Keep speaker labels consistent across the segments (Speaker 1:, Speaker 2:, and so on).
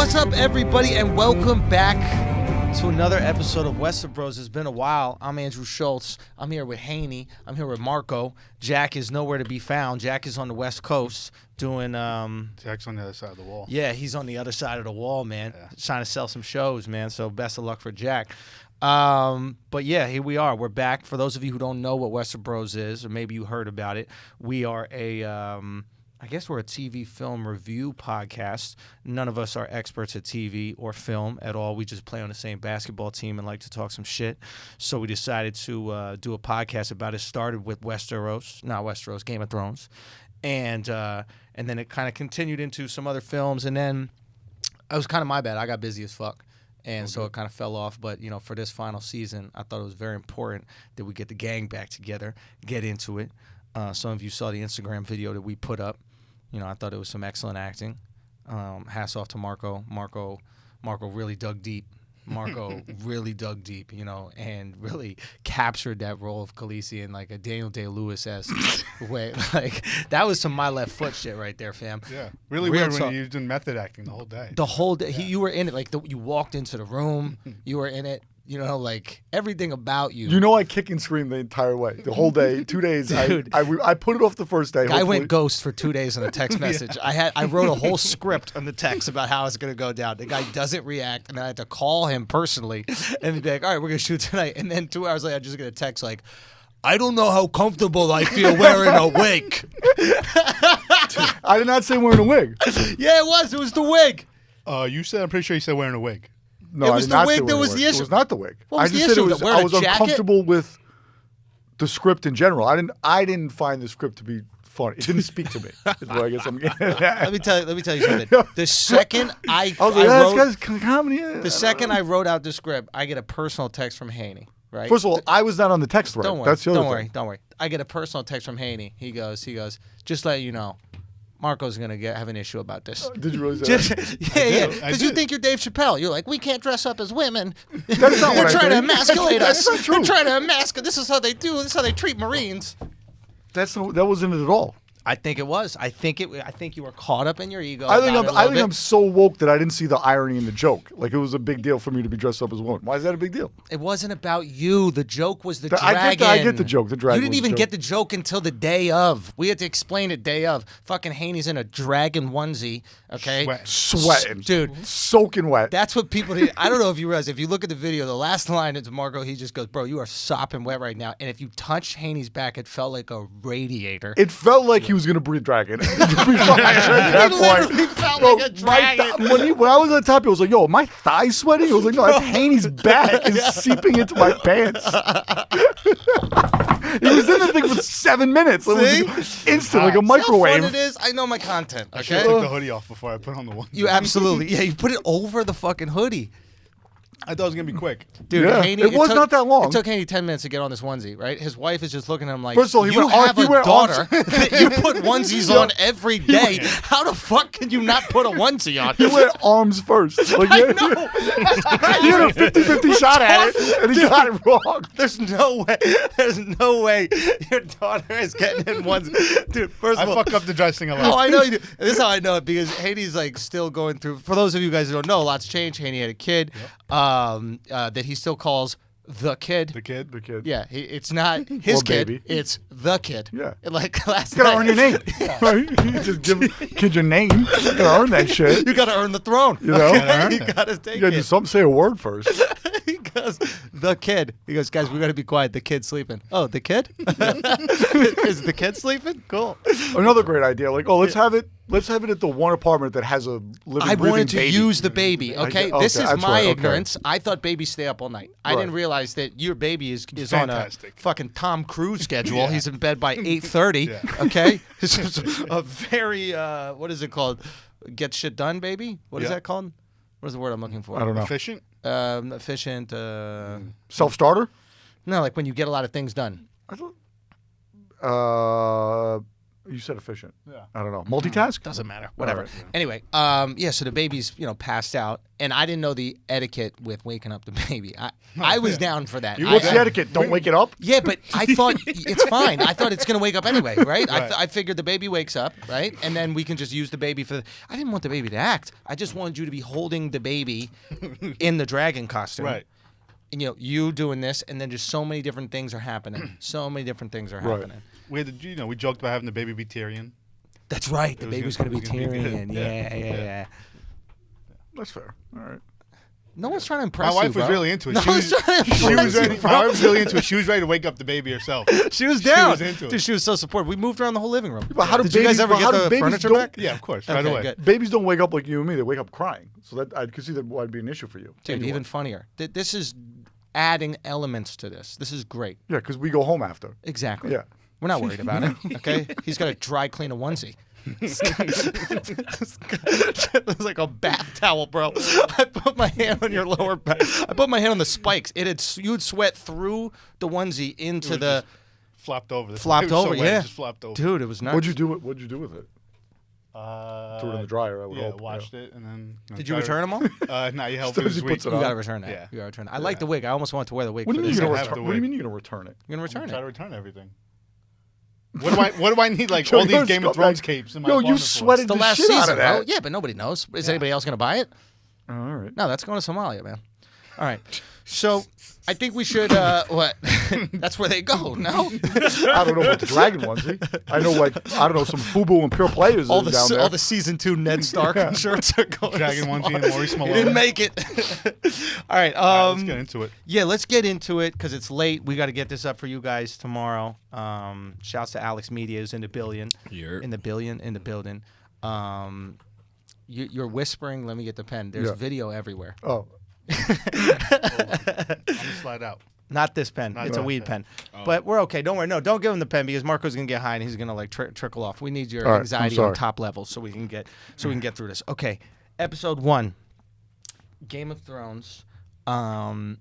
Speaker 1: What's up, everybody, and welcome back to another episode of Westerbros. It's been a while. I'm Andrew Schulz. I'm here with Hani. I'm here with Marco. Jack is nowhere to be found. Jack is on the West Coast doing...
Speaker 2: Jack's on the other side of the wall.
Speaker 1: Yeah, he's on the other side of the wall, man.
Speaker 2: Yeah.
Speaker 1: Trying to sell some shows, man. So best of luck for Jack. But yeah, here we are. We're back. For those of you who don't know what Westerbros is, or maybe you heard about it, we are I guess we're a TV film review podcast. None of us are experts at TV or film at all. We just play on the same basketball team and like to talk some shit. So we decided to do a podcast about it. Started with Westeros, Game of Thrones. And then it kind of continued into some other films. And then it was kind of my bad. I got busy as fuck. And so it kind of fell off. But, for this final season, I thought it was very important that we get the gang back together, get into it. Some of you saw the Instagram video that we put up. I thought it was some excellent acting. Hats off to Marco. Marco really dug deep. Marco really dug deep, and really captured that role of Khaleesi in like a Daniel Day-Lewis-esque way. Like, that was some my left foot shit right there, fam.
Speaker 2: Yeah. Really weird when you did method acting the whole day.
Speaker 1: The whole day. Yeah. You were in it. Like, you walked into the room. You were in it. Like everything about you.
Speaker 3: I kick and scream the entire way, the whole day, 2 days. Dude, I put it off the first day.
Speaker 1: I went ghost for 2 days on a text message. Yeah. I wrote a whole script on the text about how it's going to go down. The guy doesn't react, and I had to call him personally and he'd be like, all right, we're going to shoot tonight. And then 2 hours later, I just get a text like, I don't know how comfortable I feel wearing a wig.
Speaker 3: I did not say wearing a wig.
Speaker 1: Yeah, it was. It was the wig.
Speaker 2: I'm pretty sure you said wearing a wig.
Speaker 3: No,
Speaker 1: it was the wig that was the issue.
Speaker 3: It was not the wig.
Speaker 1: What was
Speaker 3: I just
Speaker 1: the
Speaker 3: said
Speaker 1: issue?
Speaker 3: I was uncomfortable with the script in general. I didn't find the script to be funny. It didn't speak to me. Is what I guess I'm getting at.
Speaker 1: Let me tell you something. The second I
Speaker 3: was like, this guy's comedy.
Speaker 1: The second I wrote out the script, I get a personal text from Hani. Right?
Speaker 3: First of all, I was not on the text thread.
Speaker 1: Don't worry.
Speaker 3: That's the other thing.
Speaker 1: Don't worry. I get a personal text from Hani. He goes, just let you know, Marco's going to have an issue about this.
Speaker 3: Did you really say that?
Speaker 1: Yeah. Because you think you're Dave Chappelle. You're like, we can't dress up as women.
Speaker 3: That's not what
Speaker 1: They're trying to emasculate us.
Speaker 3: That's not true.
Speaker 1: They're trying to emasculate. This is how they do. This is how they treat Marines.
Speaker 3: That wasn't it at all.
Speaker 1: I think it was. I think you were caught up in your ego.
Speaker 3: I think I'm so woke that I didn't see the irony in the joke. Like, it was a big deal for me to be dressed up as a woman. Why is that a big deal?
Speaker 1: It wasn't about you. The joke was the dragon.
Speaker 3: I get the joke. The dragon.
Speaker 1: You didn't even get the joke until the day of. We had to explain it day of. Fucking Haney's in a dragon onesie. Okay,
Speaker 3: sweating,
Speaker 1: dude,
Speaker 3: soaking wet.
Speaker 1: That's what people did. I don't know if you realize. If you look at the video, the last line is Marco. He just goes, "Bro, you are sopping wet right now." And if you touched Haney's back, it felt like a radiator.
Speaker 3: It felt like he was gonna breathe dragon. At that
Speaker 1: point, felt like a dragon.
Speaker 3: When I was on top, I was like, "Yo, are my thighs sweating?" I was like, "No, that's Haney's back is seeping into my pants." He was in the thing for 7 minutes. It was instant, like a microwave.
Speaker 1: How fun it is. I know my content. Okay?
Speaker 2: I should have took the hoodie off before I put on the one.
Speaker 1: You absolutely, yeah. You put it over the fucking hoodie.
Speaker 2: I thought it was going to be quick.
Speaker 1: Dude,
Speaker 3: yeah,
Speaker 1: Haney,
Speaker 3: it was not that long.
Speaker 1: It took Haney 10 minutes to get on this onesie, right? His wife is just looking at him like,
Speaker 3: first of all,
Speaker 1: you have a daughter that you put onesies on every day. How the fuck can you not put a onesie on?
Speaker 3: He went arms first. Like,
Speaker 1: I know.
Speaker 3: He had a 50-50 shot at it, and he got it wrong.
Speaker 1: There's no way your daughter is getting in onesie. Dude, first of all.
Speaker 2: I fuck up the dressing a lot.
Speaker 1: Oh, I know you do. This is how I know it, because Haney's like still going through, for those of you guys who don't know, a lot's changed. Haney had a kid. Yep. That he still calls the kid.
Speaker 2: The kid? The kid.
Speaker 1: Yeah, it's not his kid.
Speaker 3: Baby.
Speaker 1: It's the kid.
Speaker 3: Yeah.
Speaker 1: Like last
Speaker 3: you gotta
Speaker 1: night.
Speaker 3: earn your name. Right? You just give kid your name. You gotta earn that shit.
Speaker 1: You gotta earn the throne.
Speaker 3: You know?
Speaker 1: You gotta take
Speaker 3: you gotta do something, say a word first.
Speaker 1: He goes, the kid. He goes, guys, we gotta be quiet. The kid's sleeping. Oh, the kid? Is the kid sleeping? Cool.
Speaker 3: Another great idea. Like, let's have it at the one apartment that has a living,
Speaker 1: I wanted to
Speaker 3: baby.
Speaker 1: use the baby. Okay, this is my
Speaker 3: right,
Speaker 1: ignorance. I thought babies stay up all night. I didn't realize that your baby is on a fucking Tom Cruise schedule. Yeah. He's in bed by 8:30. Yeah. Okay, this is a very what is it called? Get shit done, baby. What is that called? What is the word I'm looking for?
Speaker 3: I don't know.
Speaker 2: Efficient.
Speaker 1: Efficient.
Speaker 3: Self-starter.
Speaker 1: No, like when you get a lot of things done.
Speaker 3: I thought. You said efficient.
Speaker 2: Yeah.
Speaker 3: I don't know. Multitask?
Speaker 1: Doesn't matter. Whatever.
Speaker 3: All right,
Speaker 1: Anyway, so the baby's, passed out, and I didn't know the etiquette with waking up the baby. I was down for that.
Speaker 3: What's the etiquette? Don't wake it up?
Speaker 1: Yeah, but I thought it's fine. I thought it's going to wake up anyway, right?
Speaker 2: Right.
Speaker 1: I figured the baby wakes up, right? And then we can just use the baby for I didn't want the baby to act. I just wanted you to be holding the baby in the dragon costume.
Speaker 2: Right.
Speaker 1: And, you doing this, and then just so many different things are happening. So many different things are happening.
Speaker 2: We had we joked about having the baby be Tyrion.
Speaker 1: That's right. The baby's going to be Tyrion.
Speaker 2: good.
Speaker 1: Yeah.
Speaker 3: That's fair. All right.
Speaker 1: No one's trying to impress
Speaker 2: My
Speaker 1: you,
Speaker 2: wife was
Speaker 1: bro.
Speaker 2: really into it.
Speaker 1: No
Speaker 2: She
Speaker 1: one's
Speaker 2: was,
Speaker 1: trying to
Speaker 2: she
Speaker 1: impress
Speaker 2: was
Speaker 1: you,
Speaker 2: ready.
Speaker 1: bro.
Speaker 2: My wife was really into it. She was ready to wake up the baby herself.
Speaker 1: She was down.
Speaker 2: was into it.
Speaker 1: Dude, she was so supportive. We moved around the whole living room.
Speaker 3: But how do
Speaker 1: Did you guys
Speaker 3: babies-
Speaker 1: ever
Speaker 3: how
Speaker 1: get
Speaker 3: do
Speaker 1: the
Speaker 3: babies
Speaker 1: furniture
Speaker 3: don't-
Speaker 1: back?
Speaker 2: Yeah, of course. Right
Speaker 1: Okay,
Speaker 2: away.
Speaker 1: good.
Speaker 3: Babies don't wake up like you and me. They wake up crying. So that I could see that would be an issue for you.
Speaker 1: Dude,
Speaker 3: Anyway.
Speaker 1: even funnier. This is adding elements to this. This is great.
Speaker 3: Yeah, because we go home after.
Speaker 1: Exactly.
Speaker 3: Yeah.
Speaker 1: We're not worried about it, okay? He's got to dry clean a onesie. It was like a bath towel, bro. I put my hand on your lower back. I put my hand on the spikes. You'd sweat through the onesie into the
Speaker 2: Flopped over.
Speaker 1: flopped
Speaker 2: It was so
Speaker 1: over.
Speaker 2: wet, it
Speaker 1: Yeah,
Speaker 2: just flopped over.
Speaker 1: dude, it was nuts.
Speaker 3: What'd you do with it? Threw it in the dryer. I would
Speaker 2: Yeah,
Speaker 3: hope.
Speaker 2: washed it and then.
Speaker 1: Did you return them all?
Speaker 2: Now you help
Speaker 3: Still,
Speaker 2: this
Speaker 3: he
Speaker 2: week.
Speaker 3: puts it
Speaker 1: You
Speaker 3: on.
Speaker 1: gotta return that.
Speaker 2: Yeah.
Speaker 1: You gotta return it. I like the wig. I almost wanted to wear the wig.
Speaker 3: What do
Speaker 1: for
Speaker 3: you mean
Speaker 1: this.
Speaker 3: you're gonna
Speaker 2: have
Speaker 3: return?
Speaker 2: the
Speaker 3: What do you
Speaker 2: wig.
Speaker 3: mean you're gonna return it?
Speaker 1: You're gonna return
Speaker 2: Try to
Speaker 1: it.
Speaker 2: return everything. What do I need? Like
Speaker 3: Joe,
Speaker 2: all these
Speaker 3: you're a
Speaker 2: Game of
Speaker 3: scumbag.
Speaker 2: Thrones capes in my
Speaker 3: Yo, you
Speaker 2: apartment for?
Speaker 3: sweated
Speaker 1: It's the
Speaker 3: the
Speaker 1: last
Speaker 3: shit out
Speaker 1: season,
Speaker 3: of that.
Speaker 1: bro. Yeah, but nobody knows. Is anybody else gonna buy it?
Speaker 3: All right.
Speaker 1: No, that's going to Somalia, man. All right. So I think we should. What? That's where they go. No.
Speaker 3: I don't know about the dragon onesie. I know some Fubu and Pure Players
Speaker 1: all
Speaker 3: down there.
Speaker 1: the season 2 Ned Stark shirts are going.
Speaker 2: Dragon
Speaker 1: to
Speaker 2: onesie and
Speaker 1: Somalia.
Speaker 2: Maurice
Speaker 1: He
Speaker 2: Malone.
Speaker 1: didn't make it. All right.
Speaker 2: All right, let's get into it.
Speaker 1: Yeah, let's get into it because it's late. We got to get this up for you guys tomorrow. Shouts to ALEXXMEDIA who's in the billion. In the building. You're whispering. Let me get the pen. There's
Speaker 3: Yeah.
Speaker 1: video everywhere.
Speaker 3: Oh,
Speaker 2: I'm gonna slide out.
Speaker 1: Not this pen.
Speaker 2: Not
Speaker 1: It's a
Speaker 2: that
Speaker 1: weed
Speaker 2: pen.
Speaker 1: pen. But we're okay. Don't worry. No, don't give him the pen because Marco's gonna get high and he's gonna like trickle off. We need your
Speaker 3: All right, I'm
Speaker 1: anxiety on
Speaker 3: sorry.
Speaker 1: top level so we can get through this. Okay, episode 1, Game of Thrones. I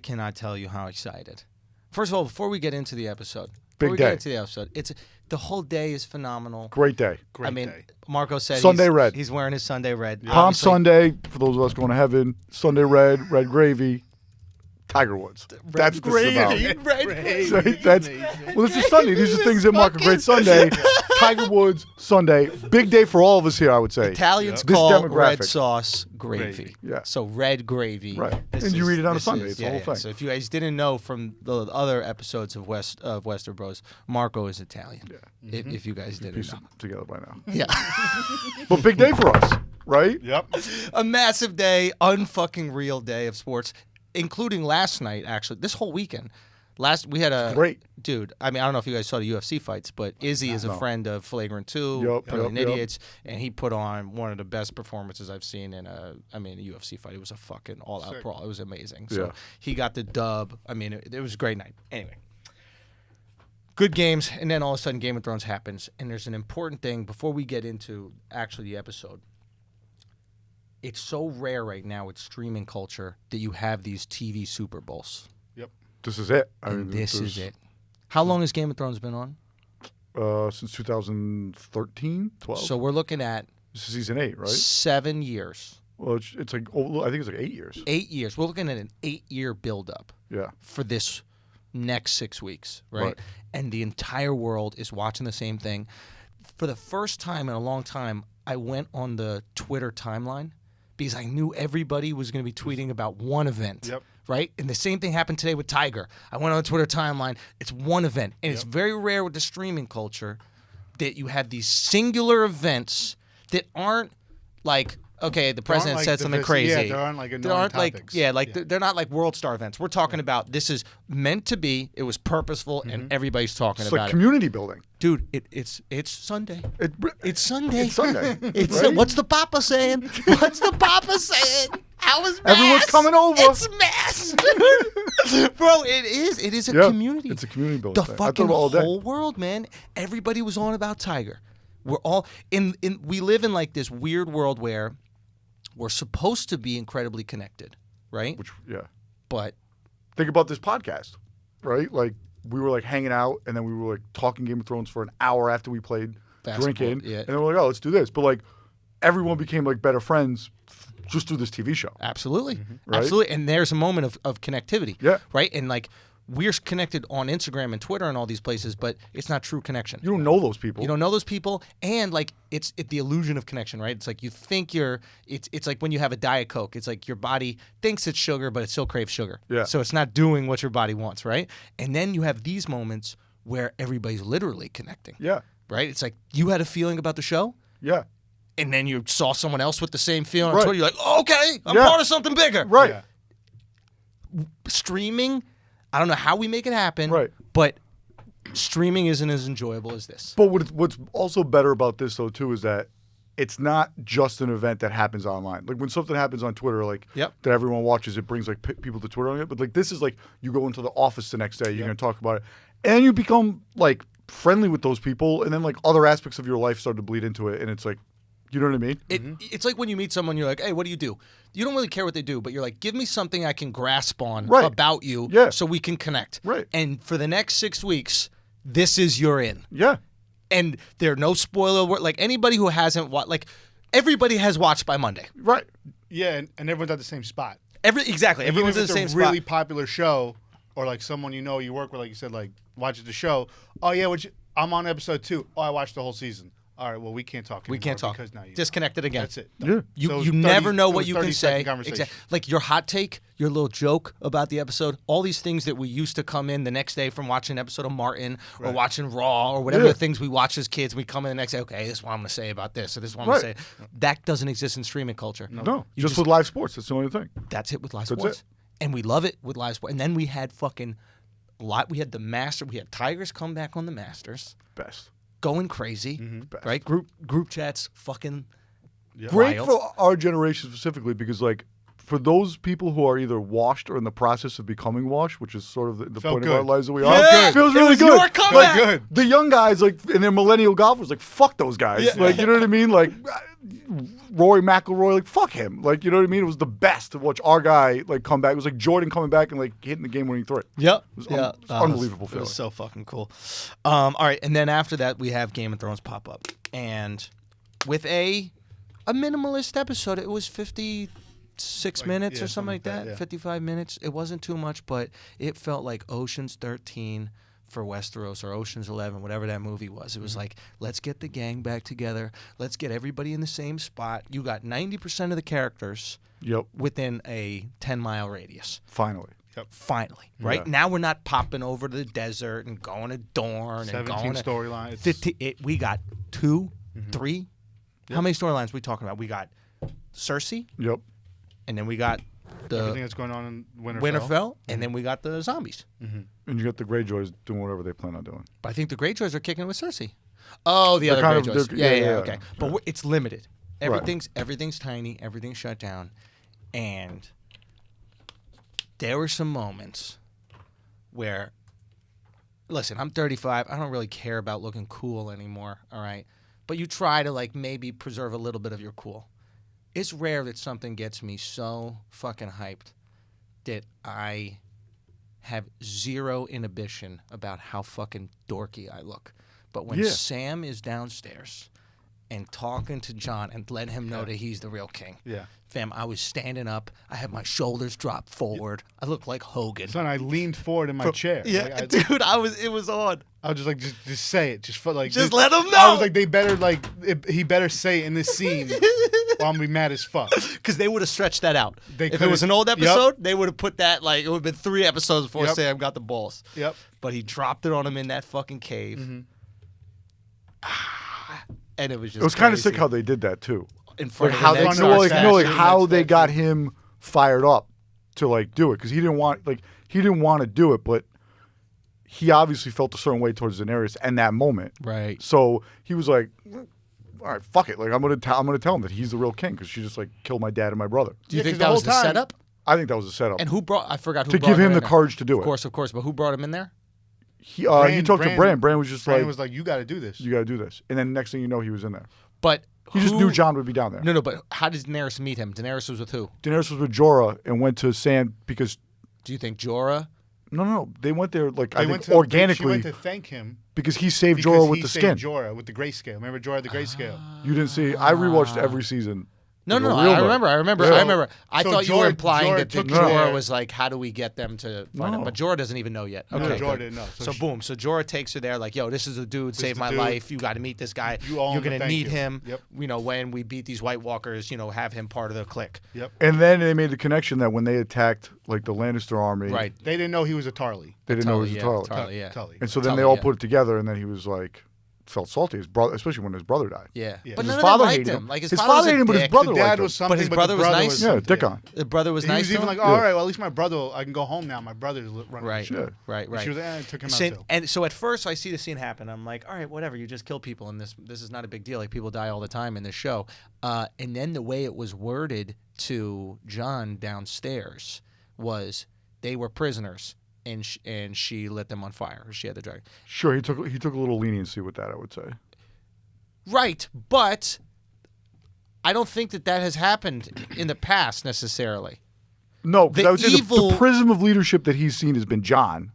Speaker 1: cannot tell you how excited. First of all, before we get into the episode, the whole day is phenomenal.
Speaker 3: great day.
Speaker 2: Great
Speaker 1: I mean,
Speaker 2: day.
Speaker 1: Marco said
Speaker 3: Sunday red.
Speaker 1: He's wearing his Sunday red.
Speaker 3: Palm
Speaker 1: Obviously-
Speaker 3: Sunday, for those of us going to heaven. Sunday red, red gravy, Tiger Woods. That's what this is about.
Speaker 1: Red
Speaker 3: So well, this is Sunday. These are things that mark a great Sunday. Tiger Woods, Sunday. Big day for all of us here, I would say.
Speaker 1: Italians
Speaker 3: This
Speaker 1: call
Speaker 3: demographic.
Speaker 1: red sauce gravy.
Speaker 2: Gravy.
Speaker 3: Yeah.
Speaker 1: So red gravy.
Speaker 3: Right.
Speaker 1: This
Speaker 3: And you
Speaker 1: is-
Speaker 3: read it on a
Speaker 1: this
Speaker 3: Sunday.
Speaker 1: is-
Speaker 3: It's the whole thing.
Speaker 1: So if you guys didn't know from the other episodes of Westerbros, Marco is Italian.
Speaker 3: Yeah.
Speaker 1: If you guys didn't
Speaker 3: Piece
Speaker 1: know.
Speaker 3: it together by now.
Speaker 1: Yeah.
Speaker 3: But big day for us, right?
Speaker 2: Yep.
Speaker 1: A massive day, unfucking real day of sports, including last night, actually. This whole weekend. We had a
Speaker 3: Great.
Speaker 1: dude. I mean, I don't know if you guys saw the UFC fights, but Izzy is a friend of Flagrant 2,
Speaker 3: Yup,
Speaker 1: Brilliant
Speaker 3: yup, yup.
Speaker 1: Idiots, and he put on one of the best performances I've seen in a UFC fight. It was a fucking all-out
Speaker 2: Sick.
Speaker 1: brawl. It was amazing. So
Speaker 3: Yeah.
Speaker 1: he got the dub. I mean, it was a great night. Anyway, good games, and then all of a sudden, Game of Thrones happens, and there's an important thing before we get into actually the episode. It's so rare right now with streaming culture that you have these TV Super Bowls.
Speaker 2: Yep.
Speaker 3: This is it.
Speaker 1: And this is it. How long has Game of Thrones been on?
Speaker 3: Since 2013, 12.
Speaker 1: So we're looking at
Speaker 3: This is season 8, right?
Speaker 1: 7 years.
Speaker 3: Well, it's like, I think it's like 8 years.
Speaker 1: 8 years. We're looking at an 8-year buildup
Speaker 3: Yeah.
Speaker 1: for this next 6 weeks, right?
Speaker 3: Right.
Speaker 1: And the entire world is watching the same thing. For the first time in a long time, I went on the Twitter timeline because I knew everybody was going to be tweeting about one event.
Speaker 2: Yep.
Speaker 1: Right? And the same thing happened today with Tiger. I went on the Twitter timeline. It's one event. And it's very rare with the streaming culture that you have these singular events that aren't like, okay, the president
Speaker 2: like
Speaker 1: said something
Speaker 2: divisive-
Speaker 1: crazy.
Speaker 2: yeah, there aren't, like,
Speaker 1: There
Speaker 2: annoying
Speaker 1: aren't
Speaker 2: topics.
Speaker 1: they're not like world star events. We're talking about this is meant to be. It was purposeful, and everybody's talking
Speaker 3: It's
Speaker 1: about
Speaker 3: like
Speaker 1: it.
Speaker 3: community building.
Speaker 1: Dude, it's Sunday. It's Sunday.
Speaker 3: It's Sunday.
Speaker 1: It's
Speaker 3: right?
Speaker 1: what's the Papa saying? What's the Papa saying? How is mass?
Speaker 3: Everyone's coming over.
Speaker 1: It's mass, dude. Bro. It is a
Speaker 3: Yeah,
Speaker 1: community.
Speaker 3: it's a community building
Speaker 1: The
Speaker 3: thing. I thought
Speaker 1: fucking
Speaker 3: about it all day.
Speaker 1: whole world, man. Everybody was on about Tiger. We're all in. We live in like this weird world where we're supposed to be incredibly connected, right?
Speaker 3: Which, yeah.
Speaker 1: But
Speaker 3: Think about this podcast, right? Like, we were like hanging out, and then we were like talking Game of Thrones for an hour after we played,
Speaker 1: Basketball,
Speaker 3: drinking,
Speaker 1: yeah.
Speaker 3: and then we're like, oh, let's do this. But like, everyone became like better friends just through this TV show.
Speaker 1: Absolutely.
Speaker 3: Right?
Speaker 1: Absolutely. And there's a moment of connectivity.
Speaker 3: Yeah.
Speaker 1: Right? And like we're connected on Instagram and Twitter and all these places, but it's not true connection.
Speaker 3: You don't know those people.
Speaker 1: You don't know those people, and like it's the illusion of connection, right? It's like you think it's like when you have a Diet Coke. It's like your body thinks it's sugar, but it still craves sugar.
Speaker 3: Yeah.
Speaker 1: So it's not doing what your body wants, right? And then you have these moments where everybody's literally connecting.
Speaker 3: Yeah.
Speaker 1: Right? It's like you had a feeling about the show,
Speaker 3: Yeah.
Speaker 1: and then you saw someone else with the same feeling on
Speaker 3: Right.
Speaker 1: Twitter. You're like, oh, okay, I'm
Speaker 3: Yeah.
Speaker 1: part of something bigger.
Speaker 3: Right.
Speaker 2: Yeah.
Speaker 1: Streaming, I don't know how we make it happen,
Speaker 3: Right.
Speaker 1: but streaming isn't as enjoyable as this.
Speaker 3: But what's also better about this though too is that it's not just an event that happens online. Like when something happens on Twitter, like
Speaker 1: Yep.
Speaker 3: that everyone watches, it brings like people to Twitter on it. But like this is like you go into the office the next day, you're gonna talk about it, and you become like friendly with those people, and then like other aspects of your life start to bleed into it, and it's like, you know what I mean?
Speaker 1: It's like when you meet someone, you're like, hey, what do? You don't really care what they do, but you're like, give me something I can grasp on
Speaker 3: Right.
Speaker 1: about you
Speaker 3: Yeah.
Speaker 1: so we can connect.
Speaker 3: Right.
Speaker 1: And for the next 6 weeks, this is your in.
Speaker 3: Yeah.
Speaker 1: And there are no spoiler word. Like anybody who hasn't watched, like everybody has watched by Monday.
Speaker 3: Right.
Speaker 2: Yeah, and everyone's at the same spot.
Speaker 1: Exactly. Everyone's in
Speaker 2: Even
Speaker 1: the
Speaker 2: if
Speaker 1: same
Speaker 2: it's a really
Speaker 1: spot.
Speaker 2: popular show, or like someone you know you work with, like you said, like watches the show. Oh yeah, I'm on episode 2. Oh, I watched the whole season. All right, well we can't talk.
Speaker 1: We can't talk.
Speaker 2: because now you
Speaker 1: Disconnected again.
Speaker 2: That's it.
Speaker 3: Yeah.
Speaker 1: You
Speaker 2: So it was
Speaker 1: you
Speaker 2: 30
Speaker 1: never know
Speaker 2: it
Speaker 1: what
Speaker 2: was
Speaker 1: you can
Speaker 2: 30-second
Speaker 1: say.
Speaker 2: conversation.
Speaker 1: Like your hot take, your little joke about the episode, all these things that we used to come in the next day from watching an episode of Martin or watching Raw or whatever
Speaker 3: Yeah.
Speaker 1: the things we watched as kids. We come in the next day, okay, this is what I'm going to say about this, or this is what I'm going
Speaker 3: Right.
Speaker 1: to say. That doesn't exist in streaming culture.
Speaker 3: No.
Speaker 1: You
Speaker 3: Just with live sports. That's the only thing.
Speaker 1: That's it with live
Speaker 3: That's
Speaker 1: sports.
Speaker 3: it.
Speaker 1: And we love it with live sports. And then we had fucking we had the Master. We had Tigers come back on the Masters,
Speaker 3: Best.
Speaker 1: going crazy,
Speaker 3: Best.
Speaker 1: right? Group chats, fucking
Speaker 3: Great
Speaker 1: wild.
Speaker 3: for our generation specifically because like for those people who are either washed or in the process of becoming washed, which is sort of the
Speaker 2: Felt
Speaker 3: point of our
Speaker 2: good.
Speaker 3: lives that we
Speaker 2: Felt
Speaker 3: are,
Speaker 2: good.
Speaker 3: feels
Speaker 1: It
Speaker 3: really
Speaker 1: was
Speaker 3: good.
Speaker 1: your
Speaker 3: Like,
Speaker 1: comeback.
Speaker 2: good.
Speaker 3: the young guys, like, and their millennial golfers, like, fuck those guys. Like, you know what I mean? Like, Rory McIlroy, like, fuck him. Like, you know what I mean? It was the best to watch our guy, like, come back. It was like Jordan coming back and, like, hitting the game-winning three.
Speaker 1: Yep.
Speaker 3: was
Speaker 1: Yeah.
Speaker 3: it was unbelievable
Speaker 1: It
Speaker 3: feeling.
Speaker 1: was so fucking cool. All right, and then after that we have Game of Thrones pop up, and with a minimalist episode, it was 56 minutes
Speaker 2: yeah,
Speaker 1: or something like that.
Speaker 2: yeah.
Speaker 1: 55 minutes. It wasn't too much, but it felt like Ocean's 13 for Westeros or Ocean's 11, whatever that movie was. It was like, let's get the gang back together. Let's get everybody in the same spot. You got 90% of the characters
Speaker 3: Yep.
Speaker 1: within a 10-mile radius.
Speaker 3: Finally.
Speaker 1: Finally, right?
Speaker 3: Yeah.
Speaker 1: Now we're not popping over to the desert and going to Dorne and
Speaker 2: 17
Speaker 1: going to
Speaker 2: storylines.
Speaker 1: 50. We got 2, 3. How many storylines are we talking about? We got Cersei,
Speaker 3: Yep.
Speaker 1: and then we got
Speaker 2: Everything
Speaker 1: the
Speaker 2: that's going on in Winterfell.
Speaker 1: Winterfell, and then we got the zombies.
Speaker 3: And you got the Greyjoys doing whatever they plan on doing.
Speaker 1: But I think the Greyjoys are kicking it with Cersei. Oh, the other
Speaker 3: kind of-
Speaker 1: Greyjoys.
Speaker 3: they're-
Speaker 1: Yeah,
Speaker 3: yeah,
Speaker 1: okay.
Speaker 3: yeah.
Speaker 1: But it's limited.
Speaker 3: Right.
Speaker 1: Everything's tiny. Everything's shut down, and there were some moments where, listen, I'm 35. I don't really care about looking cool anymore, all right? But you try to, like, maybe preserve a little bit of your cool. It's rare that something gets me so fucking hyped that I have zero inhibition about how fucking dorky I look. But when
Speaker 3: Yeah.
Speaker 1: Sam is downstairs and talking to John and letting him know that he's the real king,
Speaker 2: Yeah.
Speaker 1: fam, I was standing up. I had my shoulders dropped forward. I looked like Hogan.
Speaker 2: Son, I leaned forward in my chair.
Speaker 1: Yeah,
Speaker 2: Like,
Speaker 1: dude, it was on.
Speaker 2: I was just like, just say it. Just for like,
Speaker 1: Just
Speaker 2: this-
Speaker 1: let him
Speaker 2: I
Speaker 1: know.
Speaker 2: was like, they better he better say it in this scene, or I'm gonna be mad as fuck.
Speaker 1: Because they would have stretched that out.
Speaker 2: They
Speaker 1: If it
Speaker 2: could've-
Speaker 1: was an old
Speaker 2: Yep.
Speaker 1: episode, they would have put that, like, it would have been 3 episodes before
Speaker 2: Yep.
Speaker 1: Sam got the balls.
Speaker 2: Yep.
Speaker 1: But he dropped it on him in that fucking cave.
Speaker 2: Mm-hmm.
Speaker 1: And it was just
Speaker 3: It was kind of
Speaker 1: crazy.
Speaker 3: sick how they did that, too.
Speaker 1: In front
Speaker 3: Like
Speaker 1: of
Speaker 3: how
Speaker 1: the
Speaker 3: they,
Speaker 1: next
Speaker 2: front of our
Speaker 1: star
Speaker 3: like
Speaker 2: statue,
Speaker 3: how
Speaker 2: next
Speaker 3: they got
Speaker 2: statue.
Speaker 3: him fired up to like do it because he didn't want to do it, but he obviously felt a certain way towards Daenerys in that moment.
Speaker 1: Right.
Speaker 3: So he was like, "All right, fuck it. Like I'm gonna tell him that he's the real king because she just like killed my dad and my brother."
Speaker 1: Do you
Speaker 2: Yeah,
Speaker 1: think
Speaker 2: 'cause
Speaker 1: that
Speaker 2: the
Speaker 1: was
Speaker 2: whole
Speaker 1: the
Speaker 2: time-
Speaker 1: setup?
Speaker 3: I think that was a setup
Speaker 1: And who brought, I forgot who
Speaker 3: to
Speaker 1: brought
Speaker 3: give him
Speaker 1: in
Speaker 3: the
Speaker 1: there.
Speaker 3: course to do
Speaker 1: Of course. But who brought him in there?
Speaker 3: it. He talked to Bran. Bran was just
Speaker 2: Bran
Speaker 3: like,
Speaker 2: was like, you got to do this.
Speaker 3: "You got to do this," and then next thing you know, he was in there.
Speaker 1: But
Speaker 3: He just
Speaker 1: who-
Speaker 3: knew John would be down there.
Speaker 1: No, but how did Daenerys meet him? Daenerys was with who?
Speaker 3: Daenerys was with Jorah and went to Sand because
Speaker 1: Do you think Jorah
Speaker 3: No. They went there like
Speaker 2: They
Speaker 3: I
Speaker 2: went
Speaker 3: think organically
Speaker 2: She went to thank him
Speaker 3: because he saved
Speaker 2: because
Speaker 3: Jorah with
Speaker 2: he
Speaker 3: the
Speaker 2: saved
Speaker 3: skin.
Speaker 2: Jorah with the grayscale. Remember Jorah had the grayscale?
Speaker 3: You didn't see. I rewatched every season.
Speaker 1: No,
Speaker 3: Like a
Speaker 1: no,
Speaker 3: real
Speaker 1: I
Speaker 3: nerd.
Speaker 1: remember.
Speaker 3: Yeah.
Speaker 1: I remember. I
Speaker 2: So
Speaker 1: thought you were
Speaker 2: Jorah-
Speaker 1: implying
Speaker 2: Jorah
Speaker 1: that
Speaker 2: took
Speaker 1: Jorah
Speaker 2: her-
Speaker 1: was like, how do we get them to find him?
Speaker 3: No.
Speaker 1: But Jorah doesn't even know yet.
Speaker 2: No,
Speaker 1: Okay,
Speaker 2: Jorah
Speaker 1: good.
Speaker 2: didn't know.
Speaker 1: So boom. So Jorah takes her there, like, yo, this is the dude, saved
Speaker 2: the
Speaker 1: my
Speaker 2: dude.
Speaker 1: life. You got to meet this guy.
Speaker 2: You owe him
Speaker 1: You're
Speaker 2: to
Speaker 1: gonna
Speaker 2: thank
Speaker 1: need
Speaker 2: you.
Speaker 1: him.
Speaker 2: Yep.
Speaker 1: You know, when we beat these White Walkers, you know, have him part of the clique.
Speaker 2: Yep.
Speaker 3: And then they made the connection that when they attacked like the Lannister army,
Speaker 1: Right.
Speaker 2: They didn't know he was a Tarly.
Speaker 3: They didn't know it was a Tarly.
Speaker 1: Tarly, yeah.
Speaker 2: Tully.
Speaker 3: And so then
Speaker 1: Tully,
Speaker 3: they all
Speaker 1: yeah.
Speaker 3: put it together, and then he was like, felt salty. His brother, especially when his brother died.
Speaker 1: Yeah.
Speaker 2: Yeah.
Speaker 1: But
Speaker 3: His
Speaker 1: none of
Speaker 3: father
Speaker 1: them liked
Speaker 3: hated
Speaker 1: him.
Speaker 3: him.
Speaker 1: Like his
Speaker 3: His
Speaker 1: father was
Speaker 3: father
Speaker 1: a
Speaker 3: hated him, but his
Speaker 1: dick.
Speaker 3: brother
Speaker 2: The dad
Speaker 3: liked him.
Speaker 2: was something,
Speaker 1: his
Speaker 2: but
Speaker 1: brother
Speaker 2: the
Speaker 1: was
Speaker 2: brother
Speaker 1: nice?
Speaker 2: was
Speaker 3: Yeah,
Speaker 2: something.
Speaker 3: dick on.
Speaker 1: The brother was
Speaker 2: He
Speaker 1: nice
Speaker 2: was
Speaker 1: to
Speaker 2: even
Speaker 1: him?
Speaker 2: like, all right, well, at least my brother, I can go home now. My brother's running.
Speaker 1: Right,
Speaker 2: the show.
Speaker 1: right.
Speaker 2: And she was, took him out
Speaker 1: Sin-
Speaker 2: too.
Speaker 1: and so at first I see the scene happen. I'm like, all right, whatever. You just kill people, and this is not a big deal. Like people die all the time in this show. And then the way it was worded to Jon downstairs was they were prisoners, and she lit them on fire. She had the dragon.
Speaker 3: Sure, he took a little leniency with that, I would say.
Speaker 1: Right, but I don't think that has happened in the past necessarily.
Speaker 3: No, because
Speaker 1: The
Speaker 3: I would say
Speaker 1: evil-
Speaker 3: the prism of leadership that he's seen has been John,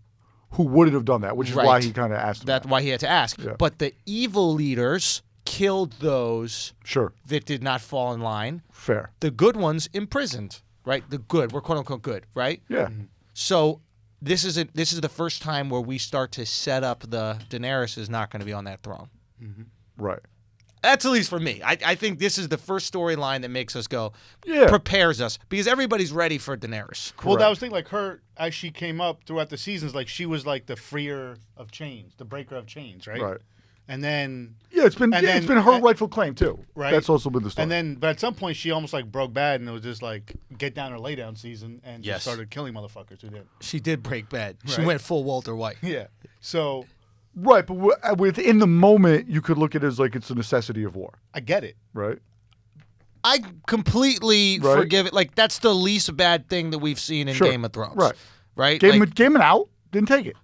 Speaker 3: who wouldn't have done that, which is why
Speaker 1: Right.
Speaker 3: he kind of asked him
Speaker 1: That's
Speaker 3: that.
Speaker 1: why he had to ask.
Speaker 3: Yeah.
Speaker 1: But the evil leaders killed those
Speaker 3: Sure,
Speaker 1: that did not fall in line.
Speaker 3: fair.
Speaker 1: The good ones imprisoned, right? The good, we're quote unquote good, right?
Speaker 3: Yeah.
Speaker 1: So this is the first time where we start to set up the Daenerys is not going to be on that throne.
Speaker 3: Right.
Speaker 1: That's at least for me. I think this is the first storyline that makes us go,
Speaker 3: Yeah.
Speaker 1: prepares us because everybody's ready for Daenerys.
Speaker 2: Well, that was the thing. Like her, as she came up throughout the seasons, like she was like the freer of chains, the breaker of chains, right?
Speaker 3: Right.
Speaker 2: And then,
Speaker 3: Yeah, it's been
Speaker 2: And
Speaker 3: it's
Speaker 2: then-
Speaker 3: been her rightful claim too.
Speaker 2: Right.
Speaker 3: That's also been the story.
Speaker 2: and then, but at some point she almost like broke bad, and it was just like get down or lay down season, and
Speaker 1: Yes.
Speaker 2: just started killing motherfuckers who did.
Speaker 1: She did break bad. She
Speaker 2: Right.
Speaker 1: went full Walter White.
Speaker 2: Yeah. So
Speaker 3: right, but within the moment, you could look at it as like it's a necessity of war,
Speaker 2: I get it.
Speaker 3: right?
Speaker 1: I completely
Speaker 3: Right.
Speaker 1: forgive it. Like that's the least bad thing that we've seen in
Speaker 3: Sure.
Speaker 1: Game of Thrones.
Speaker 3: Right.
Speaker 1: Right?
Speaker 3: Gave
Speaker 1: Like,
Speaker 3: him an out, didn't take it,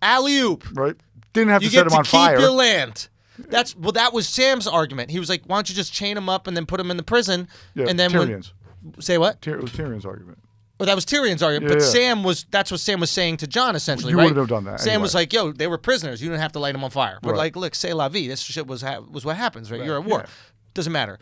Speaker 1: alley-oop.
Speaker 3: right? Didn't have
Speaker 1: You
Speaker 3: to set
Speaker 1: get
Speaker 3: him
Speaker 1: to
Speaker 3: on
Speaker 1: keep
Speaker 3: fire.
Speaker 1: your land. That was Sam's argument. He was like, "Why don't you just chain him up and then put him in the prison?"
Speaker 3: Yeah,
Speaker 1: and then
Speaker 3: Tyrion's.
Speaker 1: say what?
Speaker 3: It was Tyrion's argument.
Speaker 1: Well, that was Tyrion's argument.
Speaker 3: Yeah,
Speaker 1: but
Speaker 3: yeah.
Speaker 1: that's what Sam was saying to Jon essentially.
Speaker 3: You
Speaker 1: right?
Speaker 3: wouldn't have done that
Speaker 1: Sam
Speaker 3: anyway.
Speaker 1: was like, "Yo, they were prisoners. You didn't have to light them on fire." But
Speaker 3: Right.
Speaker 1: like, look, c'est la vie. This shit was what happens, right? You're at war.
Speaker 3: yeah.
Speaker 1: Doesn't matter.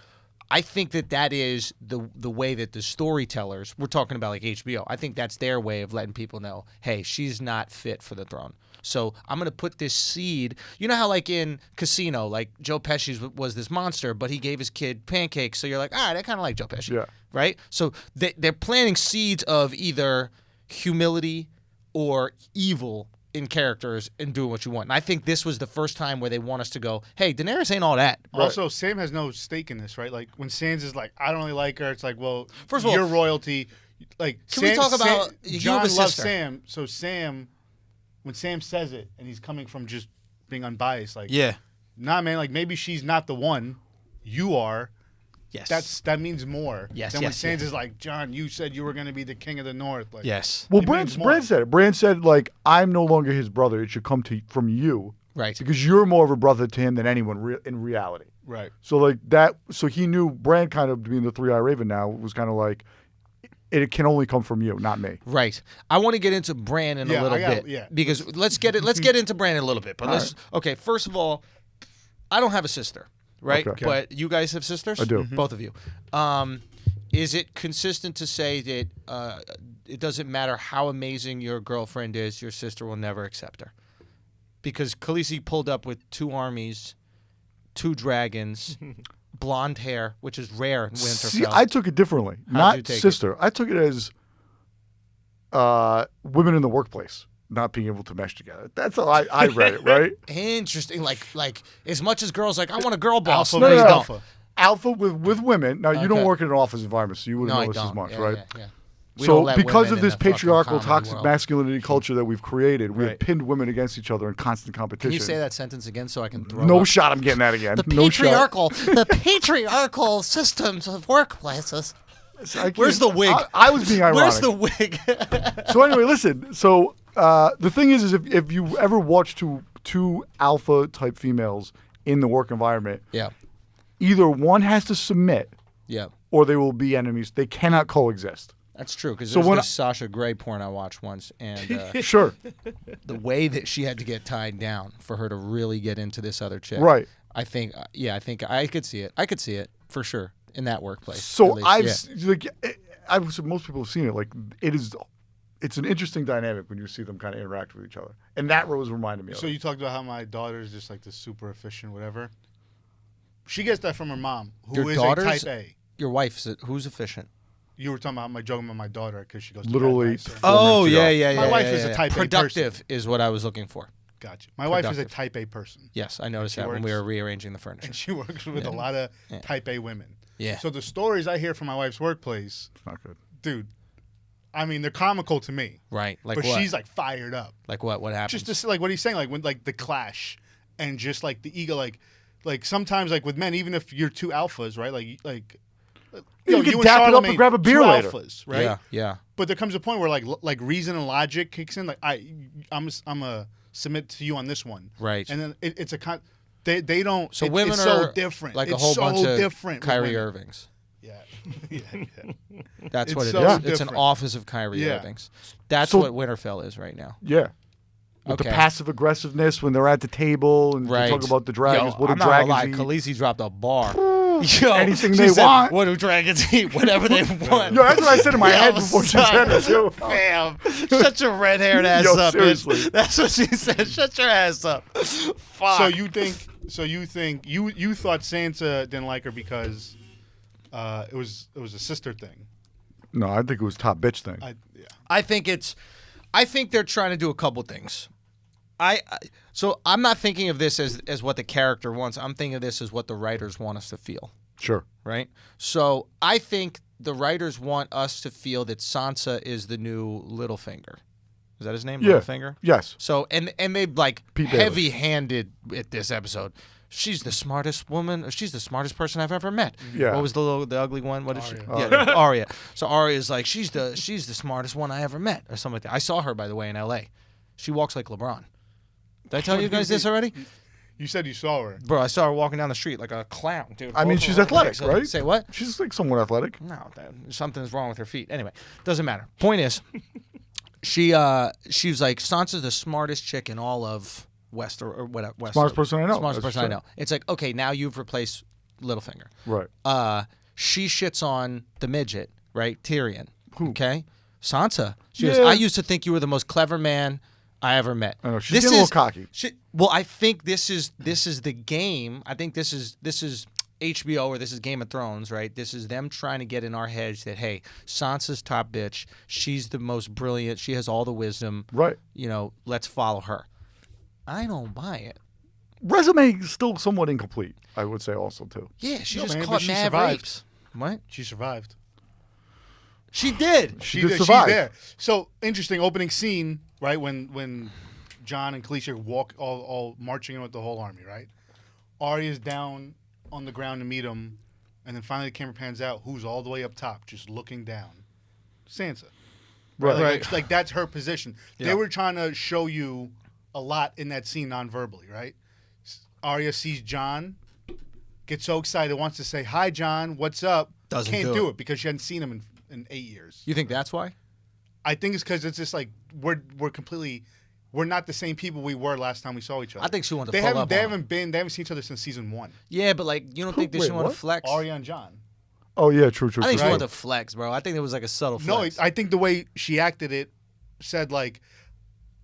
Speaker 1: I think that is the way that the storytellers, we're talking about like HBO, I think that's their way of letting people know, hey, she's not fit for the throne. So I'm going to put this seed. You know how like in Casino, like Joe Pesci was this monster, but he gave his kid pancakes. So you're like, all right, I kind of like Joe Pesci.
Speaker 3: Yeah.
Speaker 1: Right? So they're planting seeds of either humility or evil in characters and doing what you want. And I think this was the first time where they want us to go, hey, Daenerys ain't all that.
Speaker 2: Also, Sam has no stake in this, right? Like when Sans is like, I don't really like her. It's like, well,
Speaker 1: First of all,
Speaker 2: you're royalty. Like,
Speaker 1: can we talk about you
Speaker 2: John
Speaker 1: have a
Speaker 2: loves
Speaker 1: sister.
Speaker 2: Sam, so Sam, when Sam says it, and he's coming from just being unbiased, like,
Speaker 1: Yeah.
Speaker 2: nah, man, like maybe she's not the one. You are.
Speaker 1: Yes.
Speaker 2: That means more
Speaker 1: Yes,
Speaker 2: than when
Speaker 1: yes,
Speaker 2: Sans
Speaker 1: yes.
Speaker 2: is like, John, you said you were going to be the king of the North. Like,
Speaker 1: Yes.
Speaker 3: Well,
Speaker 2: It
Speaker 3: Bran
Speaker 2: means more.
Speaker 3: said it. Bran said, like, I'm no longer his brother. It should come from you.
Speaker 1: Right.
Speaker 3: Because you're more of a brother to him than anyone in reality.
Speaker 2: right.
Speaker 3: So, like, that, so he knew Bran kind of being the three-eye raven now was kind of like, it can only come from you, not me.
Speaker 1: Right. I want to get into Bran in a
Speaker 2: Yeah,
Speaker 1: little
Speaker 2: I got-
Speaker 1: bit.
Speaker 2: yeah.
Speaker 1: Because let's get into Bran in a little bit. But okay, first of all, I don't have a sister, right?
Speaker 3: Okay.
Speaker 1: But you guys have sisters?
Speaker 3: I do.
Speaker 1: Both of you. Is it consistent to say that it doesn't matter how amazing your girlfriend is, your sister will never accept her? Because Khaleesi pulled up with 2 armies, 2 dragons, blonde hair, which is rare in Winterfell.
Speaker 3: See, I took it differently.
Speaker 1: How'd you
Speaker 3: Not
Speaker 1: take it?
Speaker 3: sister. I took it as women in the workplace not being able to mesh together. That's how I read it, right?
Speaker 1: Interesting. Like as much as girls like, I want a girl boss.
Speaker 2: Alpha
Speaker 1: No, you
Speaker 2: versus
Speaker 1: don't.
Speaker 2: alpha.
Speaker 3: Alpha with women. Now, you don't
Speaker 1: Okay.
Speaker 3: work in an office environment, so you wouldn't
Speaker 1: No,
Speaker 3: know
Speaker 1: I
Speaker 3: this
Speaker 1: don't.
Speaker 3: as much,
Speaker 1: Yeah,
Speaker 3: right?
Speaker 1: yeah. We
Speaker 3: So
Speaker 1: don't let
Speaker 3: because
Speaker 1: women
Speaker 3: of
Speaker 1: in
Speaker 3: this
Speaker 1: the fucking
Speaker 3: patriarchal,
Speaker 1: comedy
Speaker 3: toxic
Speaker 1: world.
Speaker 3: masculinity culture that we've created, we have
Speaker 2: Right.
Speaker 3: pinned women against each other in constant competition.
Speaker 1: Can you say that sentence again so I can throw
Speaker 3: No
Speaker 1: up?
Speaker 3: shot. I'm getting that again.
Speaker 1: The
Speaker 3: no shot.
Speaker 1: patriarchal systems of workplaces.
Speaker 3: I can't-
Speaker 1: Where's the wig?
Speaker 3: I was being ironic.
Speaker 1: Where's the wig?
Speaker 3: So anyway, listen. So the thing is if you ever watch two alpha type females in the work environment,
Speaker 1: Yeah.
Speaker 3: either one has to submit
Speaker 1: Yeah.
Speaker 3: or they will be enemies. They cannot coexist.
Speaker 1: That's true, because
Speaker 3: So
Speaker 1: there's
Speaker 3: when
Speaker 1: this Sasha Grey porn I watched once, and
Speaker 3: Sure.
Speaker 1: the way that she had to get tied down for her to really get into this other chick.
Speaker 3: Right.
Speaker 1: I think I could see it. I could see it for sure in that workplace.
Speaker 3: So
Speaker 1: at least.
Speaker 3: most people have seen it. Like it's an interesting dynamic when you see them kind of interact with each other, and that was reminded me of.
Speaker 2: So
Speaker 3: it.
Speaker 2: you talked about how my daughter is just like this super efficient, whatever. She gets that from her mom, who
Speaker 1: Your
Speaker 2: is a
Speaker 1: daughter's-
Speaker 2: type A.
Speaker 1: Your wife's who's efficient?
Speaker 2: You were talking about joking about my daughter because she goes to
Speaker 3: Literally.
Speaker 2: Paradise.
Speaker 1: Oh
Speaker 3: minutes ago.
Speaker 1: yeah.
Speaker 2: My wife is a type A
Speaker 1: Productive is what I was looking for.
Speaker 2: Gotcha. My wife is a
Speaker 1: Productive.
Speaker 2: type A person,
Speaker 1: Yes, I noticed
Speaker 2: She
Speaker 1: that when we
Speaker 2: works-
Speaker 1: were rearranging the furniture.
Speaker 2: and she works with a lot of type A women.
Speaker 1: Yeah.
Speaker 2: So the stories I hear from my wife's workplace,
Speaker 3: It's not good.
Speaker 2: dude, I mean, they're comical to me.
Speaker 1: Right. Like
Speaker 2: But
Speaker 1: what?
Speaker 2: she's like fired up.
Speaker 1: Like what? What happens?
Speaker 2: Just this, like what he's saying, like when like the clash, and just like the ego, like sometimes like with men, even if you're two alphas, right?
Speaker 3: You can
Speaker 2: and
Speaker 3: dap it up and
Speaker 2: Charlamagne,
Speaker 3: grab a beer
Speaker 2: two
Speaker 3: later.
Speaker 2: alphas, right?
Speaker 1: Yeah. Yeah.
Speaker 2: But there comes a point where like reason and logic kicks in. Like I'm a submit to you on this one,
Speaker 1: Right.
Speaker 2: And then it's a they don't.
Speaker 1: So
Speaker 2: it-
Speaker 1: women
Speaker 2: it's
Speaker 1: are
Speaker 2: so different.
Speaker 1: like
Speaker 2: it's
Speaker 1: a whole
Speaker 2: so
Speaker 1: bunch of
Speaker 2: different with
Speaker 1: Kyrie
Speaker 2: women.
Speaker 1: Irvings.
Speaker 2: Yeah, yeah.
Speaker 1: That's
Speaker 2: It's
Speaker 1: what it
Speaker 2: so
Speaker 1: is. It's an
Speaker 2: different.
Speaker 1: office of Kyrie
Speaker 2: Yeah.
Speaker 1: Irvings. That's
Speaker 3: So-
Speaker 1: what Winterfell is right now.
Speaker 3: Yeah. With the
Speaker 1: Okay.
Speaker 3: passive aggressiveness when they're at the table and
Speaker 1: Right.
Speaker 3: they talk about the dragons.
Speaker 1: Yo,
Speaker 3: What do
Speaker 1: I'm not gonna
Speaker 3: dragons
Speaker 1: lie.
Speaker 3: eat?
Speaker 1: Khaleesi dropped a bar. Yo,
Speaker 3: Anything
Speaker 1: she
Speaker 3: they
Speaker 1: said,
Speaker 3: want.
Speaker 1: What do dragons eat? Whatever they want.
Speaker 3: Yo, that's what I said in my
Speaker 1: Yo,
Speaker 3: head before she
Speaker 1: son.
Speaker 3: said it too.
Speaker 1: Damn. Shut your red-haired ass
Speaker 3: Yo,
Speaker 1: up,
Speaker 3: seriously.
Speaker 1: bitch. That's what she said. Shut your ass up. Fuck.
Speaker 2: So you think you thought Sansa didn't like her because it was a sister thing.
Speaker 3: No, I think it was top bitch thing.
Speaker 1: I think they're trying to do a couple things. So I'm not thinking of this as what the character wants. I'm thinking of this as what the writers want us to feel,
Speaker 3: Sure.
Speaker 1: right? So I think the writers want us to feel that Sansa is the new Littlefinger. Is that his name?
Speaker 3: Yeah.
Speaker 1: Littlefinger?
Speaker 3: Yes.
Speaker 1: So and they like
Speaker 3: Pete Bailey.
Speaker 1: heavy-handed at this episode. She's the smartest woman. Or she's the smartest person I've ever met.
Speaker 3: Yeah.
Speaker 1: What was the ugly one? What is she?
Speaker 2: Arya.
Speaker 1: Yeah, Arya. So Arya is like she's the smartest one I ever met, or something like that. I saw her by the way in L.A. She walks like LeBron. Did I tell you guys this already?
Speaker 2: You said you saw her.
Speaker 1: Bro, I saw her walking down the street like a clown, dude.
Speaker 3: I mean,
Speaker 1: Both
Speaker 3: she's
Speaker 1: her
Speaker 3: athletic,
Speaker 1: legs.
Speaker 3: right?
Speaker 1: Say what?
Speaker 3: She's like somewhat athletic.
Speaker 1: No, something's wrong with her feet. Anyway, doesn't matter. Point is, she was like Sansa's the smartest chick in all of or whatever.
Speaker 3: Smartest person I know.
Speaker 1: Smartest
Speaker 3: That's
Speaker 1: person I
Speaker 3: true.
Speaker 1: know. It's like, okay, now you've replaced Littlefinger.
Speaker 3: Right.
Speaker 1: She shits on the midget, right? Tyrion.
Speaker 3: Who?
Speaker 1: Okay. Sansa. She goes,
Speaker 3: Yeah.
Speaker 1: I used to think you were the most clever man I ever met.
Speaker 3: I know. She's getting a little cocky.
Speaker 1: Well, I think this is the game. I think this is HBO or this is Game of Thrones, right? This is them trying to get in our heads that, hey, Sansa's top bitch. She's the most brilliant. She has all the wisdom.
Speaker 3: Right.
Speaker 1: Let's follow her. I don't buy it.
Speaker 3: Resume is still somewhat incomplete, I would say also, too.
Speaker 1: Yeah, she
Speaker 2: No,
Speaker 1: just
Speaker 2: man, but
Speaker 1: caught
Speaker 2: she
Speaker 1: mad
Speaker 2: survived.
Speaker 1: rapes. What?
Speaker 2: She survived.
Speaker 1: She did.
Speaker 3: She did survive.
Speaker 2: She's there. So interesting opening scene, right? When Jon and Khaleesi walk all marching in with the whole army, right? Arya's down on the ground to meet him, and then finally the camera pans out. Who's all the way up top, just looking down? Sansa.
Speaker 3: Right.
Speaker 2: Like that's her position.
Speaker 1: Yeah.
Speaker 2: They were trying to show you a lot in that scene non-verbally, right? Arya sees Jon, gets so excited, wants to say, "Hi, Jon, what's up?"
Speaker 1: Doesn't
Speaker 2: Can't
Speaker 1: do
Speaker 2: do
Speaker 1: it.
Speaker 2: it because she hadn't seen him in 8 years.
Speaker 1: You think that's why?
Speaker 2: I think it's because it's just like we're not the same people we were last time we saw each other.
Speaker 1: I think she wanted to
Speaker 2: they
Speaker 1: pull
Speaker 2: haven't
Speaker 1: up
Speaker 2: they
Speaker 1: on
Speaker 2: haven't seen each other since season 1.
Speaker 1: Yeah, but like you don't think that
Speaker 3: Wait,
Speaker 1: she wanted to
Speaker 3: what?
Speaker 1: flex?
Speaker 2: Arya and Jon.
Speaker 3: Oh, yeah, true.
Speaker 1: I think she
Speaker 2: Right.
Speaker 1: wanted to flex, bro. I think it was like a subtle
Speaker 2: No,
Speaker 1: flex.
Speaker 2: I think the way she acted it said like,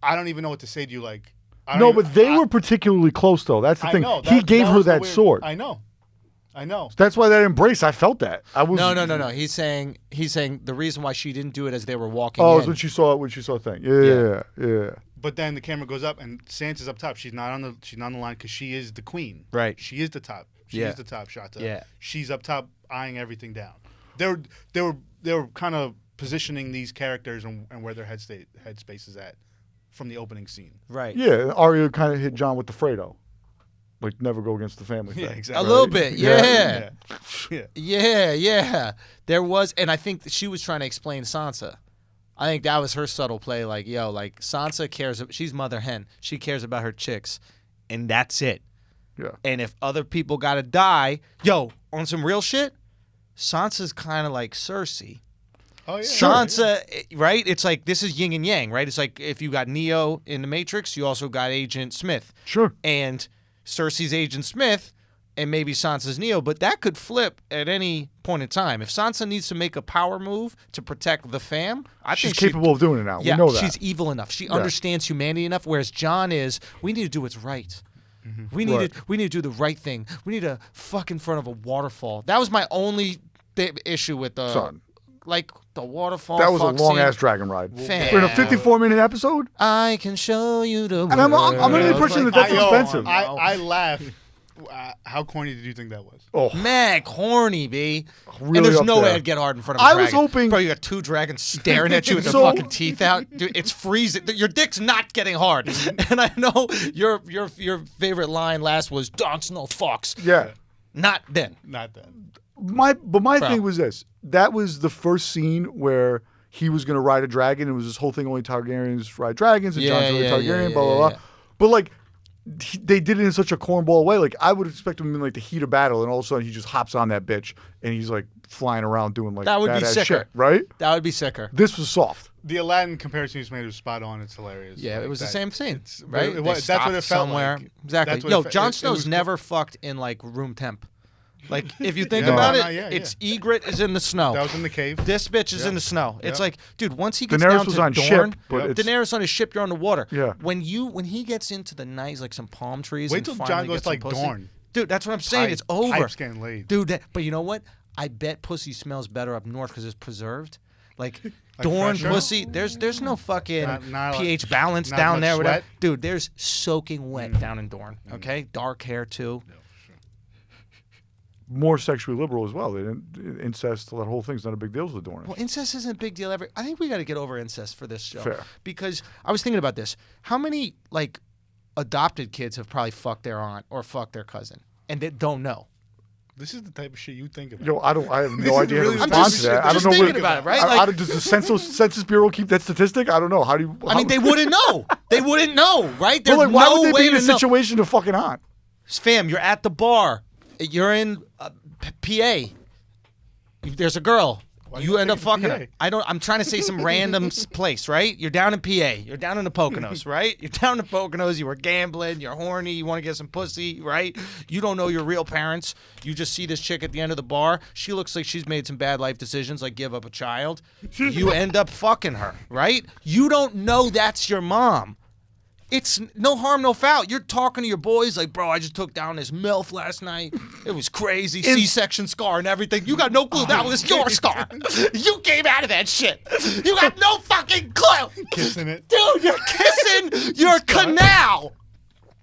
Speaker 2: I don't even know what to say to you. Like, I don't
Speaker 3: No,
Speaker 2: even-
Speaker 3: but they
Speaker 2: I-
Speaker 3: were particularly close, though. That's the
Speaker 2: I
Speaker 3: thing.
Speaker 2: know,
Speaker 3: He gave her
Speaker 2: was the
Speaker 3: that
Speaker 2: weird-
Speaker 3: sword.
Speaker 2: I know.
Speaker 3: That's why that embrace, I felt that. I was.
Speaker 1: No. He's saying the reason why she didn't do it as they were walking
Speaker 3: Oh,
Speaker 1: in.
Speaker 3: it's when she saw thing. Yeah.
Speaker 2: But then the camera goes up and Sansa's up top. She's not on the line because she is the queen.
Speaker 1: Right.
Speaker 2: She is the top. She
Speaker 1: Yeah.
Speaker 2: is the top shot.
Speaker 1: Yeah.
Speaker 2: She's up top, eyeing everything down. They were kind of positioning these characters and where their headspace is at from the opening scene.
Speaker 1: Right.
Speaker 3: Yeah, Arya kind of hit Jon with the Fredo. Like, never go against the family
Speaker 2: Yeah,
Speaker 3: thing.
Speaker 1: A
Speaker 2: exactly.
Speaker 1: little bit.
Speaker 3: Yeah.
Speaker 2: Yeah.
Speaker 1: Yeah. There was, and I think that she was trying to explain Sansa. I think that was her subtle play. Like, yo, like Sansa cares. She's mother hen. She cares about her chicks, and that's it.
Speaker 3: Yeah.
Speaker 1: And if other people gotta die, yo, on some real shit, Sansa's kind of like Cersei.
Speaker 2: Oh yeah.
Speaker 1: Sansa, right? It's like this is yin and yang, right? It's like if you got Neo in the Matrix, you also got Agent Smith.
Speaker 3: Sure.
Speaker 1: And Cersei's Agent Smith, and maybe Sansa's Neo, but that could flip at any point in time. If Sansa needs to make a power move to protect the fam, I
Speaker 3: She's
Speaker 1: think
Speaker 3: capable of doing it now.
Speaker 1: Yeah,
Speaker 3: we know that.
Speaker 1: she's evil enough. She understands humanity enough, whereas Jon is, we need to do what's right. We need to do the right thing. We need to fuck in front of a waterfall. That was my only issue with the
Speaker 3: Son.
Speaker 1: like the waterfall.
Speaker 3: That was a
Speaker 1: fuck
Speaker 3: long
Speaker 1: scene.
Speaker 3: ass dragon ride.
Speaker 1: Fam.
Speaker 3: For a 54-minute episode?
Speaker 1: I can show you the
Speaker 3: And I'm under the impression that that's expensive.
Speaker 2: I laugh. How corny did you think that was?
Speaker 3: Oh,
Speaker 1: Mad corny, B.
Speaker 3: Really
Speaker 1: and there's
Speaker 3: up
Speaker 1: no way
Speaker 3: there.
Speaker 1: I'd get hard in front of a
Speaker 3: I
Speaker 1: dragon.
Speaker 3: was hoping-
Speaker 1: Bro, you got two dragons staring at you with their
Speaker 3: So-
Speaker 1: fucking teeth out. Dude, it's freezing. Your dick's not getting hard. And I know your favorite line last was, Jon Snow fucks.
Speaker 3: yeah.
Speaker 1: Not then.
Speaker 2: Not that.
Speaker 3: My
Speaker 1: Bro.
Speaker 3: thing was this. That was the first scene where he was going to ride a dragon. It was this whole thing, only Targaryens ride dragons, and
Speaker 1: Yeah,
Speaker 3: Jon's only
Speaker 1: yeah,
Speaker 3: Targaryen,
Speaker 1: yeah,
Speaker 3: blah, blah,
Speaker 1: yeah,
Speaker 3: blah.
Speaker 1: yeah.
Speaker 3: But, like, they did it in such a cornball way. Like, I would expect him in, like, the heat of battle, and all of a sudden he just hops on that bitch, and he's, like, flying around doing, like,
Speaker 1: That would be
Speaker 3: badass
Speaker 1: sicker.
Speaker 3: shit, right?
Speaker 1: That would be sicker.
Speaker 3: This was soft.
Speaker 2: The Aladdin comparison you just made was spot on. It's hilarious.
Speaker 1: Yeah,
Speaker 2: Like
Speaker 1: it was the
Speaker 2: that-
Speaker 1: same scene,
Speaker 2: it's-
Speaker 1: right?
Speaker 2: it
Speaker 1: They
Speaker 2: was- that's what it
Speaker 1: stopped
Speaker 2: felt
Speaker 1: somewhere.
Speaker 2: like.
Speaker 1: Exactly.
Speaker 2: That's what
Speaker 1: Yo,
Speaker 2: it fe-
Speaker 1: Jon
Speaker 2: it
Speaker 1: Snow's
Speaker 2: was
Speaker 1: never fucked in, like, room temp. Like, if you think
Speaker 2: Yeah,
Speaker 1: about
Speaker 2: no,
Speaker 1: it,
Speaker 2: yeah,
Speaker 1: it's Egret is in the snow.
Speaker 2: That was in the cave.
Speaker 1: This bitch is in the snow. It's
Speaker 2: Yeah.
Speaker 1: like, dude, once he gets
Speaker 3: Daenerys
Speaker 1: down
Speaker 3: was
Speaker 1: to
Speaker 3: on
Speaker 1: Dorne,
Speaker 3: ship, but it's-
Speaker 1: Daenerys on his ship, you're on the water.
Speaker 3: Yeah.
Speaker 1: When he gets into the nice, like some palm trees.
Speaker 2: Wait
Speaker 1: and
Speaker 2: till
Speaker 1: finally
Speaker 2: Jon goes
Speaker 1: gets some
Speaker 2: like
Speaker 1: pussy.
Speaker 2: Dorne.
Speaker 1: Dude, that's what I'm saying. It's over.
Speaker 2: Pipes getting laid.
Speaker 1: Dude, but you know what? I bet pussy smells better up north because it's preserved. Like Dorne
Speaker 2: fresher?
Speaker 1: pussy, there's no fucking
Speaker 2: Not
Speaker 1: pH balance
Speaker 2: not
Speaker 1: down
Speaker 2: much
Speaker 1: there. Whatever.
Speaker 2: sweat?
Speaker 1: Dude, there's soaking wet down in Dorne. Okay, dark hair too.
Speaker 3: More sexually liberal as well. They didn't, incest, that whole thing's not a big deal to the Dornish.
Speaker 1: Well, incest isn't a big deal ever. I think we got to get over incest for this show.
Speaker 3: Fair.
Speaker 1: Because I was thinking about this. How many like adopted kids have probably fucked their aunt or fucked their cousin and they don't know?
Speaker 2: This is the type of shit you think about.
Speaker 3: Yo, I have
Speaker 2: This
Speaker 3: no
Speaker 2: is
Speaker 3: idea how
Speaker 2: really
Speaker 3: to
Speaker 2: I'm
Speaker 3: respond
Speaker 2: just-
Speaker 3: to that. I
Speaker 1: just
Speaker 3: don't know.
Speaker 1: thinking about it, right? Like-
Speaker 3: Does the Census Bureau keep that statistic? I don't know. How do you?
Speaker 1: I mean, they wouldn't know. They wouldn't know, right?
Speaker 3: But
Speaker 1: There's
Speaker 3: like, why
Speaker 1: no
Speaker 3: would they
Speaker 1: way
Speaker 3: be in a
Speaker 1: to know.
Speaker 3: situation to fucking aunt?
Speaker 1: Fam, you're at the bar. You're in PA. There's a girl.
Speaker 2: you
Speaker 1: You end
Speaker 2: gotta
Speaker 1: up
Speaker 2: take it to
Speaker 1: fucking her.
Speaker 2: PA?
Speaker 1: I'm trying to say some random place, right? You're down in PA. You're down in the Poconos, right? You're down in the Poconos. You were gambling. You're horny. You want to get some pussy, right? You don't know your real parents. You just see this chick at the end of the bar. She looks like she's made some bad life decisions, like give up a child. You end up fucking her, right? You don't know that's your mom. It's no harm, no foul. You're talking to your boys like, bro, I just took down this MILF last night. It was crazy. C-section scar and everything. You got no clue. That was your scar. You came out of that shit. You got no fucking clue.
Speaker 2: Kissing it.
Speaker 1: Dude, you're kissing your canal.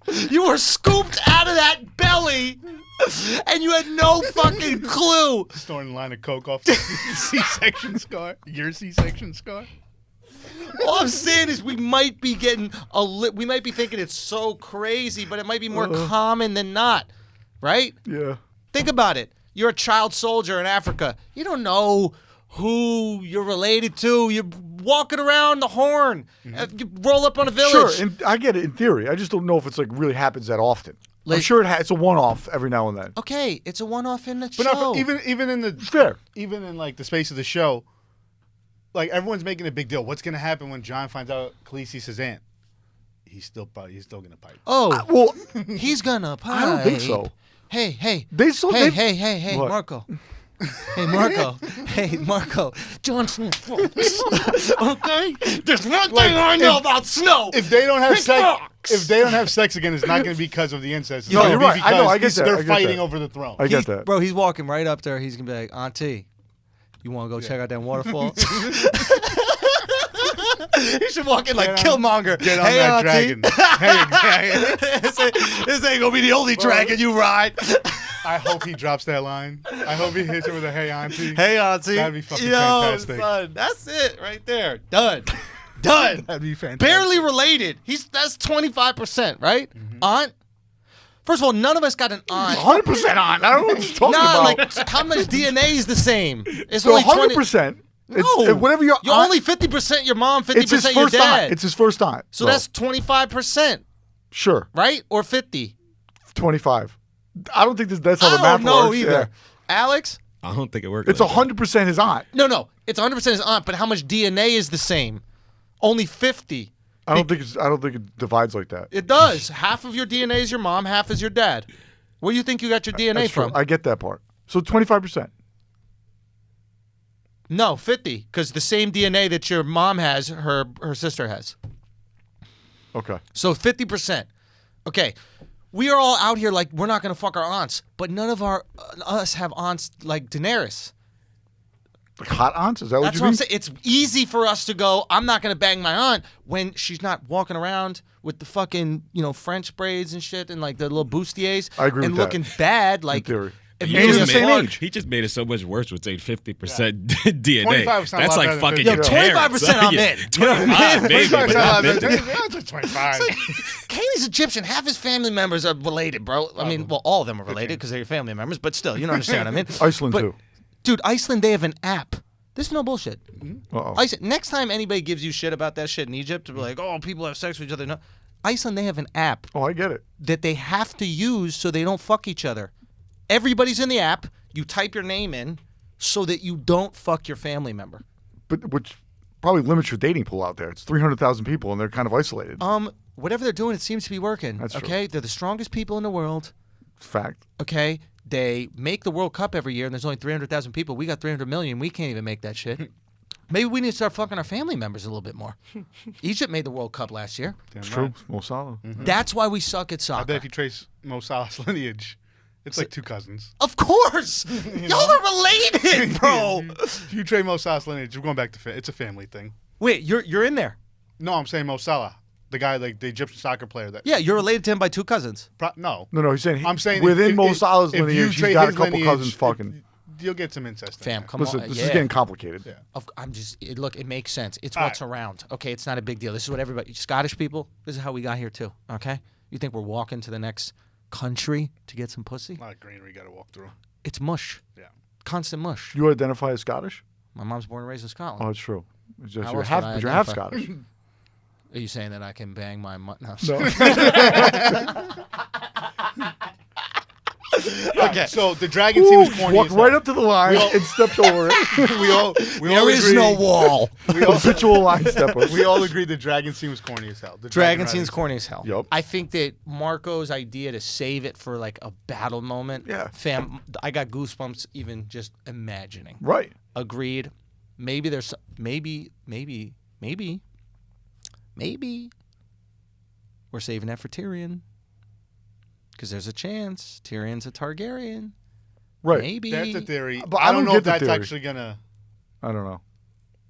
Speaker 1: You were scooped out of that belly and you had no fucking clue.
Speaker 2: Snorting a line of coke off the C-section scar. Your C-section scar.
Speaker 1: All I'm saying is we might be getting we might be thinking it's so crazy, but it might be more common than not, right?
Speaker 3: Yeah.
Speaker 1: Think about it. You're a child soldier in Africa. You don't know who you're related to. You're walking around the Horn. You roll up on a village.
Speaker 3: Sure, and I get it in theory. I just don't know if it's like really happens that often. I'm
Speaker 1: Like-
Speaker 3: sure it's a one-off every now and then.
Speaker 1: Okay, it's a one-off in the
Speaker 2: But
Speaker 1: show.
Speaker 2: not for, even in the
Speaker 3: Fair.
Speaker 2: even in like the space of the show, like everyone's making a big deal. What's gonna happen when Jon finds out Khaleesi's his aunt? He's still gonna pipe.
Speaker 1: Oh,
Speaker 3: Well,
Speaker 1: he's gonna pipe.
Speaker 3: I don't think so.
Speaker 1: Hey,
Speaker 3: They still-
Speaker 1: hey,
Speaker 3: they-
Speaker 1: hey,
Speaker 3: What?
Speaker 1: Marco. Hey, Marco. Jon Snow fucks. Okay? There's one thing I know about Snow.
Speaker 2: If they don't have
Speaker 1: He
Speaker 2: sex,
Speaker 1: fucks.
Speaker 2: if they don't have sex again, it's not gonna be because of the incest. It's
Speaker 3: No,
Speaker 2: gonna
Speaker 3: you're
Speaker 2: be
Speaker 3: right. I know, I
Speaker 2: because
Speaker 3: get that,
Speaker 2: They're
Speaker 3: I get
Speaker 2: fighting
Speaker 3: that.
Speaker 2: over the throne.
Speaker 3: I get that.
Speaker 1: Bro, he's walking right up there. He's going to be like, Auntie, you want to go check out that waterfall? He should walk in like
Speaker 2: Get on-
Speaker 1: Killmonger.
Speaker 2: Get on
Speaker 1: Hey,
Speaker 2: that
Speaker 1: Auntie.
Speaker 2: dragon. Hey,
Speaker 1: this ain't going to be the only dragon you ride.
Speaker 2: I hope he drops that line. I hope he hits her with a "Hey, auntie."
Speaker 1: Hey, Auntie.
Speaker 2: That'd be fucking
Speaker 1: Yo,
Speaker 2: fantastic.
Speaker 1: Son, that's it right there. Done. Done.
Speaker 2: That'd be fantastic.
Speaker 1: Barely related. That's 25%, right? Aunt. First of all, none of us got an aunt.
Speaker 3: 100% on. I don't know what you're talking
Speaker 1: Nah,
Speaker 3: about.
Speaker 1: like how much DNA is the same? It's
Speaker 3: So
Speaker 1: only 20.
Speaker 3: 100%.
Speaker 1: No,
Speaker 3: whatever your
Speaker 1: you're
Speaker 3: aunt,
Speaker 1: only 50% your mom,
Speaker 3: it's his
Speaker 1: 50% your
Speaker 3: first
Speaker 1: dad.
Speaker 3: aunt. It's his first aunt.
Speaker 1: So that's 25%,
Speaker 3: sure
Speaker 1: right? Or 50?
Speaker 3: 25. I don't think that's how
Speaker 1: I
Speaker 3: the math
Speaker 1: don't know
Speaker 3: works.
Speaker 1: either.
Speaker 3: Yeah.
Speaker 1: Alex,
Speaker 4: I don't think it works.
Speaker 3: It's 100% his aunt.
Speaker 1: No, it's 100% his aunt, but how much DNA is the same? Only 50.
Speaker 3: I don't think it divides like that.
Speaker 1: It does. Half of your DNA is your mom, half is your dad. Where do you think you got your DNA
Speaker 3: That's true.
Speaker 1: from?
Speaker 3: I get that part. So 25%.
Speaker 1: No, 50, because the same DNA that your mom has, her sister has.
Speaker 3: Okay.
Speaker 1: So 50%. Okay, we are all out here like we're not gonna fuck our aunts, but none of us have aunts like Daenerys.
Speaker 3: Like hot aunts? Is that what
Speaker 1: That's
Speaker 3: you
Speaker 1: what I'm
Speaker 3: mean?
Speaker 1: saying. It's easy for us to go, I'm not going to bang my aunt when she's not walking around with the fucking, French braids and shit and like the little bustiers.
Speaker 3: I agree
Speaker 1: and
Speaker 3: with that.
Speaker 1: looking bad. Like,
Speaker 3: theory.
Speaker 1: Emilia
Speaker 3: He's the same
Speaker 1: Clarke-
Speaker 3: age.
Speaker 4: He just made it so much worse with saying 50% DNA.
Speaker 2: 25%
Speaker 4: That's
Speaker 2: a lot
Speaker 4: like
Speaker 2: better
Speaker 4: fucking
Speaker 2: than
Speaker 4: your
Speaker 1: 25% I'm
Speaker 4: parents.
Speaker 1: in. You know what I mean?
Speaker 4: 25, maybe, but not 50.
Speaker 2: That's 25.
Speaker 1: Kaylee's Egyptian. Half his family members are related, bro. I mean, well, all of them are related because they're your family members, but still, you don't understand what I mean?
Speaker 3: Iceland,
Speaker 1: But,
Speaker 3: too.
Speaker 1: Dude, Iceland, they have an app. This is no bullshit.
Speaker 3: Uh-oh.
Speaker 1: Next time anybody gives you shit about that shit in Egypt, they'll be like, oh, people have sex with each other. No. Iceland, they have an app
Speaker 3: Oh, I get it.
Speaker 1: that they have to use so they don't fuck each other. Everybody's in the app. You type your name in so that you don't fuck your family member.
Speaker 3: But which probably limits your dating pool out there. It's 300,000 people, and they're kind of isolated.
Speaker 1: Whatever they're doing, it seems to be working.
Speaker 3: That's true.
Speaker 1: Okay? They're the strongest people in the world.
Speaker 3: Fact.
Speaker 1: Okay? They make the World Cup every year, and there's only 300,000 people. We got 300 million. We can't even make that shit. Maybe we need to start fucking our family members a little bit more. Egypt made the World Cup last year.
Speaker 3: It's true. Mo Salah.
Speaker 1: That's why we suck at
Speaker 2: I
Speaker 1: soccer.
Speaker 2: bet if you trace Mo Salah's lineage, it's like two cousins.
Speaker 1: Of course! Y'all are related, bro!
Speaker 2: If you trace Mo Salah's lineage, we're going back to it's a family thing.
Speaker 1: Wait, you're in there.
Speaker 2: No, I'm saying Mo Salah, the guy, like the Egyptian soccer player. That
Speaker 1: Yeah, you're related to him by two cousins.
Speaker 2: No.
Speaker 3: No, he's saying
Speaker 2: I'm saying
Speaker 3: within
Speaker 2: if-
Speaker 3: Mo
Speaker 2: if-
Speaker 3: Salah's
Speaker 2: if you
Speaker 3: lineage, he's
Speaker 2: trade
Speaker 3: got a
Speaker 2: his
Speaker 3: couple
Speaker 2: lineage,
Speaker 3: cousins fucking.
Speaker 2: You'll get some incest. in
Speaker 1: Fam,
Speaker 2: there.
Speaker 1: come
Speaker 3: Listen,
Speaker 1: on.
Speaker 3: this
Speaker 1: yeah.
Speaker 3: is getting complicated.
Speaker 2: Yeah.
Speaker 1: Look, it makes sense. It's
Speaker 2: All
Speaker 1: what's around. Okay, it's not a big deal. This is what everybody, Scottish people, this is how we got here too. Okay? You think we're walking to the next country to get some pussy?
Speaker 2: A lot of greenery you got to walk through.
Speaker 1: It's mush.
Speaker 2: Yeah.
Speaker 1: Constant mush.
Speaker 3: You identify as Scottish?
Speaker 1: My mom's born and raised in Scotland.
Speaker 3: Oh, it's true. It's just
Speaker 1: How
Speaker 3: you're
Speaker 1: else
Speaker 3: half,
Speaker 1: would I
Speaker 3: but you're half
Speaker 1: identify?
Speaker 3: Scottish.
Speaker 1: Are you saying that I can bang my No.
Speaker 2: Okay. So the dragon scene was corny.
Speaker 3: Walked
Speaker 2: as
Speaker 3: right
Speaker 2: hell.
Speaker 3: up to the line and stepped over it.
Speaker 2: We all
Speaker 1: There is
Speaker 2: agree-
Speaker 1: no wall.
Speaker 3: Habitual line stepper.
Speaker 2: We all agreed the dragon scene was corny as hell. The
Speaker 1: Dragon
Speaker 2: riding
Speaker 1: scene's corny as hell.
Speaker 3: Yup.
Speaker 1: I think that Marco's idea to save it for like a battle moment.
Speaker 3: Yeah.
Speaker 1: Fam, I got goosebumps even just imagining.
Speaker 3: Right.
Speaker 1: Agreed. Maybe there's maybe we're saving that for Tyrion. Because there's a chance Tyrion's a Targaryen.
Speaker 3: Right.
Speaker 1: Maybe.
Speaker 2: That's a theory.
Speaker 3: But
Speaker 2: I don't know
Speaker 3: get
Speaker 2: if
Speaker 3: the
Speaker 2: that's
Speaker 3: theory.
Speaker 2: actually gonna.
Speaker 3: I don't know.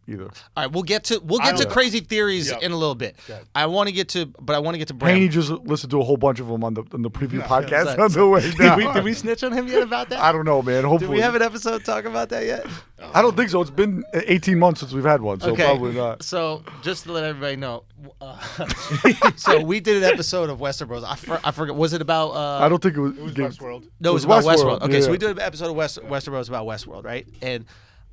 Speaker 3: Either.
Speaker 1: All right, we'll get to
Speaker 2: I don't know.
Speaker 1: crazy theories
Speaker 2: Yep.
Speaker 1: in a little bit.
Speaker 2: Okay.
Speaker 1: I want to get to Bram.
Speaker 3: Haney just listened to a whole bunch of them on the preview podcast
Speaker 1: Sorry.
Speaker 3: on the way down.
Speaker 1: Did we snitch on him yet about that?
Speaker 3: I don't know, man. Hopefully.
Speaker 1: Did we have an episode talk about that yet?
Speaker 3: I don't think so. It's been 18 months since we've had one, so probably not.
Speaker 1: So just to let everybody know, so we did an episode of Westerbros. I forget. Was it about?
Speaker 3: I don't think it was.
Speaker 2: It was Westworld.
Speaker 1: No, it was about Westworld. Okay,
Speaker 3: yeah.
Speaker 1: so we did an episode of Westerbros about Westworld, right? And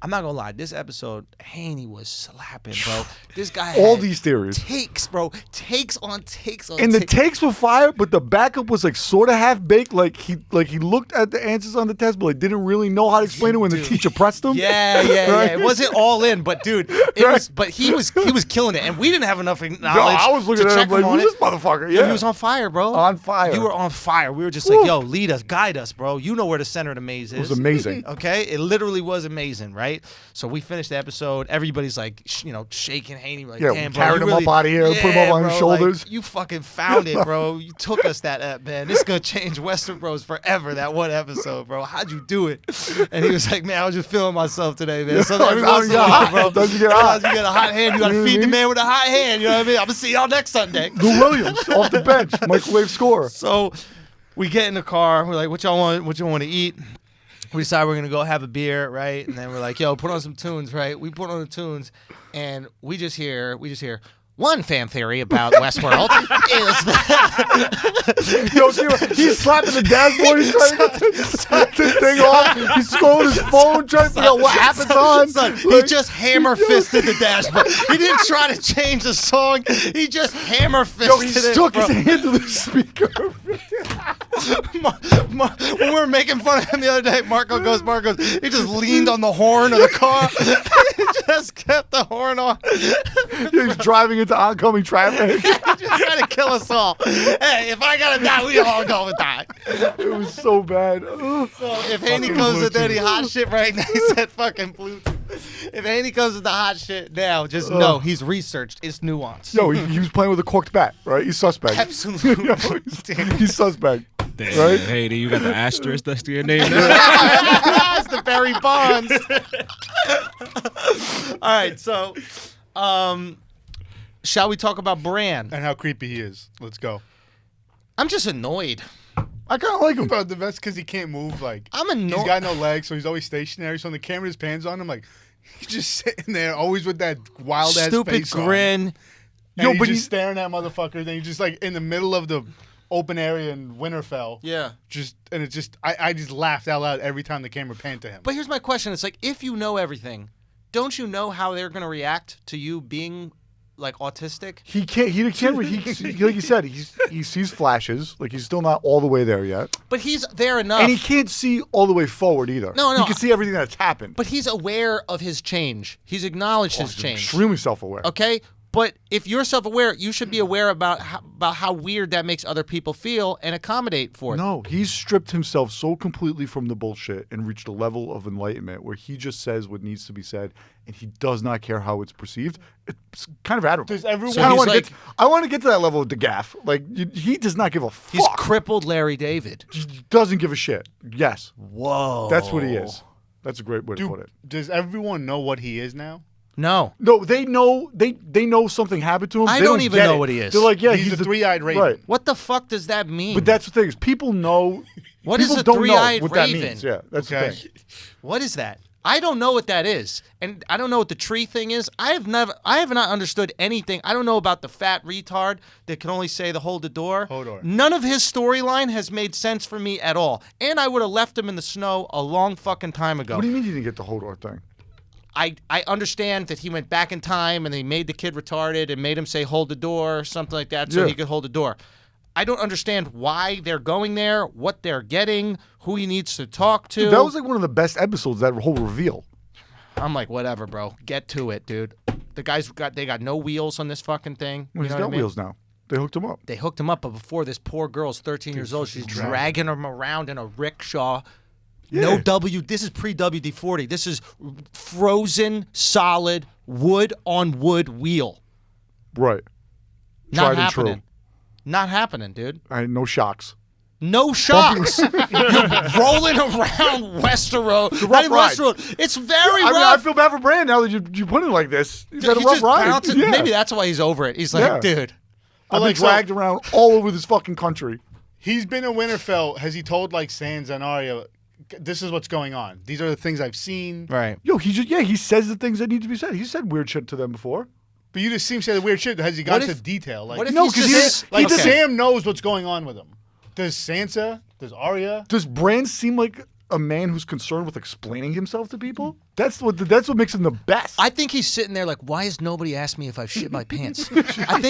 Speaker 1: I'm not gonna lie, this episode, Haney was slapping, bro. This guy
Speaker 3: All
Speaker 1: had
Speaker 3: these theories.
Speaker 1: takes, bro, takes on takes on.
Speaker 3: And the
Speaker 1: takes.
Speaker 3: takes were fire, but the backup was like sort of half baked. Like he looked at the answers on the test, but like didn't really know how to explain it when the teacher pressed him.
Speaker 1: Yeah.
Speaker 3: Right?
Speaker 1: It wasn't all in, but dude, it was. But he was killing it, and we didn't have enough knowledge.
Speaker 3: No, I was looking
Speaker 1: to
Speaker 3: at
Speaker 1: check
Speaker 3: him like,
Speaker 1: on
Speaker 3: who's
Speaker 1: it.
Speaker 3: this motherfucker?
Speaker 1: Yo,
Speaker 3: Yeah,
Speaker 1: he was on fire, bro.
Speaker 3: On fire.
Speaker 1: You were on fire. We were just like, yo, lead us, guide us, bro. You know where the center of the maze is.
Speaker 3: It was amazing.
Speaker 1: Okay, it literally was amazing, right? So we finished the episode. Everybody's like, shaking Haney, like,
Speaker 3: Yeah,
Speaker 1: damn,
Speaker 3: we
Speaker 1: bro,
Speaker 3: carried
Speaker 1: you
Speaker 3: him up
Speaker 1: really-
Speaker 3: out of here, put him up on his
Speaker 1: bro,
Speaker 3: shoulders.
Speaker 1: Like, you fucking found it, bro. You took us that man. This is gonna change Westerbros forever. That one episode, bro. How'd you do it? And he was like, man, I was just feeling myself today, man. So every once in a while, bro,
Speaker 3: Doesn't get hot.
Speaker 1: sometimes you get a hot hand. You gotta
Speaker 3: You know what
Speaker 1: feed
Speaker 3: I
Speaker 1: the
Speaker 3: mean?
Speaker 1: man with a hot hand. You know what I mean? I'm gonna see y'all next Sunday.
Speaker 3: Lou Williams off the bench, microwave scorer.
Speaker 1: So we get in the car. We're like, what y'all want to eat? We decide we're going to go have a beer, right? And then we're like, yo, put on some tunes, right? We put on the tunes, and we just hear, one fan theory about Westworld is that...
Speaker 3: Yo, he's slapping the dashboard. He's trying to get the thing off. He's scrolling his phone, trying to figure out what happens on.
Speaker 1: Son, he just hammer fisted the dashboard. He didn't try to change the song. He just hammer fisted
Speaker 3: Yo, he
Speaker 1: it.
Speaker 3: stuck
Speaker 1: bro.
Speaker 3: his hand to the speaker.
Speaker 1: When we were making fun of him the other day, Marco goes, he just leaned on the horn of the car. He just kept the horn on.
Speaker 3: He's driving into oncoming traffic.
Speaker 1: He's just trying to kill us all. Hey, if I gotta die, we all gonna die.
Speaker 3: It was so bad.
Speaker 1: So if Hani comes with any hot shit right now, he said fucking Bluetooth. If Hani comes with the hot shit now, just know he's researched. It's nuance.
Speaker 3: Yo, he was playing with a corked bat, right? He's suspect.
Speaker 1: Absolutely.
Speaker 3: Yo, he's suspect.
Speaker 4: Damn,
Speaker 3: Right?
Speaker 4: Hey, do you got the asterisk next to your name now?
Speaker 1: That's the Barry Bonds. All right, so shall we talk about Bran?
Speaker 2: And how creepy he is. Let's go.
Speaker 1: I'm just annoyed.
Speaker 3: I kind of like him.
Speaker 2: Bro, the best because he can't move. Like
Speaker 1: I'm annoyed.
Speaker 2: He's got no legs, so he's always stationary. So when the camera just pans on him, like he's just sitting there, always with that wild ass
Speaker 1: Stupid
Speaker 2: face
Speaker 1: grin.
Speaker 2: on.
Speaker 3: Yo,
Speaker 2: And
Speaker 3: but
Speaker 2: he's
Speaker 3: he-
Speaker 2: just staring at motherfuckers, and he's just like in the middle of the open area in Winterfell.
Speaker 1: Yeah.
Speaker 2: I just laughed out loud every time the camera panned to him.
Speaker 1: But here's my question. It's like, if you know everything, don't you know how they're going to react to you being, like, autistic?
Speaker 3: He can't. He like you said, he sees flashes. Like he's still not all the way there yet,
Speaker 1: But he's there enough.
Speaker 3: and he can't see all the way forward either.
Speaker 1: No,
Speaker 3: He can see everything that's happened.
Speaker 1: But he's aware of his change. He's acknowledged his
Speaker 3: He's
Speaker 1: change.
Speaker 3: extremely self-aware.
Speaker 1: Okay? But if you're self-aware, you should be aware about how weird that makes other people feel and accommodate for it.
Speaker 3: No, he's stripped himself so completely from the bullshit and reached a level of enlightenment where he just says what needs to be said, and he does not care how it's perceived. It's kind of admirable.
Speaker 2: Does everyone-
Speaker 1: So
Speaker 3: I
Speaker 1: he's
Speaker 3: want
Speaker 1: like-
Speaker 3: to get to that level of DeGaff. Like he does not give a fuck.
Speaker 1: He's crippled Larry David.
Speaker 3: He doesn't give a shit. Yes,
Speaker 1: Whoa.
Speaker 3: that's what he is. That's a great way to put it.
Speaker 2: Does everyone know what he is now?
Speaker 1: No.
Speaker 3: No, they know they know something happened to him.
Speaker 1: I
Speaker 3: They
Speaker 1: don't even
Speaker 3: get
Speaker 1: know
Speaker 3: it.
Speaker 1: what he is.
Speaker 3: They're like, yeah,
Speaker 2: He's the three-eyed raven.
Speaker 3: Right.
Speaker 1: What the fuck does that mean?
Speaker 3: But that's the thing is people know.
Speaker 1: What is
Speaker 3: people
Speaker 1: a
Speaker 3: don't know
Speaker 1: three-eyed
Speaker 3: what
Speaker 1: raven?
Speaker 3: that means. Yeah, that's
Speaker 2: Okay.
Speaker 3: the thing.
Speaker 1: What is that? I don't know what that is, and I don't know what the tree thing is. I have not understood anything. I don't know about the fat retard that can only say the hold the door.
Speaker 2: Hodor.
Speaker 1: None of his storyline has made sense for me at all, and I would have left him in the snow a long fucking time ago.
Speaker 3: What do you mean you didn't get the Hodor thing?
Speaker 1: I understand that he went back in time and they made the kid retarded and made him say hold the door or something like that so
Speaker 3: Yeah.
Speaker 1: he could hold the door. I don't understand why they're going there, what they're getting, who he needs to talk to.
Speaker 3: Dude, that was like one of the best episodes. That whole reveal.
Speaker 1: I'm like, whatever, bro. Get to it, dude. The guys got no wheels on this fucking thing.
Speaker 3: Well, he's
Speaker 1: know
Speaker 3: got
Speaker 1: what I mean?
Speaker 3: wheels now. They hooked him up.
Speaker 1: They hooked him up, but before this poor girl's 13 years old, she's dragging him around in a rickshaw. No
Speaker 3: Yeah.
Speaker 1: This is pre-WD-40. This is frozen, solid, wood-on-wood wheel.
Speaker 3: Right.
Speaker 1: Not
Speaker 3: Tried and
Speaker 1: happening.
Speaker 3: true.
Speaker 1: Not happening, dude.
Speaker 3: No shocks.
Speaker 1: No shocks. You're rolling around Westerbros.
Speaker 3: a rough
Speaker 1: Not even
Speaker 3: ride.
Speaker 1: Westerbros. It's very
Speaker 3: I mean,
Speaker 1: rough.
Speaker 3: I feel bad for Brand now that you put it like this. He's had a
Speaker 1: He
Speaker 3: rough
Speaker 1: just
Speaker 3: ride.
Speaker 1: bounces-
Speaker 3: Yeah.
Speaker 1: Maybe that's why he's over it. He's like,
Speaker 3: Yeah.
Speaker 1: dude.
Speaker 3: I've been
Speaker 2: like, so-
Speaker 3: dragged around all over this fucking country.
Speaker 2: He's been in Winterfell. Has he told like Sansa and Arya, this is what's going on? These are the things I've seen.
Speaker 1: Right.
Speaker 3: Yo, he says the things that need to be said. He said weird shit to them before.
Speaker 2: But you just seem to say the weird shit. Has he
Speaker 1: What
Speaker 2: gone
Speaker 1: if-
Speaker 2: to detail? Like,
Speaker 1: what if
Speaker 3: No,
Speaker 1: he's
Speaker 3: 'cause
Speaker 1: just...
Speaker 3: he did-
Speaker 2: Sam knows what's going on with him. Does Sansa? Does Arya?
Speaker 3: Does Bran seem like a man who's concerned with explaining himself to people? That's what makes him the best.
Speaker 1: I think he's sitting there like, why has nobody asked me if I've shit my pants? I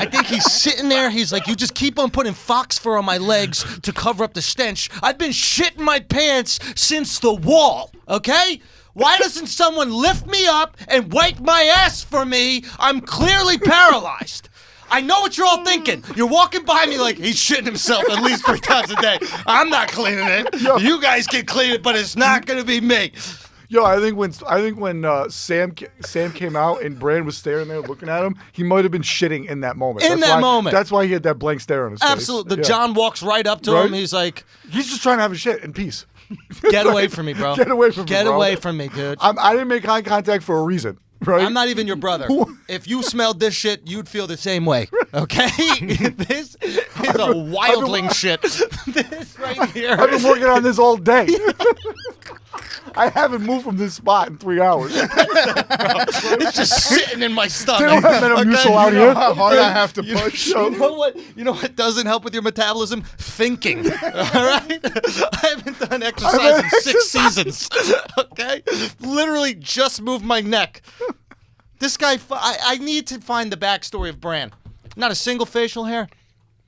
Speaker 1: think he's sitting there. He's like, you just keep on putting fox fur on my legs to cover up the stench. I've been shitting my pants since the wall. Okay? Why doesn't someone lift me up and wipe my ass for me? I'm clearly paralyzed. I know what you're all thinking. You're walking by me like he's shitting himself at least 3 times a day. I'm not cleaning it. You guys can clean it, but it's not gonna be me.
Speaker 3: Yo, I think when Sam came out and Bran was staring there looking at him, he might have been shitting in that moment.
Speaker 1: Moment.
Speaker 3: That's why he had that blank stare on his face.
Speaker 1: Absolutely.
Speaker 3: Yeah.
Speaker 1: John walks right up to
Speaker 3: Right?
Speaker 1: him. He's like,
Speaker 3: He's just trying to have a shit in peace.
Speaker 1: get away from me, bro.
Speaker 3: Get away from me,
Speaker 1: Get
Speaker 3: bro.
Speaker 1: away from me, dude.
Speaker 3: I didn't make eye contact for a reason, right?
Speaker 1: I'm not even your brother. If you smelled this shit, you'd feel the same way. Okay? This is a wildling shit. This right here.
Speaker 3: I've been working on this all day. I haven't moved from this spot in 3 hours.
Speaker 1: It's just sitting in my
Speaker 3: They
Speaker 1: stomach.
Speaker 3: don't have Metamucil
Speaker 1: Okay?
Speaker 3: out
Speaker 2: You know
Speaker 3: here.
Speaker 2: how hard I have to push.
Speaker 1: You know what? You know what doesn't help with your metabolism? Thinking. All right? I haven't done exercise in 6 seasons. Okay? Literally just moved my neck. This guy, I need to find the backstory of Bran. Not a single facial hair.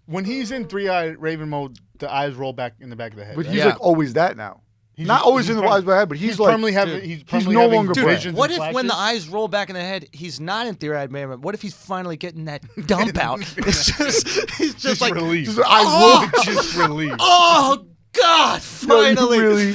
Speaker 2: When he's in three-eyed raven mode, the eyes roll back in the back of the head.
Speaker 3: But
Speaker 2: right?
Speaker 3: he's
Speaker 1: Yeah.
Speaker 3: like always that now.
Speaker 2: He's-
Speaker 3: Not always
Speaker 2: he's
Speaker 3: in the
Speaker 2: perm-
Speaker 3: eyes of my head, but he's like
Speaker 2: permanently having. He's permanently
Speaker 3: no
Speaker 2: having
Speaker 3: longer Bran.
Speaker 2: visions
Speaker 1: What
Speaker 2: and
Speaker 1: if when the
Speaker 2: flashes.
Speaker 1: eyes roll back in the head, he's not in theory-eyed man? What if he's finally getting that dump out? It's just he's just like
Speaker 2: relieved.
Speaker 3: Just eyes
Speaker 1: Oh!
Speaker 3: roll.
Speaker 2: Just relieved.
Speaker 1: oh God,
Speaker 3: Yo, you
Speaker 1: finally.
Speaker 3: really,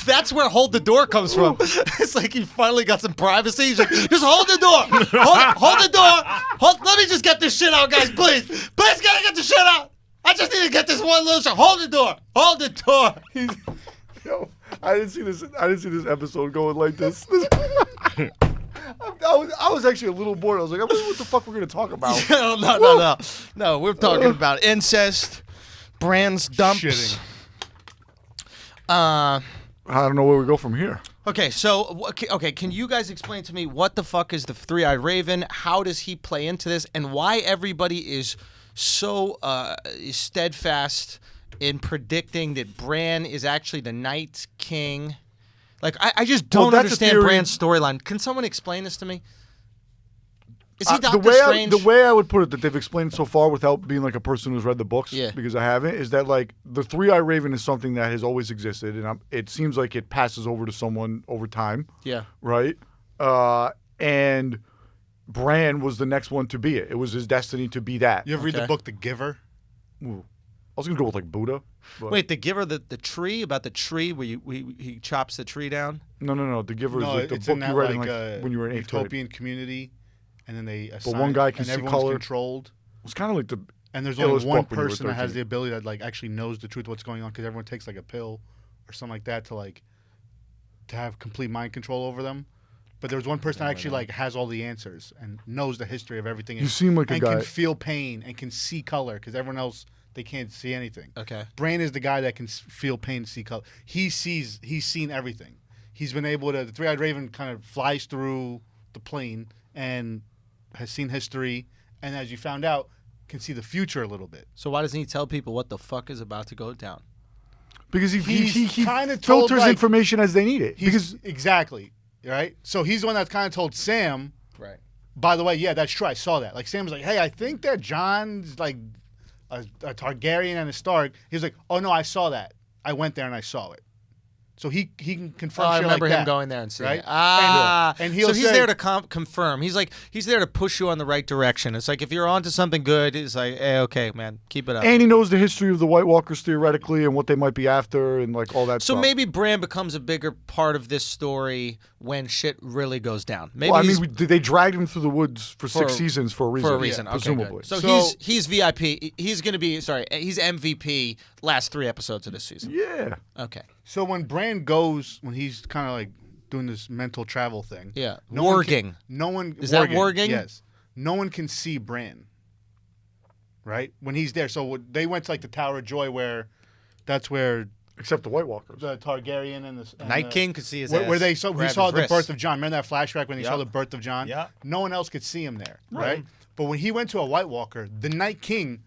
Speaker 1: That's where hold the door comes from. It's like he finally got some privacy. He's like, just hold the door. Hold the door. Let me just get this shit out, guys, please. Please gotta get the shit out. I just need to get this one little shit. Hold the door. Hold the door.
Speaker 3: yo, I didn't see this episode going like this. I was actually a little bored. I was like, I wonder what the fuck we're gonna talk about.
Speaker 1: No, we're talking about incest, Bran's dumps.
Speaker 2: Shitting.
Speaker 3: I don't know where we go from here.
Speaker 1: Okay, so can you guys explain to me what the fuck is the three-eyed raven? How does he play into this, and why everybody is so steadfast in predicting that Bran is actually the Night King? Like, I just don't
Speaker 3: Well, that's a
Speaker 1: understand
Speaker 3: theory.
Speaker 1: Bran's storyline. Can someone explain this to me? Is he
Speaker 3: The
Speaker 1: Doctor Strange?
Speaker 3: the way I would put it that they've explained so far without being like a person who's read the books,
Speaker 1: Yeah.
Speaker 3: because I haven't, is that like the three-eyed raven is something that has always existed, and it seems like it passes over to someone over time,
Speaker 1: Yeah.
Speaker 3: right? And Bran was the next one to be it. It was his destiny to be that.
Speaker 2: You ever read
Speaker 1: Okay.
Speaker 2: the book The Giver?
Speaker 3: Ooh. I was gonna go with like Buddha. But
Speaker 1: Wait, the giver, the tree, about the tree where he chops the tree down?
Speaker 3: no. The Giver
Speaker 2: No,
Speaker 3: is like the
Speaker 2: it's
Speaker 3: book
Speaker 2: in that
Speaker 3: you read
Speaker 2: like
Speaker 3: in like when you were in eighth grade.
Speaker 2: utopian community, and then they assign,
Speaker 3: one guy can
Speaker 2: and
Speaker 3: see
Speaker 2: everyone's
Speaker 3: color.
Speaker 2: controlled.
Speaker 3: It's kind of like the
Speaker 2: And there's
Speaker 3: Illest
Speaker 2: only one
Speaker 3: book when you were
Speaker 2: person that has
Speaker 3: 13.
Speaker 2: the ability that like actually knows the truth of what's going on because everyone takes like a pill or something like that to have complete mind control over them. But there's one person that actually like has all the answers and knows the history of everything.
Speaker 3: You seem like a
Speaker 2: and
Speaker 3: guy-
Speaker 2: can feel pain and can see color because everyone else they can't see anything.
Speaker 1: Okay.
Speaker 2: Bran is the guy that can feel pain, see color. He's seen everything. He's been able to. The three-eyed raven kind of flies through the plane and has seen history, and as you found out, can see the future a little bit.
Speaker 1: So why doesn't he tell people what the fuck is about to go down?
Speaker 3: because he
Speaker 2: He's kinda told,
Speaker 3: filters
Speaker 2: like-
Speaker 3: information as they need it. Because
Speaker 2: Exactly, right? So he's the one that's kind of told Sam,
Speaker 1: Right.
Speaker 2: by the way, yeah, that's true. I saw that. Like Sam's like, hey, I think that John's like a Targaryen and a Stark. He was like, oh no, I saw that. I went there and I saw it. So he can confirm.
Speaker 1: Oh, I
Speaker 2: shit
Speaker 1: remember
Speaker 2: like
Speaker 1: him
Speaker 2: that,
Speaker 1: going there and seeing
Speaker 2: right?
Speaker 1: it. Ah,
Speaker 2: And he'll
Speaker 1: so he's
Speaker 2: say-
Speaker 1: there to confirm. He's there to push you on the right direction. It's like if you're onto something good, it's like, hey, okay, man, keep it up.
Speaker 3: and he knows the history of the White Walkers theoretically and what they might be after and like all that
Speaker 1: So
Speaker 3: stuff.
Speaker 1: maybe Bran becomes a bigger part of this story when shit really goes down. Maybe
Speaker 3: well, I
Speaker 1: he's
Speaker 3: mean, they dragged him through the woods for 6 seasons for a reason.
Speaker 1: for a reason.
Speaker 3: Yeah,
Speaker 1: Okay,
Speaker 3: presumably.
Speaker 1: good. So
Speaker 2: So-
Speaker 1: he's VIP. He's going to be he's MVP last 3 episodes of this season.
Speaker 3: Yeah.
Speaker 1: Okay.
Speaker 2: So when Bran goes, when he's kind of like doing this mental travel thing,
Speaker 1: Yeah.
Speaker 2: one
Speaker 1: Warging.
Speaker 2: can- no one
Speaker 1: Is that warging?
Speaker 2: Yes. No one can see Bran. Right when he's there. So they went to like the Tower of Joy, where that's where
Speaker 3: Except the White Walkers.
Speaker 2: the Targaryen and the
Speaker 1: Night King could see his
Speaker 2: where
Speaker 1: ass.
Speaker 2: they saw we
Speaker 1: grab
Speaker 2: saw
Speaker 1: his
Speaker 2: the
Speaker 1: wrist.
Speaker 2: birth of John. Remember that flashback when he saw
Speaker 1: Yep.
Speaker 2: the birth of John?
Speaker 1: Yeah.
Speaker 2: No one else could see him there, right? But when he went to a White Walker, the Night King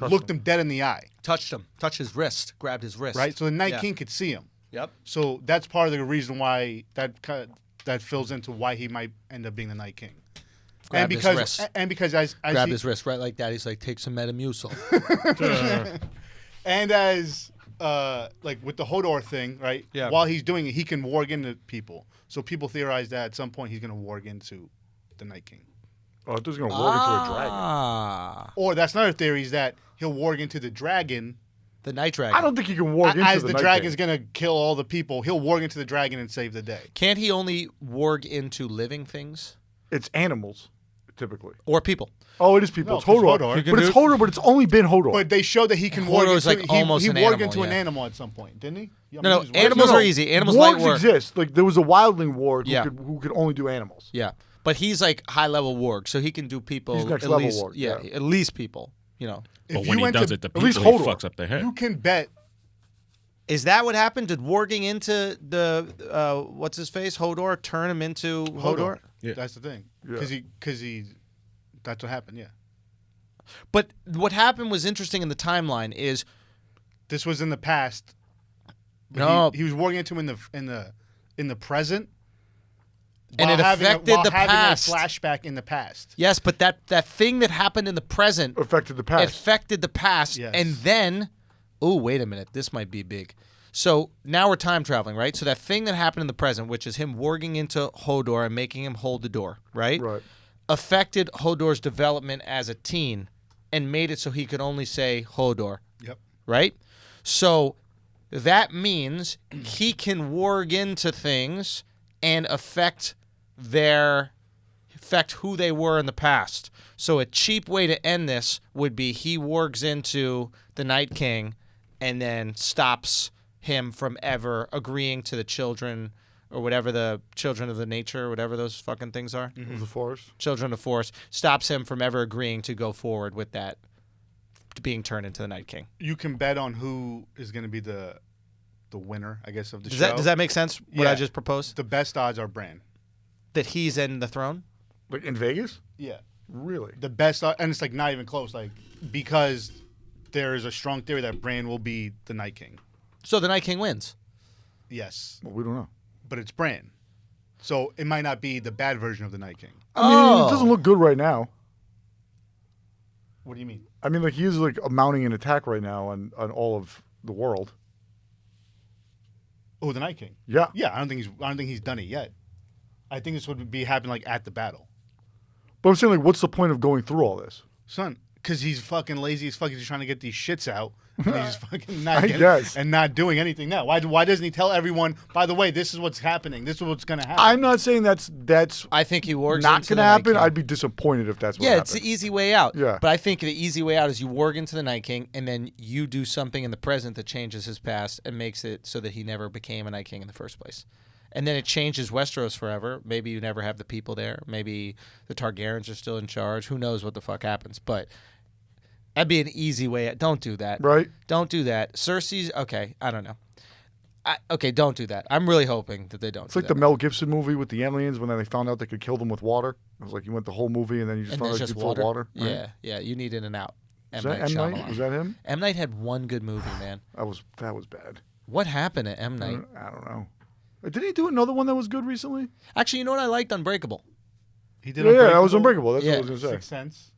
Speaker 2: looked him dead in the eye,
Speaker 1: Touched his wrist, grabbed his wrist.
Speaker 2: right? So the Night
Speaker 1: Yeah.
Speaker 2: King could see him.
Speaker 1: Yep.
Speaker 2: So that's part of the reason why that fills into why he might end up being the Night King.
Speaker 1: Grabbed his wrist.
Speaker 2: And because as
Speaker 1: Grabbed
Speaker 2: he,
Speaker 1: his wrist right like that. He's like, take some Metamucil.
Speaker 2: and as like with the Hodor thing, right?
Speaker 1: Yeah.
Speaker 2: While he's doing it, he can warg into people. So people theorize that at some point he's going to warg into the Night King.
Speaker 3: Oh, I thought he was going to walk into a dragon.
Speaker 1: Ah,
Speaker 2: Or that's another theory is that he'll warg into the dragon.
Speaker 1: the Night Dragon.
Speaker 3: I don't think he can walk into
Speaker 2: As
Speaker 3: the
Speaker 2: the
Speaker 3: Night
Speaker 2: dragon's
Speaker 3: King.
Speaker 2: going to kill all the people, he'll warg into the dragon and save the day.
Speaker 1: Can't he only warg into living things
Speaker 3: It's animals, typically.
Speaker 1: or people?
Speaker 3: Oh, it is people.
Speaker 2: No,
Speaker 3: it's
Speaker 2: 'cause
Speaker 3: Hodor.
Speaker 2: Hodor. You
Speaker 1: can
Speaker 3: But it's
Speaker 1: do-
Speaker 3: Hodor, but it's only been Hodor.
Speaker 2: But they showed that he can
Speaker 1: Hodor
Speaker 2: warg
Speaker 1: is
Speaker 2: into
Speaker 1: like
Speaker 2: he
Speaker 1: almost an
Speaker 2: warged
Speaker 1: animal,
Speaker 2: into an
Speaker 1: yeah.
Speaker 2: animal at some point, didn't he? I
Speaker 1: No,
Speaker 2: mean,
Speaker 1: no,
Speaker 2: he was warged-
Speaker 1: animals are easy. Animals light
Speaker 3: Wargs
Speaker 1: work.
Speaker 3: exist. Like there was a wildling warg
Speaker 1: Yeah.
Speaker 3: who could only do animals.
Speaker 1: Yeah, but he's like high level warg, so he can do people.
Speaker 3: He's next
Speaker 1: at
Speaker 3: level
Speaker 1: least,
Speaker 3: warg,
Speaker 1: Yeah,
Speaker 3: yeah.
Speaker 1: at least people. You know,
Speaker 2: If
Speaker 4: But
Speaker 2: you
Speaker 4: when he
Speaker 2: went
Speaker 4: does
Speaker 2: to-
Speaker 4: it, the
Speaker 3: at least
Speaker 4: people he
Speaker 3: Hodor.
Speaker 4: fucks up their head.
Speaker 2: You can bet.
Speaker 1: is that what happened? Did warging into the what's his face Hodor turn him into Hodor?
Speaker 4: Yeah.
Speaker 2: That's the thing.
Speaker 3: Yeah.
Speaker 2: Because he, that's what happened. Yeah.
Speaker 1: But what happened was interesting in the timeline. Is
Speaker 2: This was in the past. But
Speaker 1: No.
Speaker 2: he was warging into him in the present,
Speaker 1: And it affected
Speaker 2: while
Speaker 1: the
Speaker 2: having
Speaker 1: past.
Speaker 2: a flashback in the past.
Speaker 1: Yes, but that thing that happened in the present
Speaker 3: Affected the past.
Speaker 1: affected the past.
Speaker 2: Yes.
Speaker 1: And then, oh, wait a minute. This might be big. So now we're time traveling, right? So that thing that happened in the present, which is him warging into Hodor and making him hold the door, right?
Speaker 3: Right.
Speaker 1: Affected Hodor's development as a teen and made it so he could only say Hodor,
Speaker 2: Yep.
Speaker 1: right? So that means he can warg into things and affect who they were in the past. So a cheap way to end this would be he wargs into the Night King and then stops him from ever agreeing to the children or whatever, the children of the nature, whatever those fucking things are.
Speaker 3: Of the forest.
Speaker 1: Children of Force stops him from ever agreeing to go forward with that, being turned into the Night King.
Speaker 2: You can bet on who is going to be the winner, I guess, of the
Speaker 1: Does
Speaker 2: show.
Speaker 1: that make sense? What I
Speaker 2: Yeah.
Speaker 1: just proposed?
Speaker 2: The best odds are Bran.
Speaker 1: That he's in the throne?
Speaker 3: Like in Vegas?
Speaker 2: Yeah.
Speaker 3: Really?
Speaker 2: The best, and it's like not even close, like because there is a strong theory that Bran will be the Night King.
Speaker 1: So the Night King wins.
Speaker 2: Yes,
Speaker 3: Well, we don't know.
Speaker 2: but it's Bran, so it might not be the bad version of the Night King.
Speaker 3: I mean, it doesn't look good right now.
Speaker 2: What do you mean?
Speaker 3: I mean, like he is like mounting an attack right now on all of the world.
Speaker 2: Oh, the Night King.
Speaker 3: Yeah.
Speaker 2: Yeah, I don't think he's done it yet. I think this would be happening like at the battle,
Speaker 3: But I'm saying, like, what's the point of going through all this?
Speaker 2: son. Because he's fucking lazy as fuck. He's trying to get these shits out. And he's fucking not
Speaker 3: I
Speaker 2: getting,
Speaker 3: guess.
Speaker 2: and not doing anything now. Why doesn't he tell everyone? By the way, this is what's happening. This is what's going to happen.
Speaker 3: I'm not saying that's
Speaker 1: I think he wargs
Speaker 3: not
Speaker 1: into
Speaker 3: going to
Speaker 1: the Night
Speaker 3: happen.
Speaker 1: King.
Speaker 3: I'd be disappointed if that's what
Speaker 1: Yeah,
Speaker 3: happened.
Speaker 1: it's the easy way out.
Speaker 3: Yeah.
Speaker 1: But I think the easy way out is you warg into the Night King, and then you do something in the present that changes his past and makes it so that he never became a Night King in the first place. And then it changes Westeros forever. Maybe you never have the people there. Maybe the Targaryens are still in charge. Who knows what the fuck happens? But that'd be an easy way out. Don't do that.
Speaker 3: Right?
Speaker 1: Don't do that. Cersei's, okay, I don't know. Okay, don't do that. I'm really hoping that they don't
Speaker 3: It's
Speaker 1: do
Speaker 3: like
Speaker 1: that.
Speaker 3: the Mel Gibson movie with the aliens when they found out they could kill them with water. It was like you went the whole movie and then you just
Speaker 1: And
Speaker 3: found
Speaker 1: there's
Speaker 3: out you
Speaker 1: just
Speaker 3: could fill water. Right?
Speaker 1: Yeah, yeah. You need in and out.
Speaker 3: Was
Speaker 1: M.
Speaker 3: that
Speaker 1: Night
Speaker 3: M. Night?
Speaker 1: Shyamalan.
Speaker 3: Was that him?
Speaker 1: M. Night had one good movie, man.
Speaker 3: That was bad.
Speaker 1: What happened to M. Night?
Speaker 3: I don't know. Did he do another one that was good recently?
Speaker 1: Actually, you know what I liked? Unbreakable.
Speaker 2: he did.
Speaker 3: Yeah, that was Unbreakable. That's
Speaker 1: Yeah.
Speaker 3: what I was going to say.
Speaker 2: Sixth Sense.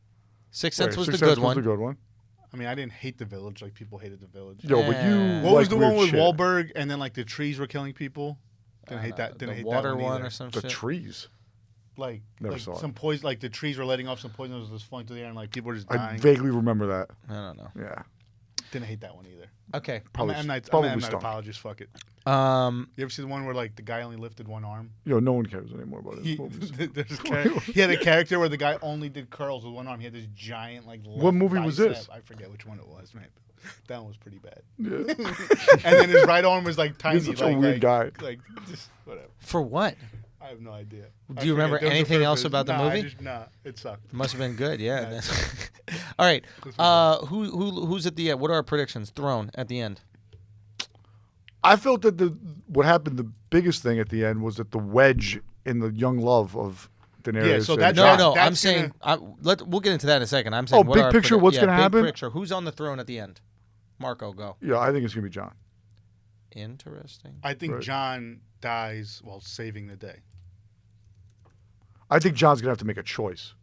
Speaker 1: Sixth Sense
Speaker 3: Right,
Speaker 1: was
Speaker 3: Sixth
Speaker 1: the
Speaker 3: Sense
Speaker 1: good one.
Speaker 3: was the good one.
Speaker 2: I mean, I didn't hate The Village like people hated The Village.
Speaker 3: Yo, but you.
Speaker 1: Yeah.
Speaker 2: What was
Speaker 3: like
Speaker 2: the one
Speaker 3: weird
Speaker 2: with
Speaker 3: shit.
Speaker 2: Wahlberg and then like the trees were killing people? Didn't hate that. Didn't
Speaker 1: the
Speaker 2: hate
Speaker 1: water
Speaker 2: that
Speaker 1: one
Speaker 2: either.
Speaker 1: or some
Speaker 3: The
Speaker 1: shit.
Speaker 3: trees.
Speaker 2: Like
Speaker 3: Never saw it.
Speaker 2: some poison. Like the trees were letting off some poison that was just flying through the air and like people were just
Speaker 3: I
Speaker 2: dying.
Speaker 3: vaguely remember that.
Speaker 1: I don't know.
Speaker 3: Yeah.
Speaker 2: Didn't hate that one either.
Speaker 1: Okay.
Speaker 3: Probably,
Speaker 2: I'm not
Speaker 3: probably stunk.
Speaker 2: apologies. Fuck it.
Speaker 1: Um,
Speaker 2: You ever see the one where like the guy only lifted one arm?
Speaker 3: Yo, no one cares anymore about
Speaker 2: He,
Speaker 3: his movies.
Speaker 2: he had a character where the guy only did curls with one arm. He had this giant like.
Speaker 3: What movie was
Speaker 2: bicep.
Speaker 3: this?
Speaker 2: I forget which one it was, man. That one was pretty bad.
Speaker 3: Yeah.
Speaker 2: And then his right arm was like tiny.
Speaker 3: He's such
Speaker 2: like,
Speaker 3: a weird guy.
Speaker 2: Like just whatever.
Speaker 1: for what?
Speaker 2: I have no idea.
Speaker 1: Do you remember anything else about the movie?
Speaker 2: It sucked.
Speaker 1: It must have been good. Yeah.
Speaker 2: Yeah.
Speaker 1: All right. Who's at the end? What are our predictions? Throne at the end.
Speaker 3: I felt that what happened, the biggest thing at the end was that the wedge in the young love of Daenerys.
Speaker 2: Yeah, so
Speaker 3: and
Speaker 2: that-
Speaker 3: Jon.
Speaker 1: No,
Speaker 2: that's
Speaker 1: I'm saying we'll get into that in a second. I'm saying
Speaker 3: Oh,
Speaker 1: what
Speaker 3: big
Speaker 1: are our
Speaker 3: picture, what's gonna
Speaker 1: big
Speaker 3: happen?
Speaker 1: Picture. Who's on the throne at the end? Marco, go.
Speaker 3: Yeah, I think it's gonna be Jon.
Speaker 1: Interesting.
Speaker 2: I think
Speaker 3: Right.
Speaker 2: Jon dies while saving the day,
Speaker 3: I think Jon's gonna have to make a choice,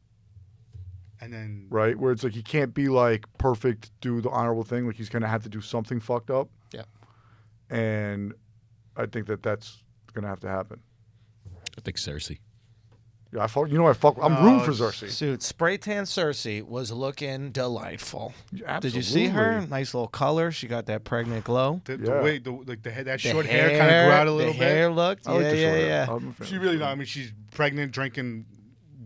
Speaker 2: and then
Speaker 3: right? Where it's like he can't be like perfect, do the honorable thing. Like he's gonna have to do something fucked up.
Speaker 1: Yeah.
Speaker 3: And I think that's gonna have to happen.
Speaker 4: I think Cersei.
Speaker 3: Yeah, I'm rooting for Cersei.
Speaker 1: Dude, spray tan Cersei was looking delightful.
Speaker 3: Absolutely.
Speaker 1: Did you see her? Nice little color. She got that pregnant glow.
Speaker 2: the
Speaker 3: Yeah.
Speaker 2: way that
Speaker 1: The
Speaker 2: short hair kind of grew out a little
Speaker 1: the hair
Speaker 2: bit.
Speaker 1: looked.
Speaker 3: I like
Speaker 1: Yeah,
Speaker 3: the short hair.
Speaker 1: yeah.
Speaker 3: I'm a fan
Speaker 2: She
Speaker 3: of
Speaker 2: really
Speaker 3: the
Speaker 2: not. I
Speaker 3: short
Speaker 2: mean, she's pregnant,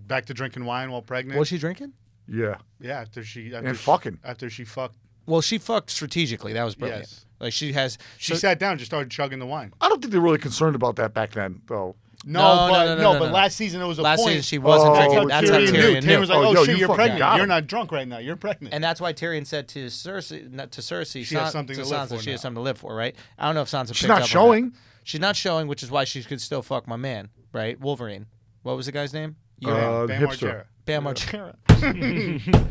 Speaker 2: back to drinking wine while pregnant.
Speaker 1: Was she drinking?
Speaker 3: hair.
Speaker 2: Yeah, after she
Speaker 3: fucking.
Speaker 2: after she fucked.
Speaker 1: Well, she fucked strategically. That was brilliant.
Speaker 2: Yes.
Speaker 1: Like she has.
Speaker 2: She sat down, and just started chugging the wine.
Speaker 3: I don't think they're really concerned about that back then, though.
Speaker 2: No,
Speaker 1: No.
Speaker 2: but last season it was a
Speaker 1: Last
Speaker 2: point.
Speaker 1: season she wasn't
Speaker 3: Oh,
Speaker 1: drinking. That's how
Speaker 3: Tyrion
Speaker 1: Tyrion
Speaker 3: knew.
Speaker 1: knew.
Speaker 2: Tyrion was like,
Speaker 3: Oh,
Speaker 2: "Oh
Speaker 3: yo,
Speaker 2: shit,
Speaker 3: you
Speaker 2: you're
Speaker 3: fucking
Speaker 2: pregnant.
Speaker 3: got
Speaker 2: You're
Speaker 3: him."
Speaker 2: not drunk right now. You're pregnant."
Speaker 1: And that's why Tyrion said to Cersei, not to Cersei,
Speaker 2: She has something to live
Speaker 1: Sansa,
Speaker 2: for
Speaker 1: she has
Speaker 2: now.
Speaker 1: something to live for, right? I don't know if Sansa.
Speaker 3: She's
Speaker 1: picked
Speaker 3: not
Speaker 1: up on
Speaker 3: showing.
Speaker 1: that. She's not showing, which is why she could still fuck my man, right? Wolverine. What was the guy's name?
Speaker 3: The
Speaker 2: Bam
Speaker 3: hipster.
Speaker 2: Margera.
Speaker 1: Bam Margera.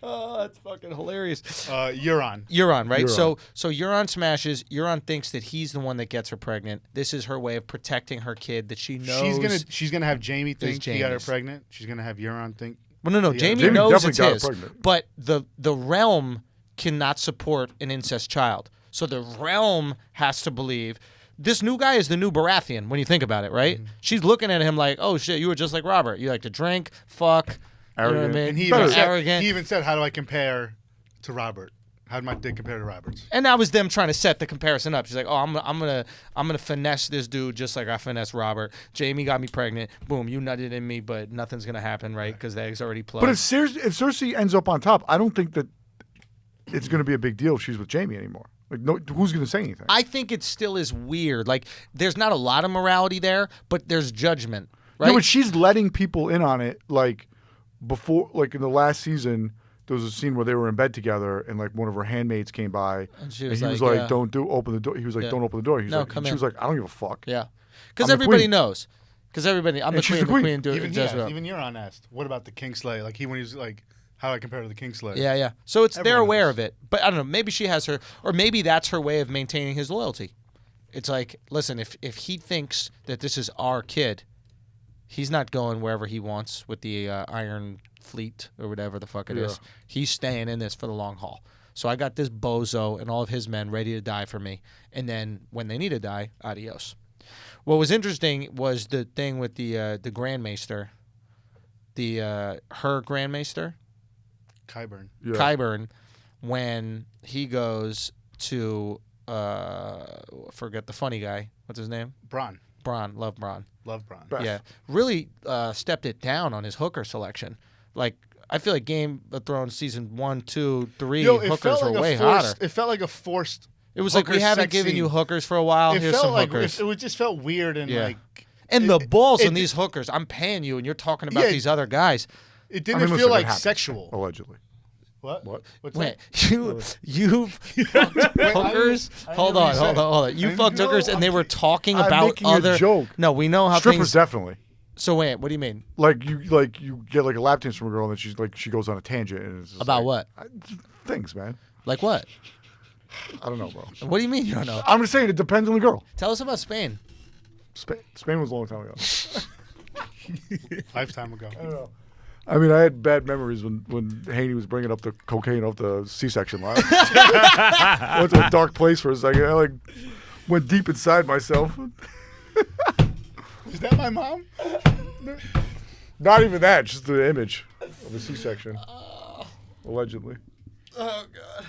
Speaker 1: Oh, that's fucking hilarious.
Speaker 2: Euron.
Speaker 1: Euron, right?
Speaker 3: Euron.
Speaker 1: So Euron smashes. Euron thinks that he's the one that gets her pregnant. This is her way of protecting her kid that she knows.
Speaker 2: She's gonna have Jamie think he got her
Speaker 1: Jaime's.
Speaker 2: pregnant. She's gonna have Euron think.
Speaker 1: Well, no.
Speaker 2: Yeah.
Speaker 1: Jamie
Speaker 3: Jamie
Speaker 1: knows
Speaker 3: definitely
Speaker 1: it's
Speaker 3: got her
Speaker 1: his,
Speaker 3: pregnant.
Speaker 1: but the realm cannot support an incest child. So the realm has to believe. This new guy is the new Baratheon when you think about it, right? She's looking at him like, oh shit, you were just like Robert. You like to drink, fuck, you know what I
Speaker 3: Arrogant.
Speaker 1: mean?
Speaker 2: And he
Speaker 1: You're
Speaker 2: even, said,
Speaker 1: arrogant.
Speaker 2: he even said, "How do I compare to Robert? How did my dick compare to Robert's?"
Speaker 1: And that was them trying to set the comparison up. She's like, "Oh, I'm gonna finesse this dude just like I finessed Robert. Jamie got me pregnant. Boom, you nutted in me, but nothing's gonna happen, right? Because the egg's already plugged."
Speaker 3: But if Cersei ends up on top, I don't think that it's going to be a big deal if she's with Jamie anymore. Like, no, who's going to say anything?
Speaker 1: I think it still is weird. Like, there's not a lot of morality there, but there's judgment, right?
Speaker 3: Yeah, but she's letting people in on it. Like before, like in the last season, there was a scene where they were in bed together, and like one of her handmaids came by,
Speaker 1: And she
Speaker 3: and
Speaker 1: was
Speaker 3: he was
Speaker 1: like,
Speaker 3: like,
Speaker 1: yeah.
Speaker 3: "Don't open the door." He was like,
Speaker 1: Yeah.
Speaker 3: "Don't open the door." He's
Speaker 1: No,
Speaker 3: like,
Speaker 1: come
Speaker 3: she
Speaker 1: in.
Speaker 3: was like, "I don't give a fuck."
Speaker 1: Yeah,
Speaker 3: I'm
Speaker 1: because
Speaker 3: the
Speaker 1: everybody
Speaker 3: queen.
Speaker 1: knows. Because everybody, I'm the
Speaker 3: And she's
Speaker 1: queen.
Speaker 3: the
Speaker 1: The
Speaker 3: queen.
Speaker 1: queen.
Speaker 2: Even
Speaker 1: Jezebel.
Speaker 2: even Euron asked, "What about the Kingslayer?" Like when he was like, "How do I compare to the Kingslayer?"
Speaker 1: Yeah. So they're
Speaker 2: Everyone
Speaker 1: aware
Speaker 2: knows.
Speaker 1: of it, but I don't know. Maybe she has her, or maybe that's her way of maintaining his loyalty. It's like, listen, if he thinks that this is our kid, he's not going wherever he wants with the Iron Fleet or whatever the fuck it is. He's staying in this for the long haul. So I got this bozo and all of his men ready to die for me, and then when they need to die, adios. What was interesting was the thing with the Grandmaster, her Grandmaster.
Speaker 2: Qyburn.
Speaker 3: Yeah.
Speaker 1: Qyburn, when he goes to forget the funny guy. What's his name?
Speaker 2: Bronn.
Speaker 1: Bronn. Love Bronn.
Speaker 2: Love Bronn.
Speaker 3: Best.
Speaker 1: Yeah, really stepped it down on his hooker selection. Like I feel like Game of Thrones season 1, 2, 3
Speaker 2: Yo, it
Speaker 1: hookers
Speaker 2: felt
Speaker 1: were
Speaker 2: like
Speaker 1: way
Speaker 2: a forced.
Speaker 1: hotter.
Speaker 2: It felt like a forced.
Speaker 1: It was like we
Speaker 2: hooker
Speaker 1: haven't
Speaker 2: sex
Speaker 1: given you
Speaker 2: scene.
Speaker 1: hookers for a while.
Speaker 2: It
Speaker 1: Here's
Speaker 2: felt
Speaker 1: some
Speaker 2: like
Speaker 1: hookers.
Speaker 2: it just felt weird and
Speaker 1: Yeah.
Speaker 2: like.
Speaker 1: And the balls
Speaker 2: it-
Speaker 1: on these hookers. I'm paying you, and you're talking about
Speaker 2: Yeah.
Speaker 1: these other guys.
Speaker 2: It didn't
Speaker 3: listen,
Speaker 2: feel
Speaker 3: it
Speaker 2: like
Speaker 3: happened,
Speaker 2: sexual.
Speaker 3: allegedly.
Speaker 2: What?
Speaker 3: What?
Speaker 2: What's
Speaker 1: Wait,
Speaker 2: that?
Speaker 1: you've fucked hookers?
Speaker 2: I
Speaker 1: Hold
Speaker 2: didn't
Speaker 1: on.
Speaker 2: say.
Speaker 1: You
Speaker 2: I didn't
Speaker 1: fucked
Speaker 2: know.
Speaker 1: hookers, and they were talking
Speaker 3: I'm
Speaker 1: about
Speaker 3: making a
Speaker 1: other.
Speaker 3: joke.
Speaker 1: No, we know how
Speaker 3: Strippers
Speaker 1: things.
Speaker 3: definitely.
Speaker 1: So wait, what do you mean?
Speaker 3: Like you get like a lap dance from a girl, and then she goes on a tangent. And it's just
Speaker 1: About
Speaker 3: like,
Speaker 1: what?
Speaker 3: Things, man.
Speaker 1: Like what?
Speaker 3: I don't know, bro.
Speaker 1: What do you mean you don't know?
Speaker 3: I'm just saying it depends on the girl.
Speaker 1: Tell us about Spain.
Speaker 3: Spain was a long time ago.
Speaker 2: Lifetime ago.
Speaker 3: I don't know. I mean, I had bad memories when Hani was bringing up the cocaine off the C-section line. I went to a dark place for a second. I like went deep inside myself.
Speaker 2: Is that my mom?
Speaker 3: Not even that, just the image of a C-section, allegedly.
Speaker 1: Oh God.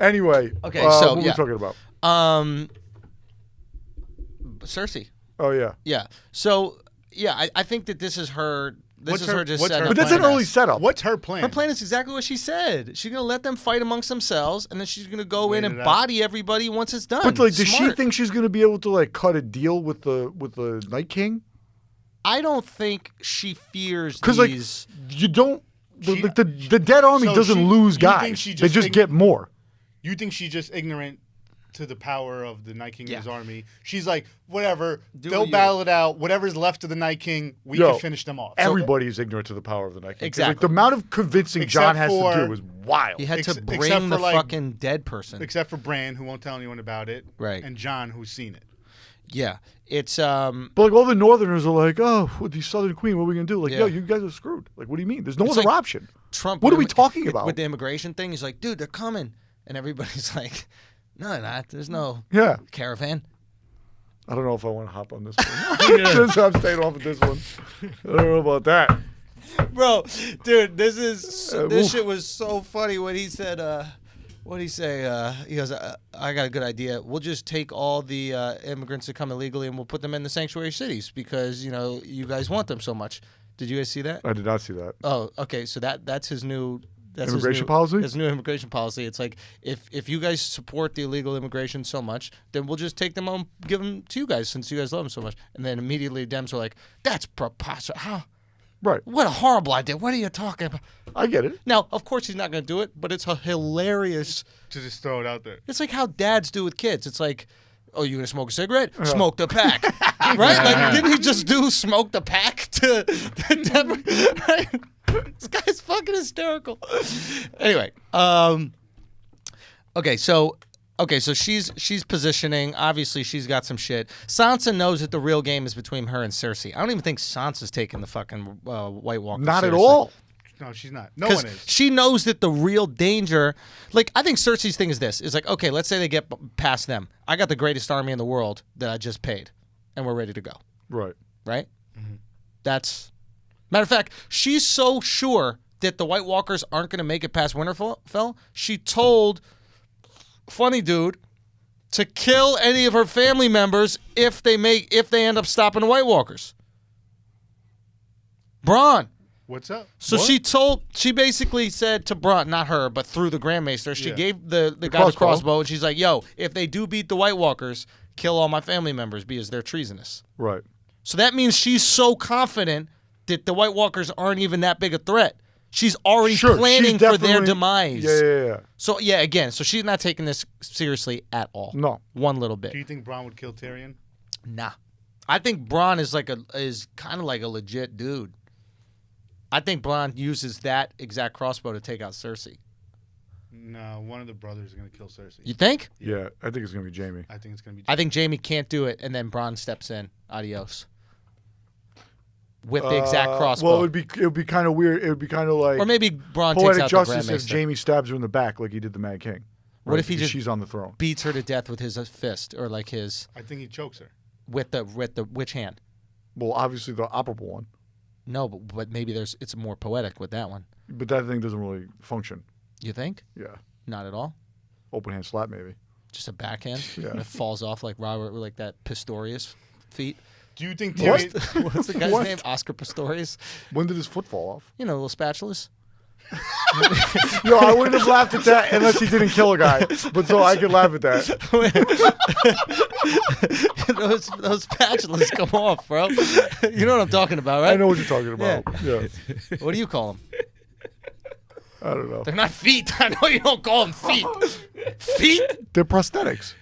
Speaker 3: Anyway,
Speaker 1: Okay, so,
Speaker 3: what were we
Speaker 1: yeah.
Speaker 3: talking about?
Speaker 1: Cersei.
Speaker 3: Oh yeah,
Speaker 1: Yeah. So yeah, I think that this is her. This
Speaker 2: What's
Speaker 1: is
Speaker 2: her-
Speaker 1: her just
Speaker 2: what's
Speaker 1: setting
Speaker 2: her-
Speaker 1: up
Speaker 3: but that's an
Speaker 1: plan
Speaker 3: early
Speaker 1: S.
Speaker 3: setup.
Speaker 2: What's her plan?
Speaker 1: Her plan is exactly what she said. She's gonna let them fight amongst themselves, and then she's gonna go
Speaker 2: Wait
Speaker 1: in
Speaker 2: it
Speaker 1: and
Speaker 2: out.
Speaker 1: body everybody once it's done.
Speaker 3: But like, does she
Speaker 1: Smart.
Speaker 3: think she's gonna be able to like cut a deal with the Night King?
Speaker 1: I don't think she fears
Speaker 3: Because like
Speaker 1: these.
Speaker 3: you don't.
Speaker 2: She-
Speaker 3: The dead army
Speaker 2: So
Speaker 3: doesn't
Speaker 2: she-
Speaker 3: lose
Speaker 2: you think
Speaker 3: guys.
Speaker 2: she
Speaker 3: They
Speaker 2: just
Speaker 3: just
Speaker 2: think-
Speaker 3: get more.
Speaker 2: You think she's just ignorant to the power of the Night King
Speaker 1: Yeah.
Speaker 2: and his army? She's like, whatever.
Speaker 1: Do
Speaker 2: They'll
Speaker 1: what you-
Speaker 2: battle it out. Whatever's left of the Night King, we
Speaker 3: Yo,
Speaker 2: can finish them off.
Speaker 3: Everybody is ignorant to the power of the Night King. 'Cause, like,
Speaker 1: Exactly.
Speaker 3: the amount of convincing John
Speaker 2: Except
Speaker 3: has to
Speaker 2: for-
Speaker 3: do is wild.
Speaker 1: He had to
Speaker 2: except
Speaker 1: bring
Speaker 2: for,
Speaker 1: the
Speaker 2: like,
Speaker 1: fucking dead person.
Speaker 2: Except for Bran, who won't tell anyone about it.
Speaker 1: Right.
Speaker 2: And Jon, who's seen it.
Speaker 1: Yeah, it's
Speaker 3: But like all the Northerners are like, oh, with the Southern Queen, what are we gonna do? Like,
Speaker 1: Yeah.
Speaker 3: yo, you guys are screwed. Like, what do you mean? There's no
Speaker 1: It's
Speaker 3: other
Speaker 1: like-
Speaker 3: option.
Speaker 1: Trump.
Speaker 3: What are we
Speaker 1: with-
Speaker 3: talking
Speaker 1: with-
Speaker 3: about?
Speaker 1: with the immigration thing? He's like, dude, they're coming, and everybody's like, no, they're not. There's no
Speaker 3: Yeah,
Speaker 1: caravan.
Speaker 3: I don't know if I want to hop on this one. Since I'm staying off of this one, I don't know about that.
Speaker 1: Bro, dude, this
Speaker 3: oof.
Speaker 1: shit was so funny when he said, what'd he say? He goes, I got a good idea. We'll just take all the immigrants that come illegally and we'll put them in the sanctuary cities because, you know, you guys want them so much. Did you guys see that?
Speaker 3: I did not see that.
Speaker 1: Oh, okay. So that's his new
Speaker 3: Immigration policy?
Speaker 1: His new immigration policy. It's like if you guys support the illegal immigration so much, then we'll just take them home, give them to you guys since you guys love them so much. And then immediately Dems were like, "That's preposterous! How?
Speaker 3: Right.
Speaker 1: What a horrible idea! What are you talking about?"
Speaker 3: I get it.
Speaker 1: Now, of course, he's not going to do it, but it's a hilarious.
Speaker 2: To just throw it out there.
Speaker 1: It's like how dads do with kids. It's like, oh, you gonna smoke a cigarette? Smoke the pack, right? Like, didn't he just do smoke the pack to Deborah? Right? This guy's fucking hysterical. Anyway, okay, so she's positioning. Obviously, she's got some shit. Sansa knows that the real game is between her and Cersei. I don't even think Sansa's taking the fucking White Walker.
Speaker 3: Not at
Speaker 1: seriously.
Speaker 3: all.
Speaker 2: No, she's not. No one is.
Speaker 1: She knows that the real danger, like, I think Cersei's thing is this, is like, okay, let's say they get past them. I got the greatest army in the world that I just paid, and we're ready to go.
Speaker 3: Right.
Speaker 1: Right? Mm-hmm. That's, matter of fact, she's so sure that the White Walkers aren't going to make it past Winterfell, she told Funny Dude to kill any of her family members if they end up stopping the White Walkers. Bronn.
Speaker 2: What's up?
Speaker 1: So she basically said to Bronn, not her, but through the Grand Maester, she gave the guy the crossbow, and she's like, yo, if they do beat the White Walkers, kill all my family members because they're treasonous.
Speaker 3: Right.
Speaker 1: So that means she's so confident that the White Walkers aren't even that big a threat. She's already planning for their demise.
Speaker 3: Yeah.
Speaker 1: So, yeah, again, so she's not taking this seriously at all.
Speaker 3: No.
Speaker 1: One little bit.
Speaker 2: Do you think Bronn would kill Tyrion?
Speaker 1: Nah. I think Bronn is kind of like a legit dude. I think Bronn uses that exact crossbow to take out Cersei.
Speaker 2: No, one of the brothers is going to kill Cersei.
Speaker 1: You think?
Speaker 3: Yeah, I think it's going to be Jaime.
Speaker 2: I think it's going to be
Speaker 1: I think Jaime can't do it, and then Bronn steps in. Adios. With the exact crossbow.
Speaker 3: Well, it would be kind of weird. It would be kind of like,
Speaker 1: or maybe Bronn takes
Speaker 3: poetic
Speaker 1: out
Speaker 3: justice
Speaker 1: the
Speaker 3: if
Speaker 1: Grand
Speaker 3: Jaime stabs her in the back like he did the Mad King.
Speaker 1: What if he
Speaker 3: Because
Speaker 1: just
Speaker 3: she's on the throne?
Speaker 1: beats her to death with his fist, or like his
Speaker 2: I think he chokes her.
Speaker 1: with the which hand?
Speaker 3: Well, obviously the operable one,
Speaker 1: No, but maybe it's more poetic with that one.
Speaker 3: but that thing doesn't really function.
Speaker 1: You think?
Speaker 3: Yeah,
Speaker 1: Not at all.
Speaker 3: open hand slap maybe.
Speaker 1: Just a backhand.
Speaker 3: Yeah.
Speaker 1: And it falls off like Robert, like that Pistorius feet.
Speaker 2: Do you think
Speaker 3: What?
Speaker 2: Tyrion...
Speaker 1: What's the guy's
Speaker 3: What?
Speaker 1: name? Oscar Pistorius.
Speaker 3: When did his foot fall off?
Speaker 1: You know, little spatulas.
Speaker 3: Yo, I wouldn't have laughed at that unless he didn't kill a guy. But so I could laugh at that.
Speaker 1: those spatulas come off, bro. You know what I'm talking about, right?
Speaker 3: I know what you're talking about. Yeah.
Speaker 1: What do you call them?
Speaker 3: I don't know.
Speaker 1: They're not feet. I know you don't call them feet. Feet?
Speaker 3: They're prosthetics.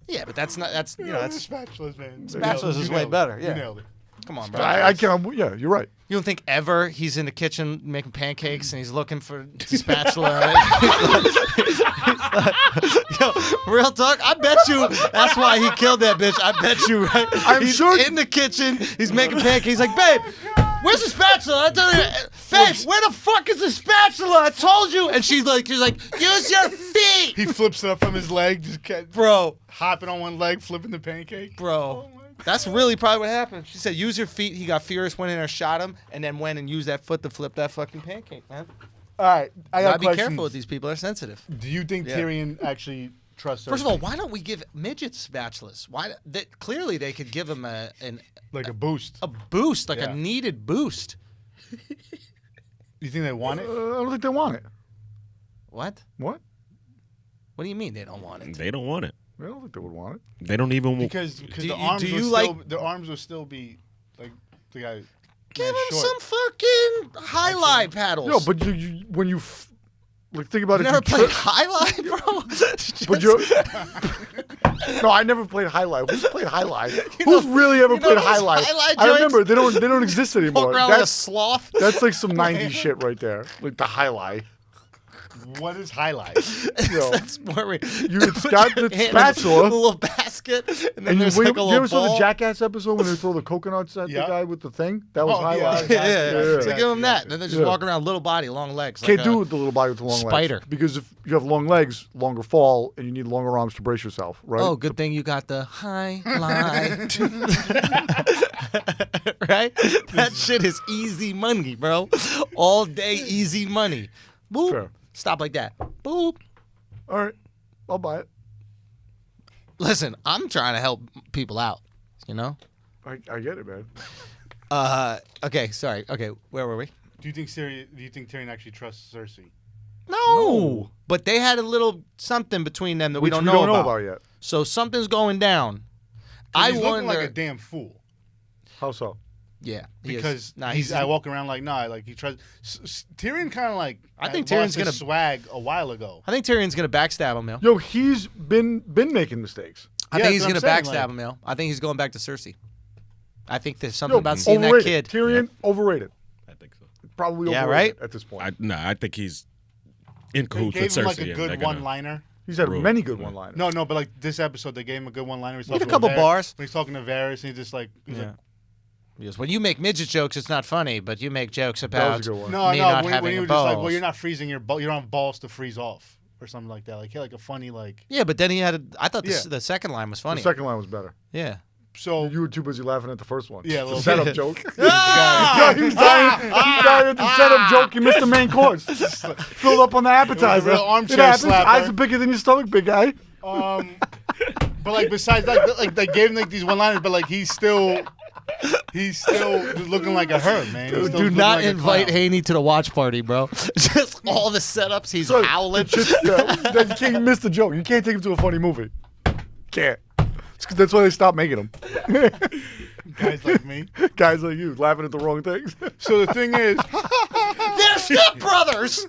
Speaker 1: Yeah, but that's not. That's that's.
Speaker 2: spatulas, man.
Speaker 1: Spatulas is way better. Yeah.
Speaker 2: You nailed it.
Speaker 1: Come on, bro.
Speaker 3: I can't. Yeah, you're right.
Speaker 1: You don't think ever he's in the kitchen making pancakes and he's looking for the spatula? Yo, real talk. I bet you that's why he killed that bitch. I bet you, right? He's
Speaker 3: sure-
Speaker 1: in the kitchen. He's making pancakes. He's like, babe, where's the spatula? I tell you, babe, where the fuck is the spatula? I told you. And she's like, use your feet,
Speaker 2: He flips it up from his leg, just
Speaker 1: bro.
Speaker 2: hopping on one leg, flipping the pancake.
Speaker 1: Bro.
Speaker 2: Oh my God.
Speaker 1: That's really probably what happened. She said, use your feet. He got furious, went in there, shot him, and then went and used that foot to flip that fucking pancake, man.
Speaker 2: All right, I got
Speaker 1: Gotta be
Speaker 2: questions.
Speaker 1: careful with these people. They're sensitive.
Speaker 2: Do you think
Speaker 1: Yeah.
Speaker 2: Tyrion actually trusts Cersei?
Speaker 1: First of all, why don't we give midgets spatulas? Clearly they could give them a
Speaker 2: boost.
Speaker 1: boost, like
Speaker 2: Yeah.
Speaker 1: a needed boost.
Speaker 2: You think they want it?
Speaker 3: I don't think they want it.
Speaker 1: What?
Speaker 3: What?
Speaker 1: What do you mean they don't want it?
Speaker 4: They don't want it.
Speaker 3: I don't think they would want it.
Speaker 4: They don't even want.
Speaker 2: Because
Speaker 1: Do
Speaker 2: the
Speaker 1: you-
Speaker 2: arms
Speaker 1: do
Speaker 2: would
Speaker 1: you
Speaker 2: still,
Speaker 1: like-
Speaker 2: the arms would still be like the guy.
Speaker 1: Give
Speaker 2: man,
Speaker 1: them
Speaker 2: short.
Speaker 1: some fucking highlight paddles.
Speaker 3: No, but when you like think about
Speaker 1: you
Speaker 3: it.
Speaker 1: never
Speaker 3: you
Speaker 1: played highlight, bro.
Speaker 3: But you No, I never played Highlight. Who's played Highlight? Who's really ever
Speaker 1: you know
Speaker 3: played
Speaker 1: those
Speaker 3: Highlight?
Speaker 1: highlight
Speaker 3: I
Speaker 1: joints?
Speaker 3: remember they don't exist anymore.
Speaker 1: Walk around like a
Speaker 3: That's
Speaker 1: sloth.
Speaker 3: that's like some 90s shit right there. Like the Highlight.
Speaker 2: What is highlight?
Speaker 3: Yo,
Speaker 1: That's where we.
Speaker 3: it's got the
Speaker 1: Hand in
Speaker 3: spatula.
Speaker 1: a little basket, and then
Speaker 3: And
Speaker 1: there's
Speaker 3: you
Speaker 1: like a
Speaker 3: ever
Speaker 1: little
Speaker 3: saw the
Speaker 1: ball.
Speaker 3: Jackass episode when they throw the coconuts at
Speaker 2: Yeah.
Speaker 3: the guy with the thing? That was
Speaker 2: Oh,
Speaker 3: Highlight.
Speaker 2: yeah.
Speaker 1: Yeah. So
Speaker 3: Yeah.
Speaker 1: give them that. And then they're just
Speaker 3: Yeah.
Speaker 1: walking around, little body, long legs.
Speaker 3: Can't
Speaker 1: like
Speaker 3: do
Speaker 1: a-
Speaker 3: it with the little body with the long
Speaker 1: spider.
Speaker 3: legs. Because if you have long legs, longer fall, and you need longer arms to brace yourself, right?
Speaker 1: Oh, good thing you got the highlight. Right? That shit is easy money, bro. All day easy money. Boop.
Speaker 3: Fair.
Speaker 1: Stop like that. Boop.
Speaker 3: All right. I'll buy it.
Speaker 1: Listen, I'm trying to help people out, you know?
Speaker 3: I get it, man.
Speaker 1: Okay, sorry. Okay, where were we?
Speaker 2: Do you think Tyrion actually trusts Cersei?
Speaker 1: No. But they had a little something between them that we
Speaker 3: Which
Speaker 1: don't know about.
Speaker 3: yet.
Speaker 1: So something's going down. I
Speaker 2: He's looking
Speaker 1: wonder.
Speaker 2: like a damn fool.
Speaker 3: How so?
Speaker 1: Yeah, he is.
Speaker 2: Because
Speaker 1: Nah,
Speaker 2: I walk around like he trusts. Tyrion kind of like.
Speaker 1: I think
Speaker 2: lost
Speaker 1: Tyrion's
Speaker 2: his
Speaker 1: gonna-
Speaker 2: swag a while ago.
Speaker 1: I think Tyrion's gonna backstab him, yo.
Speaker 3: Yo, he's been making mistakes.
Speaker 1: I
Speaker 2: Yeah,
Speaker 1: think he's
Speaker 2: that's
Speaker 1: gonna
Speaker 2: what I'm saying,
Speaker 1: backstab
Speaker 2: like-
Speaker 1: him, yo. I think he's going back to Cersei. I think there's something
Speaker 3: Yo,
Speaker 1: about seeing that
Speaker 3: overrated.
Speaker 1: kid.
Speaker 3: Tyrion, overrated.
Speaker 4: I think so.
Speaker 3: probably
Speaker 1: Yeah,
Speaker 3: overrated
Speaker 1: right?
Speaker 3: at this point.
Speaker 4: I think he's in
Speaker 2: They
Speaker 4: cahoots
Speaker 2: gave
Speaker 4: with
Speaker 2: him
Speaker 4: Cersei.
Speaker 2: like a
Speaker 4: and
Speaker 2: good
Speaker 4: they're gonna-
Speaker 2: one-liner.
Speaker 3: He's had
Speaker 4: Rude.
Speaker 3: many good
Speaker 4: Yeah.
Speaker 3: one-liners.
Speaker 2: No, but like this episode, they gave him a good one-liner. He's
Speaker 1: He had a
Speaker 2: talking
Speaker 1: couple
Speaker 2: to
Speaker 1: bars.
Speaker 2: When he's talking to Varys, and he's just like,
Speaker 1: Because when you make midget jokes, it's not funny, but you make jokes
Speaker 3: That
Speaker 1: about
Speaker 3: was a good one.
Speaker 2: no,
Speaker 1: me
Speaker 2: no.
Speaker 1: not
Speaker 2: When
Speaker 1: having
Speaker 2: he
Speaker 1: a
Speaker 2: was just like,
Speaker 1: balls.
Speaker 2: well, you're not freezing your balls. You don't have balls to freeze off, or something like that. Like he had like a funny like.
Speaker 1: Yeah, but then he had. I thought
Speaker 2: Yeah.
Speaker 1: the second line was funny.
Speaker 3: The second line was better.
Speaker 1: Yeah.
Speaker 2: So
Speaker 3: You were too busy laughing at the first one.
Speaker 2: Yeah, a
Speaker 3: the
Speaker 2: little
Speaker 3: setup
Speaker 2: bit.
Speaker 3: joke.
Speaker 1: Ah!
Speaker 3: Yeah, he was dying at the setup joke. You missed the main course. Filled up on the appetizer.
Speaker 2: real armchair
Speaker 3: it happens.
Speaker 2: slapper.
Speaker 3: Eyes are bigger than your stomach, big guy.
Speaker 2: but like besides like they gave him like these one-liners, but like he's still just looking like a herb, man. He's still
Speaker 1: Do
Speaker 2: looking
Speaker 1: not
Speaker 2: like a
Speaker 1: invite
Speaker 2: clown.
Speaker 1: Haney to the watch party, bro. Just all the setups. He's
Speaker 3: So,
Speaker 1: howling.
Speaker 3: Then you can't miss the joke. You can't take him to a funny movie. Can't. It's 'cause that's why they stopped making them.
Speaker 2: Guys like me.
Speaker 3: Guys like you laughing at the wrong things.
Speaker 2: So the thing is,
Speaker 1: They're stepbrothers.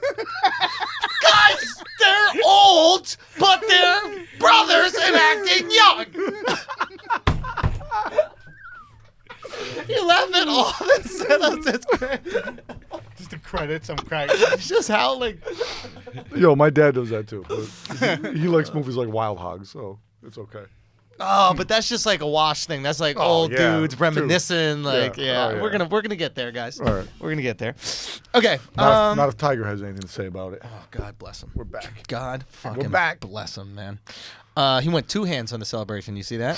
Speaker 1: Guys, they're old, but they're brothers and acting young. You laugh at all the setups. It's great.
Speaker 2: just the credits, I'm cracking.
Speaker 1: He's just howling.
Speaker 3: Yo, my dad does that too. But he likes movies like Wild Hogs, so it's okay.
Speaker 1: Oh, but that's just like a wash thing. That's like
Speaker 3: Oh,
Speaker 1: old
Speaker 3: yeah,
Speaker 1: dudes
Speaker 3: dude.
Speaker 1: reminiscing. Like,
Speaker 3: Yeah.
Speaker 1: yeah,
Speaker 3: Oh, yeah.
Speaker 1: we're gonna get there, guys.
Speaker 3: All right.
Speaker 1: We're gonna get there. Okay.
Speaker 3: Not if Tiger has anything to say about it.
Speaker 1: Oh, God bless him.
Speaker 3: We're back.
Speaker 1: God fucking
Speaker 3: back.
Speaker 1: bless him, man. He went two hands on the celebration. You see that?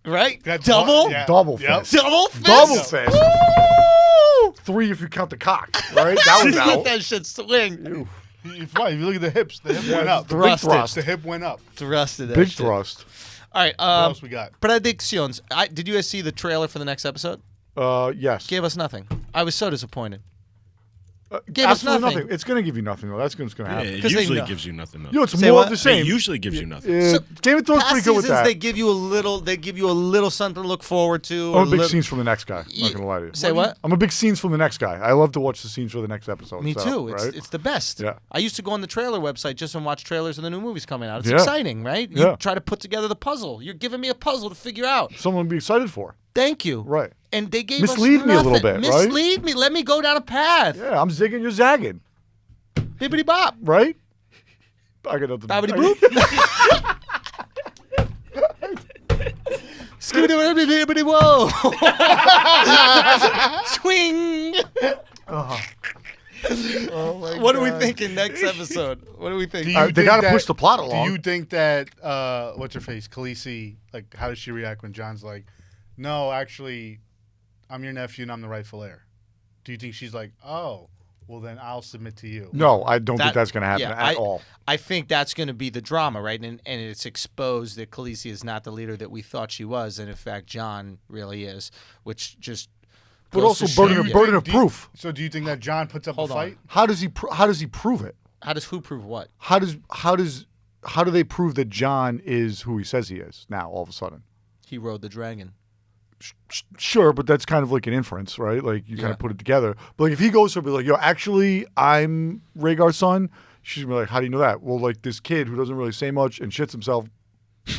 Speaker 1: Right?
Speaker 2: That's
Speaker 1: Double?
Speaker 2: yeah.
Speaker 3: Double
Speaker 2: Yep.
Speaker 3: fist.
Speaker 1: Double fist?
Speaker 3: Double fist.
Speaker 1: Woo!
Speaker 3: 3 if you count the cock, right? That was
Speaker 1: Let
Speaker 3: out.
Speaker 1: that shit swing.
Speaker 2: If you look at the hips, the hip went up.
Speaker 1: Thrust
Speaker 3: Big thrust.
Speaker 2: The hip went up.
Speaker 1: Thrusted that
Speaker 3: Big
Speaker 1: shit.
Speaker 3: thrust.
Speaker 1: All right.
Speaker 2: What else we got?
Speaker 1: Predictions. Did you guys see the trailer for the next episode?
Speaker 3: Yes.
Speaker 1: Gave us nothing. I was so disappointed. Gave us
Speaker 3: Absolutely
Speaker 1: nothing.
Speaker 3: It's going to give you nothing, though. That's what's going to
Speaker 4: Yeah,
Speaker 3: happen.
Speaker 4: it
Speaker 1: 'Cause they
Speaker 4: usually
Speaker 1: know.
Speaker 4: gives you nothing. Though.
Speaker 3: You know, it's
Speaker 1: Say
Speaker 3: more
Speaker 1: what?
Speaker 3: of the
Speaker 4: It
Speaker 3: same.
Speaker 4: usually gives you nothing.
Speaker 3: Game of Thrones
Speaker 1: Past
Speaker 3: pretty good with
Speaker 1: seasons,
Speaker 3: that.
Speaker 1: they give you a little. They give you a little something to look forward to.
Speaker 3: I'm a big scenes from the next guy. I'm not going to lie to you.
Speaker 1: Say what?
Speaker 3: I'm a big scenes from the next guy. I love to watch the scenes for the next episode.
Speaker 1: Me
Speaker 3: so,
Speaker 1: too.
Speaker 3: Right?
Speaker 1: It's the best.
Speaker 3: Yeah.
Speaker 1: I used to go on the trailer website just and watch trailers of the new movies coming out. It's
Speaker 3: Yeah.
Speaker 1: exciting, right? You
Speaker 3: Yeah.
Speaker 1: try to put together the puzzle. You're giving me a puzzle to figure out.
Speaker 3: Someone to be excited for.
Speaker 1: Thank you.
Speaker 3: Right.
Speaker 1: And they gave
Speaker 3: Mislead
Speaker 1: us
Speaker 3: me a little
Speaker 1: nothing.
Speaker 3: bit, right?
Speaker 1: Mislead me. Let me go down a path.
Speaker 3: Yeah, I'm zigging, you're zagging.
Speaker 1: Bibbity bop.
Speaker 3: Right? I got nothing.
Speaker 1: Bobbity boop. Skibbity bibbity whoa. Swing.
Speaker 3: Oh my
Speaker 1: What are we
Speaker 3: God.
Speaker 1: thinking next episode? What are we
Speaker 2: Do
Speaker 1: thinking?
Speaker 2: you
Speaker 3: They
Speaker 2: think
Speaker 3: got to
Speaker 2: that-
Speaker 3: push the plot along.
Speaker 2: Do you think that what's her face, Khaleesi? Like, how does she react when John's like, "No, actually, I'm your nephew and I'm the rightful heir"? Do you think she's like, "Oh, well then I'll submit to you"?
Speaker 3: No, I don't think
Speaker 1: That-
Speaker 3: that's going to happen
Speaker 1: yeah,
Speaker 3: at all.
Speaker 1: I think that's going to be the drama, right? And it's exposed that Khaleesi is not the leader that we thought she was, and in fact, John really is, which just.
Speaker 3: But
Speaker 1: goes
Speaker 3: also
Speaker 1: to show
Speaker 3: burden
Speaker 1: you-
Speaker 3: of
Speaker 2: Do you-
Speaker 3: proof.
Speaker 2: So do you think that John puts up
Speaker 1: Hold
Speaker 2: a
Speaker 1: on.
Speaker 2: fight?
Speaker 3: How does he prove it?
Speaker 1: How does who prove what?
Speaker 3: How do they prove that John is who he says he is now all of a sudden?
Speaker 1: He rode the dragon.
Speaker 3: Sure, but that's kind of like an inference, right? Like you kind
Speaker 1: Yeah.
Speaker 3: of put it together. But like if he goes to her and be like, "Yo, actually, I'm Rhaegar's son," she's gonna be like, "How do you know that?" Well, like this kid who doesn't really say much and shits himself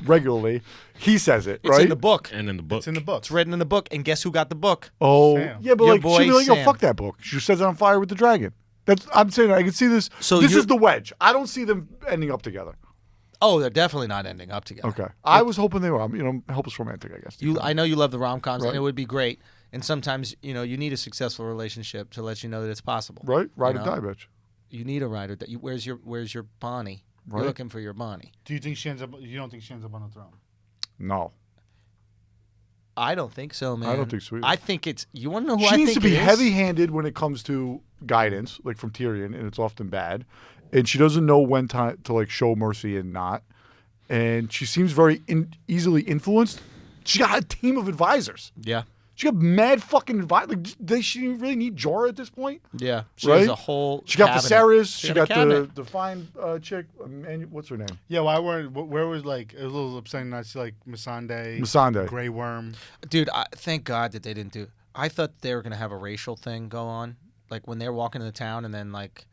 Speaker 3: regularly, he says it,
Speaker 1: It's
Speaker 3: right?
Speaker 1: in the book.
Speaker 4: And in the book,
Speaker 2: It's in the book.
Speaker 1: It's written in the book, and guess who got the book?
Speaker 3: Oh,
Speaker 2: Sam.
Speaker 3: yeah, but
Speaker 1: Your
Speaker 3: like
Speaker 1: boy
Speaker 3: she'd be like, "Yo,
Speaker 1: Sam.
Speaker 3: fuck that book." She sets it on fire with the dragon. That's I'm saying. I can see this.
Speaker 1: So
Speaker 3: this
Speaker 1: you're-
Speaker 3: is the wedge. I don't see them ending up together.
Speaker 1: Oh, they're definitely not ending up together.
Speaker 3: Okay, I was hoping they were. Helpless romantic, I guess.
Speaker 1: I know you love the rom-coms,
Speaker 3: Right.
Speaker 1: and it would be great. And sometimes, you need a successful relationship to let you know that it's possible.
Speaker 3: Right, ride
Speaker 1: You
Speaker 3: or
Speaker 1: know?
Speaker 3: die, bitch.
Speaker 1: You need a rider. Where's your Bonnie?
Speaker 3: Right.
Speaker 1: You're looking for your Bonnie.
Speaker 2: Do you think she ends up? You don't think she ends up on the throne?
Speaker 3: No,
Speaker 1: I don't think so, man.
Speaker 3: I don't think so either.
Speaker 1: I think it's. You want to know who
Speaker 3: she
Speaker 1: I
Speaker 3: needs
Speaker 1: think
Speaker 3: to be
Speaker 1: it is?
Speaker 3: heavy-handed when it comes to guidance, like from Tyrion, and it's often bad. And she doesn't know when to like show mercy and not. And she seems very easily influenced. She got a team of advisors.
Speaker 1: Yeah,
Speaker 3: She got mad fucking advisors. Like, does she really need Jorah at this point?
Speaker 1: yeah. She
Speaker 3: Right?
Speaker 1: has a whole.
Speaker 3: She got
Speaker 1: cabinet.
Speaker 3: Viserys. She
Speaker 1: got a
Speaker 3: got the
Speaker 1: cabinet.
Speaker 3: fine chick. What's her name?
Speaker 2: Yeah. Why weren't? Where was like? It was a little upsetting not to see like Missandei,
Speaker 3: Missandei.
Speaker 2: Grey Worm.
Speaker 1: Dude, thank God that they didn't do. I thought they were gonna have a racial thing go on, like when they're walking in the town, and then like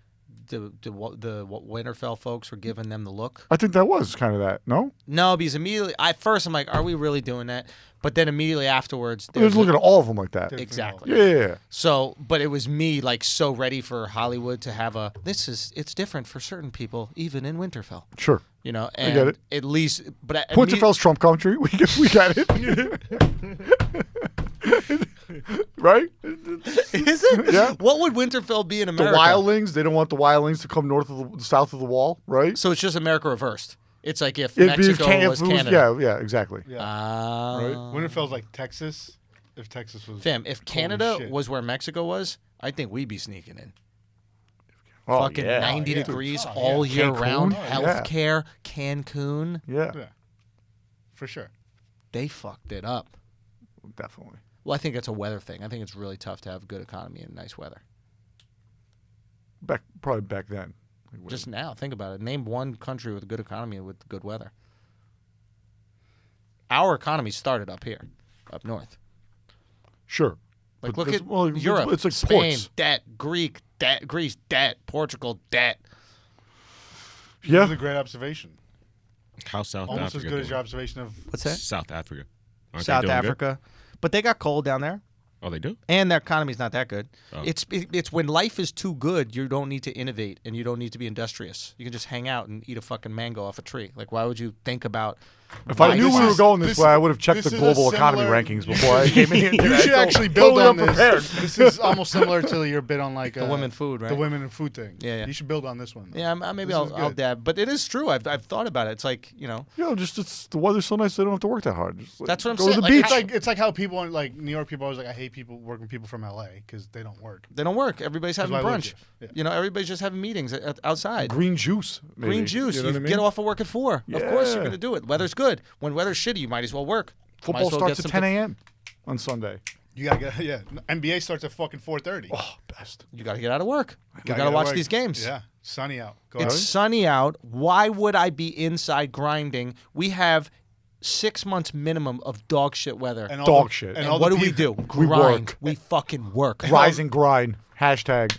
Speaker 1: the Winterfell folks were giving them the look.
Speaker 3: I think that was kind of that. No,
Speaker 1: No, because immediately at first I'm like, are we really doing that? But then immediately afterwards,
Speaker 3: I was looking at all of them like that.
Speaker 1: exactly.
Speaker 3: Yeah.
Speaker 1: So, but it was me like so ready for Hollywood to have it's different for certain people, even in Winterfell.
Speaker 3: Sure.
Speaker 1: You know, and
Speaker 3: get it.
Speaker 1: at least, but
Speaker 3: Winterfell's Trump country. We got it. Right?
Speaker 1: Is it?
Speaker 3: Yeah.
Speaker 1: What would Winterfell be in
Speaker 3: The
Speaker 1: America?
Speaker 3: wildlings. They don't want the wildlings to come south of the wall. Right?
Speaker 1: So it's just America reversed. It's like if
Speaker 3: It'd be
Speaker 1: Mexico was Canada.
Speaker 3: Yeah, exactly.
Speaker 2: Yeah.
Speaker 3: Right.
Speaker 2: Winterfell's like Texas. If Texas was.
Speaker 1: Fam, if Canada
Speaker 2: shit.
Speaker 1: was where Mexico was, I think we'd be sneaking in.
Speaker 3: Oh,
Speaker 1: Fucking
Speaker 3: yeah.
Speaker 1: 90
Speaker 2: yeah.
Speaker 1: degrees
Speaker 2: Oh,
Speaker 1: all
Speaker 2: yeah.
Speaker 1: year
Speaker 3: Cancun?
Speaker 1: round.
Speaker 3: Oh, yeah.
Speaker 1: Healthcare, Cancun.
Speaker 3: Yeah,
Speaker 2: Yeah. For sure.
Speaker 1: They fucked it up.
Speaker 3: definitely.
Speaker 1: Well, I think it's a weather thing. I think it's really tough to have a good economy and nice weather.
Speaker 3: Probably back then. Like,
Speaker 1: Just now, think about it. Name one country with a good economy with good weather. Our economy started up here, up north.
Speaker 3: sure.
Speaker 1: Like,
Speaker 3: But
Speaker 1: look
Speaker 3: that's-
Speaker 1: at
Speaker 3: well,
Speaker 1: Europe.
Speaker 3: It's like
Speaker 1: Spain,
Speaker 3: ports.
Speaker 1: debt. Greece, debt. Portugal, debt.
Speaker 3: Yeah.
Speaker 2: This is a great observation.
Speaker 4: How South
Speaker 2: Almost
Speaker 4: Africa
Speaker 2: as good as
Speaker 4: doing?
Speaker 2: your observation of.
Speaker 1: What's that?
Speaker 4: South Africa. Aren't they
Speaker 1: South
Speaker 4: doing good?
Speaker 1: Africa. But they got cold down there.
Speaker 4: Oh, they do?
Speaker 1: And their economy's not that good.
Speaker 4: Oh.
Speaker 1: It's when life is too good, you don't need to innovate and you don't need to be industrious. You can just hang out and eat a fucking mango off a tree. Like, why would you think about?
Speaker 3: If I knew
Speaker 2: This
Speaker 3: we were
Speaker 2: is-
Speaker 3: going this way, I would have checked
Speaker 2: this
Speaker 3: the
Speaker 2: is a
Speaker 3: global economy
Speaker 2: similar-
Speaker 3: rankings before I came in here.
Speaker 2: You should actually build on this. This is almost similar to your bit on like
Speaker 1: The women food, right?
Speaker 2: The women and food thing.
Speaker 1: Yeah.
Speaker 2: You should build on this one. though.
Speaker 1: Yeah, maybe
Speaker 2: This is
Speaker 1: I'll
Speaker 2: good.
Speaker 1: dab. But it is true. I've thought about it. It's like,
Speaker 3: Just the weather's so nice they don't have to work that hard. Just, like,
Speaker 1: That's what I'm
Speaker 3: go
Speaker 1: saying.
Speaker 3: to the
Speaker 1: Like,
Speaker 3: beach.
Speaker 2: It's like how people in like New York people always like I hate people working people from LA because they don't work.
Speaker 1: they don't work. Everybody's having
Speaker 2: why I live
Speaker 1: brunch.
Speaker 2: here. Yeah.
Speaker 1: Everybody's just having meetings outside.
Speaker 3: Green juice. Maybe.
Speaker 1: Green juice.
Speaker 3: You know
Speaker 1: You
Speaker 3: what I mean?
Speaker 1: get off of work at 4. Of course you're
Speaker 3: Yeah.
Speaker 1: going to do it. Weather's good. When weather's shitty, you might as well work. Might
Speaker 3: Football
Speaker 1: as well
Speaker 3: starts
Speaker 1: get
Speaker 3: at
Speaker 1: some
Speaker 3: 10 a.m. on Sunday.
Speaker 2: You gotta get NBA starts at fucking 4:30.
Speaker 3: Oh, best.
Speaker 1: You got to get out of work. You
Speaker 2: Gotta
Speaker 1: got to
Speaker 2: get
Speaker 1: watch
Speaker 2: work.
Speaker 1: these games.
Speaker 2: Yeah, sunny out. Go
Speaker 1: It's
Speaker 2: out.
Speaker 1: sunny out. Why would I be inside grinding? We have 6 months minimum of dog shit weather.
Speaker 2: And all
Speaker 3: Dog
Speaker 2: the-
Speaker 3: shit.
Speaker 2: And
Speaker 1: And
Speaker 2: all
Speaker 1: what
Speaker 2: the
Speaker 1: do we
Speaker 2: people-
Speaker 1: do?
Speaker 3: We
Speaker 1: Grind.
Speaker 3: work.
Speaker 1: We fucking work.
Speaker 3: Rise and grind. Hashtag.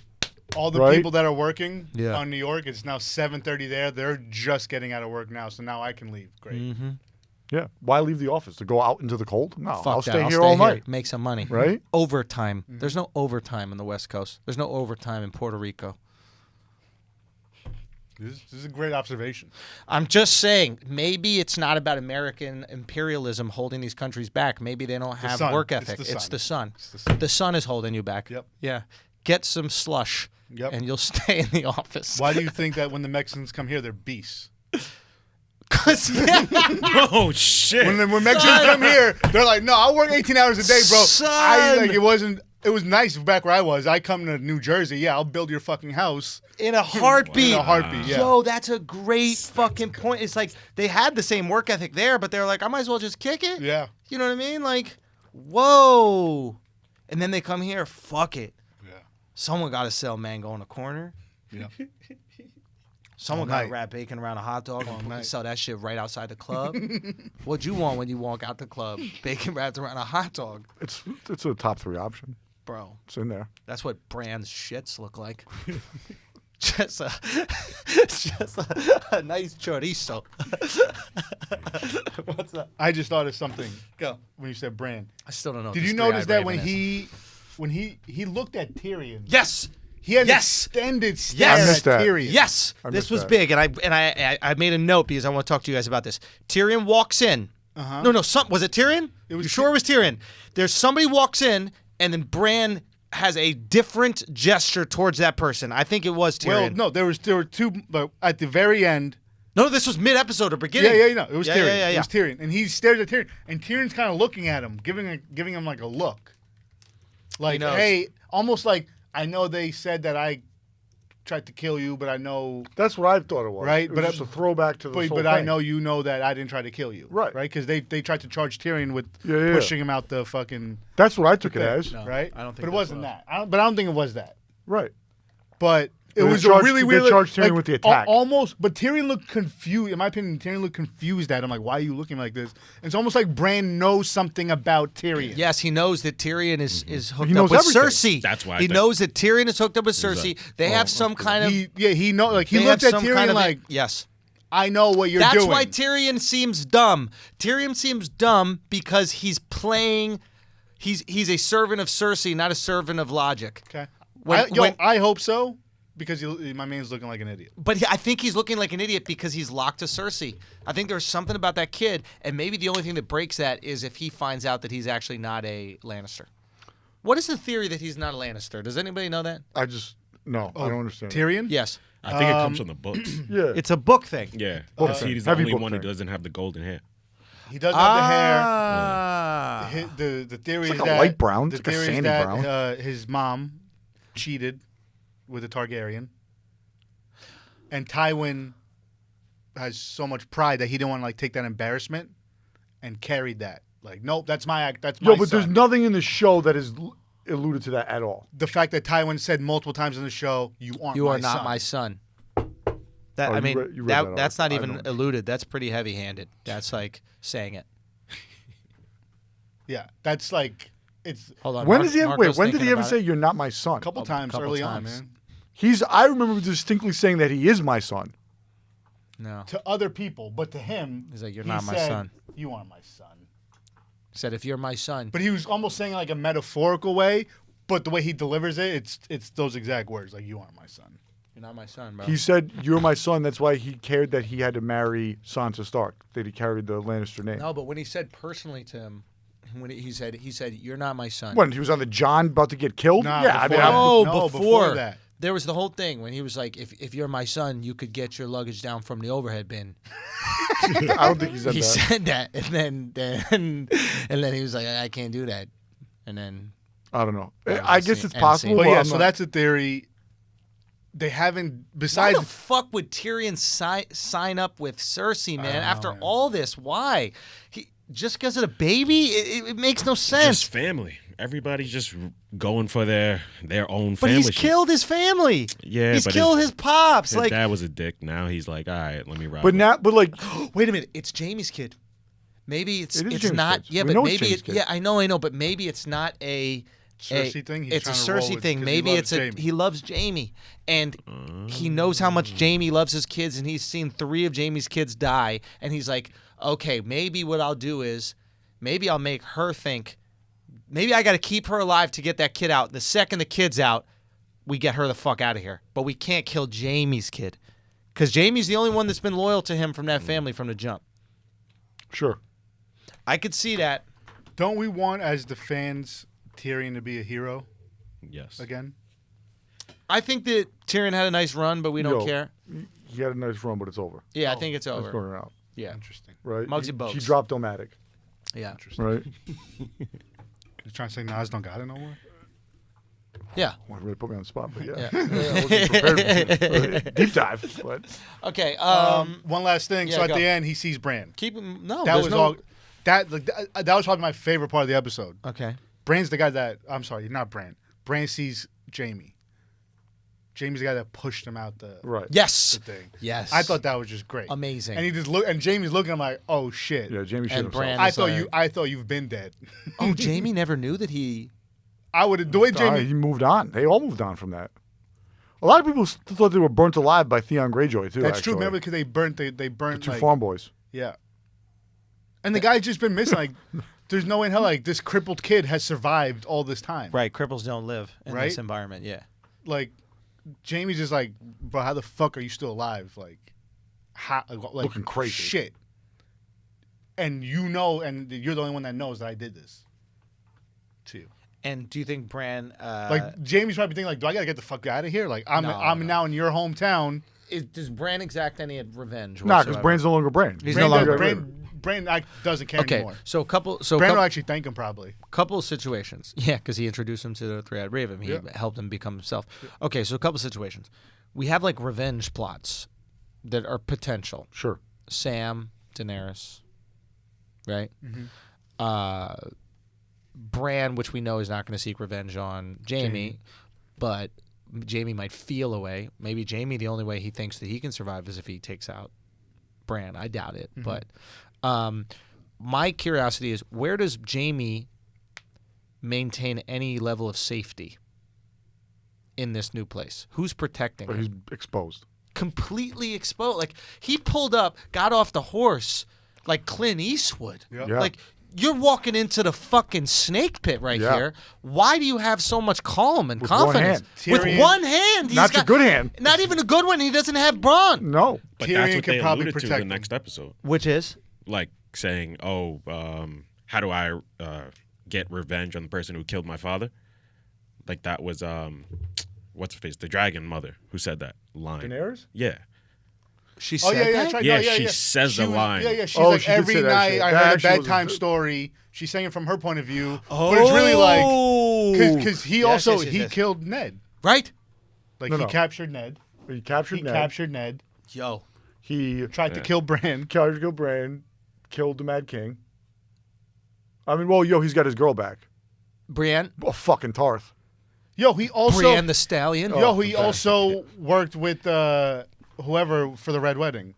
Speaker 2: All the
Speaker 3: Right?
Speaker 2: people that are working
Speaker 1: Yeah.
Speaker 2: on New York, it's now 7:30 there. They're just getting out of work now, so now I can leave. Great.
Speaker 1: Mm-hmm.
Speaker 3: Yeah. Why leave the office? To go out into the cold? No.
Speaker 1: Fuck
Speaker 3: I'll
Speaker 1: that.
Speaker 3: stay here all night.
Speaker 1: Make some money.
Speaker 3: Right?
Speaker 1: Overtime. There's no overtime on the West Coast. There's no overtime in Puerto Rico.
Speaker 2: This is a great observation.
Speaker 1: I'm just saying, maybe it's not about American imperialism holding these countries back. Maybe they don't have
Speaker 2: sun.
Speaker 1: work
Speaker 2: It's
Speaker 1: ethic.
Speaker 2: the
Speaker 1: It's
Speaker 2: sun.
Speaker 1: the sun.
Speaker 2: It's the sun.
Speaker 1: The sun is holding you back.
Speaker 2: Yep.
Speaker 1: Yeah. Get some slush,
Speaker 2: Yep.
Speaker 1: and you'll stay in the office.
Speaker 2: Why do you think that when the Mexicans come here, they're beasts?
Speaker 1: 'Cause, yeah.
Speaker 4: Oh, shit.
Speaker 2: When Mexicans come here, they're like, "No, I'll work 18 hours a day, bro."
Speaker 1: Son.
Speaker 2: It was nice back where I was. I come to New Jersey, yeah, I'll build your fucking house
Speaker 1: In a heartbeat.
Speaker 2: in a heartbeat. Yeah.
Speaker 1: Yo, that's a great fucking point. It's like they had the same work ethic there, but they're like, I might as well just kick it.
Speaker 2: Yeah.
Speaker 1: You know what I mean? Like, whoa. And then they come here, fuck it.
Speaker 2: Yeah.
Speaker 1: Someone got to sell mango on the corner.
Speaker 2: Yeah.
Speaker 1: Someone
Speaker 2: All
Speaker 1: got to
Speaker 2: night.
Speaker 1: wrap bacon around a hot dog and
Speaker 2: night.
Speaker 1: sell that shit right outside the club. What'd you want when you walk out the club? Bacon wrapped around a hot dog.
Speaker 3: It's a top 3 option.
Speaker 1: Bro,
Speaker 3: It's in there.
Speaker 1: that's what Brand's shits look like. just a nice chorizo. What's that?
Speaker 2: I just thought of something
Speaker 1: Go.
Speaker 2: when you said brand.
Speaker 1: I still don't know. what
Speaker 2: Did
Speaker 1: this
Speaker 2: you notice that
Speaker 1: three-eyed
Speaker 2: when
Speaker 1: raven is.
Speaker 2: he looked at Tyrion?
Speaker 1: Yes.
Speaker 2: He had
Speaker 1: Yes.
Speaker 2: an extended stare
Speaker 1: Yes. I
Speaker 2: at
Speaker 3: missed that.
Speaker 2: Tyrion.
Speaker 1: Yes,
Speaker 3: I
Speaker 1: this
Speaker 3: missed
Speaker 1: was
Speaker 3: that.
Speaker 1: big, and I made a note because I want to talk to you guys about this. Tyrion walks in.
Speaker 2: Uh-huh.
Speaker 1: No, was it Tyrion?
Speaker 2: It was
Speaker 1: you sure it was Tyrion? There's somebody walks in, and then Bran has a different gesture towards that person. I think it was Tyrion.
Speaker 2: Well, no, there were two, but at the very end.
Speaker 1: No, this was mid-episode or beginning.
Speaker 2: Yeah, it was
Speaker 1: Yeah,
Speaker 2: Tyrion.
Speaker 1: yeah.
Speaker 2: It was Tyrion, and he stares at Tyrion, and Tyrion's kind of looking at him, giving him like a look, like,
Speaker 1: knows.
Speaker 2: hey, almost like I know they said that I tried to kill you, but I know,
Speaker 3: That's what I thought it was.
Speaker 2: Right,
Speaker 3: It was
Speaker 2: but
Speaker 3: just a throwback to the whole
Speaker 2: but I
Speaker 3: thing.
Speaker 2: know you know that I didn't try to kill you,
Speaker 3: Right.
Speaker 2: Right, because they tried to charge Tyrion with
Speaker 3: Yeah.
Speaker 2: pushing him out the fucking
Speaker 3: That's what I took it
Speaker 2: thing,
Speaker 3: as.
Speaker 1: No.
Speaker 2: right.
Speaker 1: I don't think
Speaker 2: but it
Speaker 1: that's
Speaker 2: wasn't
Speaker 1: what-
Speaker 2: that. I don't think it was that.
Speaker 3: Right.
Speaker 2: But It
Speaker 3: They
Speaker 2: was
Speaker 3: charged-
Speaker 2: a really
Speaker 3: they
Speaker 2: weird.
Speaker 3: charged Tyrion with the attack.
Speaker 2: Almost, but Tyrion looked confused. In my opinion, Tyrion looked confused at him. Like, why are you looking like this? And it's almost like Bran knows something about Tyrion.
Speaker 1: Yes, he knows that Tyrion is hooked
Speaker 3: He
Speaker 1: up
Speaker 3: knows
Speaker 1: with
Speaker 3: everything.
Speaker 1: Cersei.
Speaker 4: That's why I
Speaker 1: he
Speaker 4: think-
Speaker 1: knows that Tyrion is hooked up with Cersei. They have some kind of.
Speaker 2: He know. Like he
Speaker 1: they
Speaker 2: looked
Speaker 1: have
Speaker 2: at
Speaker 1: some
Speaker 2: Tyrion
Speaker 1: kind of
Speaker 2: like,
Speaker 1: yes.
Speaker 2: I know what you're
Speaker 1: That's
Speaker 2: doing.
Speaker 1: why Tyrion seems dumb. Tyrion seems dumb because he's playing. He's a servant of Cersei, not a servant of logic.
Speaker 2: Okay.
Speaker 1: When-
Speaker 2: I hope so because my man's looking like an idiot.
Speaker 1: But I think he's looking like an idiot because he's locked to Cersei. I think there's something about that kid, and maybe the only thing that breaks that is if he finds out that he's actually not a Lannister. What is the theory that he's not a Lannister? Does anybody know that?
Speaker 3: I don't understand.
Speaker 2: Tyrion.
Speaker 1: Yes.
Speaker 4: I think it comes from the books.
Speaker 3: Yeah.
Speaker 1: It's a book thing.
Speaker 4: Yeah.
Speaker 3: Book
Speaker 4: Because
Speaker 3: thing.
Speaker 4: he's the
Speaker 3: Heavy
Speaker 4: only
Speaker 3: book
Speaker 4: one who
Speaker 3: thing.
Speaker 4: doesn't have the golden hair.
Speaker 2: He doesn't have the hair.
Speaker 1: Ah.
Speaker 2: The theory
Speaker 3: It's
Speaker 2: is
Speaker 3: like a
Speaker 2: that
Speaker 3: light brown.
Speaker 2: The
Speaker 3: It's like a
Speaker 2: theory is
Speaker 3: sandy
Speaker 2: that
Speaker 3: brown.
Speaker 2: his mom cheated with a Targaryen, and Tywin has so much pride that he didn't want to like take that embarrassment and carried that. Like, nope, that's my act. That's my
Speaker 3: Yo, but there's
Speaker 2: son.
Speaker 3: nothing in the show that is alluded to that at all.
Speaker 2: The fact that Tywin said multiple times in the show, "You aren't.
Speaker 1: You
Speaker 2: my
Speaker 1: are not
Speaker 2: son."
Speaker 1: my son.
Speaker 3: Oh,
Speaker 1: I
Speaker 3: you
Speaker 1: mean,
Speaker 3: read that
Speaker 1: that's
Speaker 3: out.
Speaker 1: not
Speaker 3: I
Speaker 1: even
Speaker 3: don't.
Speaker 1: alluded. That's pretty heavy-handed. That's like saying it.
Speaker 2: Yeah, that's like it's
Speaker 1: Hold on.
Speaker 3: When
Speaker 1: Mark-
Speaker 3: does he ever,
Speaker 1: Marco's
Speaker 3: wait? When did
Speaker 1: thinking
Speaker 3: he ever
Speaker 1: about
Speaker 3: say
Speaker 1: it.
Speaker 3: you're not my son?
Speaker 2: a couple
Speaker 1: A
Speaker 2: times
Speaker 1: couple
Speaker 2: early
Speaker 1: times.
Speaker 2: on, man.
Speaker 3: I remember distinctly saying that he is my son.
Speaker 1: No.
Speaker 2: To other people, but to him,
Speaker 1: He's like, "You're
Speaker 2: he
Speaker 1: not my
Speaker 2: said,
Speaker 1: son."
Speaker 2: You aren't my son.
Speaker 1: He said, "If you're my son."
Speaker 2: But he was almost saying like a metaphorical way, but the way he delivers it, it's those exact words, like "You aren't my son."
Speaker 1: You're not my son, bro.
Speaker 3: He said, "You're my son." That's why he cared that he had to marry Sansa Stark. That he carried the Lannister name.
Speaker 1: No, but when he said personally to him, when he said, "You're not my son."
Speaker 3: When he was on the John about to get killed.
Speaker 2: Nah,
Speaker 3: yeah, I mean,
Speaker 2: before
Speaker 1: Oh,
Speaker 2: that. No,
Speaker 1: before.
Speaker 2: before that.
Speaker 1: There was the whole thing when he was like, if you're my son, you could get your luggage down from the overhead bin.
Speaker 3: I don't think he said
Speaker 1: He
Speaker 3: that.
Speaker 1: said that, and then he was like, I can't do that. And then
Speaker 3: I don't know.
Speaker 1: That was
Speaker 3: I
Speaker 1: the
Speaker 3: guess
Speaker 1: scene-
Speaker 3: it's
Speaker 1: end
Speaker 3: possible.
Speaker 1: scene.
Speaker 2: But
Speaker 3: but
Speaker 2: yeah,
Speaker 3: I'm
Speaker 2: so
Speaker 3: not-
Speaker 2: that's a theory. They haven't
Speaker 1: why
Speaker 2: besides
Speaker 1: the fuck would Tyrion sign up with Cersei, man? After
Speaker 2: man.
Speaker 1: all this, why? He just because of the baby? It makes no sense.
Speaker 4: Just family. Everybody's just going for their own
Speaker 1: But
Speaker 4: family.
Speaker 1: he's
Speaker 4: shit.
Speaker 1: killed his family.
Speaker 4: Yeah,
Speaker 1: he's
Speaker 4: but
Speaker 1: killed his pops.
Speaker 4: His
Speaker 1: Like,
Speaker 4: dad was a dick. Now he's like, all right, let me ride.
Speaker 3: But
Speaker 4: with
Speaker 3: now, but like,
Speaker 1: wait a minute, it's Jamie's kid. Maybe
Speaker 3: It is
Speaker 1: it's
Speaker 3: Jamie's
Speaker 1: not.
Speaker 3: kid.
Speaker 1: Yeah,
Speaker 3: We
Speaker 1: but
Speaker 3: know it's
Speaker 1: maybe
Speaker 3: Jamie's kid.
Speaker 1: yeah, I know, but maybe it's not a
Speaker 2: Cersei thing. He's
Speaker 1: it's a
Speaker 2: trying to roll
Speaker 1: Cersei
Speaker 2: with
Speaker 1: thing.
Speaker 2: 'cause he
Speaker 1: Maybe
Speaker 2: loves
Speaker 1: it's a
Speaker 2: Jaime.
Speaker 1: he loves Jamie, and he knows how much Jamie loves his kids, and he's seen 3 of Jamie's kids die, and he's like, okay, maybe what I'll do is, maybe I'll make her think, maybe I got to keep her alive to get that kid out. The second the kid's out, we get her the fuck out of here. But we can't kill Jamie's kid, because Jamie's the only one that's been loyal to him from that family from the jump.
Speaker 3: sure.
Speaker 1: I could see that.
Speaker 2: Don't we want as the fans Tyrion to be a hero
Speaker 4: yes.
Speaker 2: again?
Speaker 1: I think that Tyrion had a nice run, but we don't
Speaker 3: Yo,
Speaker 1: care.
Speaker 3: He had a nice run, but it's over.
Speaker 1: Yeah, I think it's
Speaker 3: It's
Speaker 1: over.
Speaker 3: going out.
Speaker 1: Yeah,
Speaker 2: Interesting.
Speaker 3: Right.
Speaker 1: Muggsy
Speaker 3: She
Speaker 1: Bogues.
Speaker 3: dropped Omatic.
Speaker 1: yeah,
Speaker 2: Interesting.
Speaker 3: Right.
Speaker 2: You trying to say Nas don't got it no more?
Speaker 1: yeah.
Speaker 3: Well, really put me on the spot, but yeah.
Speaker 1: Yeah.
Speaker 3: I wasn't prepared for deep dive, but
Speaker 1: Okay.
Speaker 2: One last thing.
Speaker 1: yeah,
Speaker 2: So at
Speaker 1: go.
Speaker 2: the end, he sees Bran.
Speaker 1: keep him. No,
Speaker 2: That
Speaker 1: there's
Speaker 2: was
Speaker 1: no,
Speaker 2: all. That was probably my favorite part of the episode.
Speaker 1: Okay.
Speaker 2: Bran's the guy that I'm sorry, not Bran. Bran sees Jaime. Jaime's the guy that pushed him out the
Speaker 3: right.
Speaker 1: Yes.
Speaker 2: thing.
Speaker 1: Yes.
Speaker 2: I thought that was just great.
Speaker 1: Amazing.
Speaker 2: And he just look, and Jamie's looking. I'm like, oh shit.
Speaker 3: Yeah, Jamie shit
Speaker 1: And
Speaker 3: himself.
Speaker 1: Bran-
Speaker 2: I
Speaker 1: is
Speaker 2: thought
Speaker 1: like-
Speaker 2: I thought you've been dead.
Speaker 1: Oh, Jamie never knew that he.
Speaker 2: I would the way Jamie.
Speaker 3: He moved on. They all moved on from that. A lot of people thought they were burnt alive by Theon Greyjoy too.
Speaker 2: That's true.
Speaker 3: actually.
Speaker 2: Remember because they burnt they
Speaker 3: the
Speaker 2: burnt
Speaker 3: 2
Speaker 2: like,
Speaker 3: farm boys.
Speaker 2: yeah. And the guy's just been missing. Like, there's no way in hell like this crippled kid has survived all this time.
Speaker 1: Right. Cripples don't live in
Speaker 2: Right?
Speaker 1: this environment. Yeah.
Speaker 2: Like, Jamie's just like, bro, how the fuck are you still alive? Like, how? Like,
Speaker 3: Looking crazy.
Speaker 2: Shit. And you know, and you're the only one that knows that I did this to you.
Speaker 1: And do you think Bran?
Speaker 2: Like, Jamie's probably thinking, like, do I gotta get the fuck out of here? Like, I'm
Speaker 1: No.
Speaker 2: now in your hometown.
Speaker 1: does Bran exact any revenge?
Speaker 3: Nah, because
Speaker 1: whatsoever?
Speaker 3: Bran's no longer Bran.
Speaker 1: He's
Speaker 2: Bran
Speaker 1: no longer.
Speaker 2: Bran doesn't care
Speaker 1: Okay.
Speaker 2: anymore.
Speaker 1: So
Speaker 2: Bran will
Speaker 1: couple,
Speaker 2: actually thank him probably.
Speaker 1: couple situations. Yeah, because he introduced him to the Three-Eyed Raven. He
Speaker 2: Yeah.
Speaker 1: helped him become himself. Okay, so a couple situations. We have like revenge plots that are potential.
Speaker 3: Sure.
Speaker 1: Sam, Daenerys, right?
Speaker 2: Mm-hmm.
Speaker 1: Bran, which we know is not going to seek revenge on Jaime, but Jaime might feel a way. Maybe Jaime, the only way he thinks that he can survive is if he takes out Bran. I doubt it. But my curiosity is, where does Jaime maintain any level of safety in this new place? Who's protecting him?
Speaker 3: He's exposed.
Speaker 1: Completely exposed. Like, he pulled up, got off the horse like Clint Eastwood.
Speaker 2: Yep.
Speaker 3: Yeah.
Speaker 1: Like, you're walking into the fucking snake pit right here. Why do you have so much calm and
Speaker 3: With one
Speaker 1: confidence?
Speaker 3: hand.
Speaker 1: With
Speaker 2: Tyrion-
Speaker 1: one hand. He's
Speaker 3: Not
Speaker 1: got,
Speaker 3: a good hand.
Speaker 1: Not even a good one. He doesn't have brawn.
Speaker 3: No.
Speaker 4: But
Speaker 2: Tyrion
Speaker 4: that's what
Speaker 2: could
Speaker 4: they
Speaker 2: probably
Speaker 4: alluded to
Speaker 2: protect
Speaker 4: the
Speaker 2: him.
Speaker 4: next episode.
Speaker 1: Which is?
Speaker 4: Like saying, how do I get revenge on the person who killed my father? Like that was, what's her face? The dragon mother who said that line.
Speaker 3: Daenerys?
Speaker 4: Yeah.
Speaker 1: She
Speaker 2: Oh
Speaker 1: said
Speaker 2: yeah,
Speaker 1: that?
Speaker 2: that's right.
Speaker 4: Yeah,
Speaker 2: no, yeah,
Speaker 4: she
Speaker 2: yeah.
Speaker 4: says the
Speaker 2: was-
Speaker 4: line.
Speaker 2: Yeah. She's
Speaker 3: Oh,
Speaker 2: like,
Speaker 3: she did
Speaker 2: every
Speaker 3: say that
Speaker 2: night
Speaker 3: shit.
Speaker 2: I
Speaker 3: That
Speaker 2: heard a
Speaker 3: actually was a
Speaker 2: bedtime
Speaker 3: good-
Speaker 2: story. She's saying it from her point of view, but it's really like because he
Speaker 1: Yes,
Speaker 2: also
Speaker 1: yes,
Speaker 2: he
Speaker 1: yes.
Speaker 2: killed Ned.
Speaker 1: Right?
Speaker 2: Like
Speaker 3: No,
Speaker 2: he
Speaker 3: no.
Speaker 2: captured Ned.
Speaker 3: He captured
Speaker 2: He
Speaker 3: Ned.
Speaker 2: captured Ned.
Speaker 1: Yo.
Speaker 3: He
Speaker 2: Tried to kill Bran.
Speaker 3: killed Bran, killed the Mad King. I mean, well, he's got his girl back.
Speaker 1: Brienne.
Speaker 3: Oh, fucking Tarth.
Speaker 2: Yo, he also
Speaker 1: Brienne the Stallion.
Speaker 2: he also worked with whoever for the Red Wedding.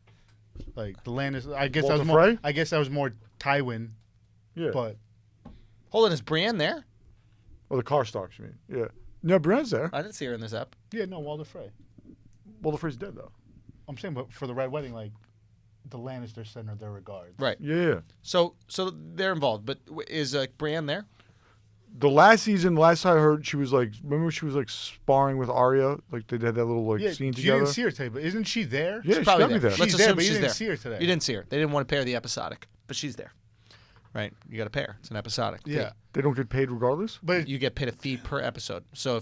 Speaker 2: Like the Lannister. I guess that
Speaker 3: Walter
Speaker 2: was more.
Speaker 3: Frey?
Speaker 2: I guess that was more Tywin.
Speaker 3: Yeah.
Speaker 2: But
Speaker 1: Hold on, is Brienne there?
Speaker 3: Oh, the Karstarks, you mean? Yeah. No, Brienne's there.
Speaker 1: I didn't see her in this ep.
Speaker 2: yeah, no, Walder Frey.
Speaker 3: Walder Frey's dead, though.
Speaker 2: I'm saying, but for the Red Wedding, like the Lannisters send her their regards.
Speaker 1: Right.
Speaker 3: Yeah.
Speaker 1: So they're involved, but is Brienne there?
Speaker 3: The last season, last I heard, she was like, remember she was like sparring with Arya? Like they had that little like
Speaker 2: Yeah,
Speaker 3: scene
Speaker 2: you
Speaker 3: together?
Speaker 2: didn't see her today, but isn't she there?
Speaker 3: Yeah, she's
Speaker 1: Probably
Speaker 3: gotta be there.
Speaker 1: Let's
Speaker 2: She's there,
Speaker 1: assume
Speaker 2: but you
Speaker 1: she's
Speaker 2: didn't
Speaker 1: there.
Speaker 2: see her today.
Speaker 1: You didn't see her. They didn't want to pair the episodic, but she's there. Right? You got to pair. It's an episodic.
Speaker 2: Yeah,
Speaker 3: They don't get paid regardless?
Speaker 2: but
Speaker 1: You get paid a fee per episode. So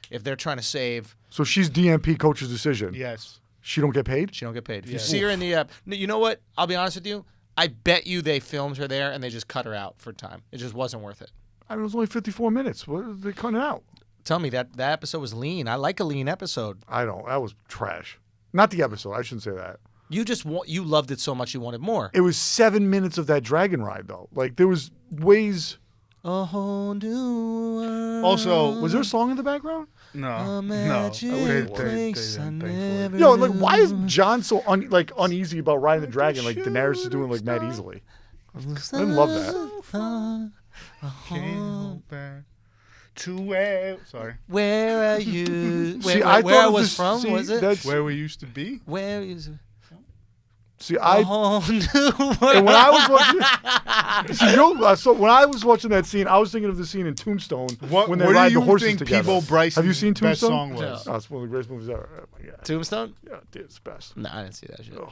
Speaker 1: if they're trying to save,
Speaker 3: So she's DMP coach's decision.
Speaker 2: yes,
Speaker 3: She don't get paid?
Speaker 1: she don't get paid. If you
Speaker 2: Yeah.
Speaker 1: see her in the ep, you know what? I'll be honest with you. I bet you they filmed her there and they just cut her out for time. It just wasn't worth it.
Speaker 3: I mean, it was only 54 minutes. What are they cutting out?
Speaker 1: Tell me that episode was lean. I like a lean episode.
Speaker 3: I don't. That was trash. Not the episode. I shouldn't say that.
Speaker 1: You loved it so much you wanted more.
Speaker 3: It was 7 minutes of that dragon ride, though. Like, there was ways.
Speaker 1: A whole new world.
Speaker 2: also
Speaker 3: Was there a song in the background?
Speaker 2: no,
Speaker 1: A
Speaker 2: no.
Speaker 1: magic
Speaker 2: They
Speaker 1: place I
Speaker 2: didn't, thankfully.
Speaker 1: never
Speaker 3: Yo, like, why is
Speaker 1: knew.
Speaker 3: John so uneasy about riding the dragon like Daenerys is doing like mad easily? I didn't love that.
Speaker 2: Can't hold back to where? Sorry,
Speaker 1: Where are you?
Speaker 3: See,
Speaker 1: Where
Speaker 3: thought
Speaker 1: I
Speaker 3: of
Speaker 1: was
Speaker 3: this-
Speaker 1: from,
Speaker 3: see,
Speaker 1: was it?
Speaker 3: That's,
Speaker 2: where we used to be.
Speaker 1: Where is
Speaker 3: see,
Speaker 1: a
Speaker 3: I
Speaker 1: whole new
Speaker 3: and
Speaker 1: world?
Speaker 3: when I was watching, so when I was watching that scene, I was thinking of the scene in Tombstone when they
Speaker 2: what
Speaker 3: ride
Speaker 2: do
Speaker 3: the
Speaker 2: you
Speaker 3: horses
Speaker 2: think
Speaker 3: together.
Speaker 2: People Bryce's
Speaker 3: Have you seen
Speaker 2: best
Speaker 3: Tombstone?
Speaker 2: song was?
Speaker 3: Oh, it's one of the greatest movies ever. Oh my god.
Speaker 1: Tombstone?
Speaker 3: Yeah, dude, it's the best.
Speaker 1: No, I didn't see that shit.
Speaker 3: Oh.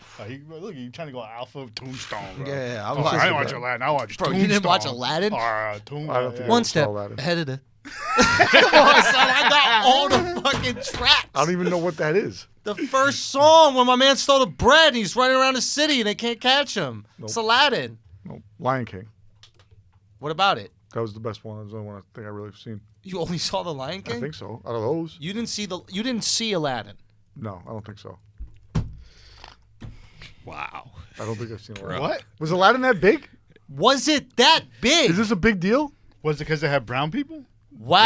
Speaker 2: Look, you trying to go alpha of Tombstone, bro.
Speaker 1: Yeah,
Speaker 2: Oh, I didn't watch Aladdin. I watched
Speaker 1: Bro,
Speaker 2: Tombstone.
Speaker 1: you didn't watch Aladdin?
Speaker 2: Tombstone.
Speaker 3: I don't think
Speaker 1: One
Speaker 3: saw
Speaker 1: step
Speaker 3: Aladdin.
Speaker 1: ahead of the. Come on, son. I got all the fucking tracks.
Speaker 3: I don't even know what that is.
Speaker 1: The first song when my man stole the bread and he's running around the city and they can't catch him.
Speaker 3: Nope.
Speaker 1: It's Aladdin.
Speaker 3: No, Lion King.
Speaker 1: What about it?
Speaker 3: That was the best one. That was the only one I think I really have seen.
Speaker 1: You only saw the Lion King?
Speaker 3: I think so. Out of those,
Speaker 1: You didn't see Aladdin.
Speaker 3: no, I don't think so.
Speaker 4: Wow.
Speaker 3: I don't think I've seen Aladdin.
Speaker 2: What?
Speaker 3: Was Aladdin that big?
Speaker 1: Was it that big?
Speaker 3: Is this a big deal?
Speaker 2: Was it because they have brown people?
Speaker 1: Wow.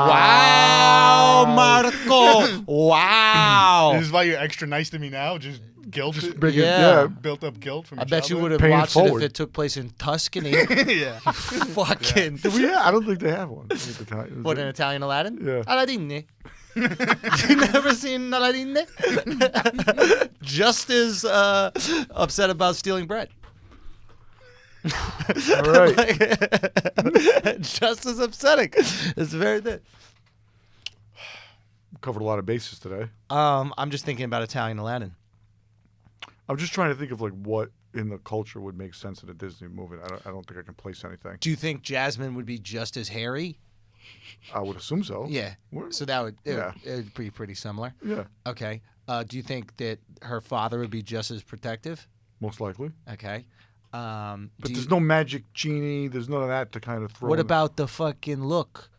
Speaker 1: Wow, Marco. Wow.
Speaker 2: This is why you're extra nice to me now. Just guilt.
Speaker 3: Big,
Speaker 1: Yeah.
Speaker 2: Built up guilt from.
Speaker 1: I bet you would have
Speaker 3: Paying it
Speaker 1: watched it if
Speaker 3: forward.
Speaker 1: it took place in Tuscany.
Speaker 2: yeah.
Speaker 1: Fucking.
Speaker 3: I don't think they have one. I think the
Speaker 1: What, an Italian Aladdin?
Speaker 3: Yeah.
Speaker 1: Aladdin. You never seen Aladdin? Just as upset about stealing bread.
Speaker 3: All right.
Speaker 1: Just as upsetting. It's very good.
Speaker 3: Covered a lot of bases today.
Speaker 1: I'm just thinking about Italian Aladdin.
Speaker 3: I'm just trying to think of like what in the culture would make sense in a Disney movie. I don't think I can place anything.
Speaker 1: Do you think Jasmine would be just as hairy?
Speaker 3: I would assume so.
Speaker 1: Yeah.
Speaker 3: What?
Speaker 1: So that would
Speaker 3: Yeah.
Speaker 1: it would be pretty similar.
Speaker 3: Yeah,
Speaker 1: Okay. Do you think that her father would be just as protective?
Speaker 3: most likely.
Speaker 1: Okay.
Speaker 3: But
Speaker 1: do
Speaker 3: there's
Speaker 1: you-
Speaker 3: no magic genie. There's none of that to kind of throw.
Speaker 1: What
Speaker 3: in.
Speaker 1: about the fucking look?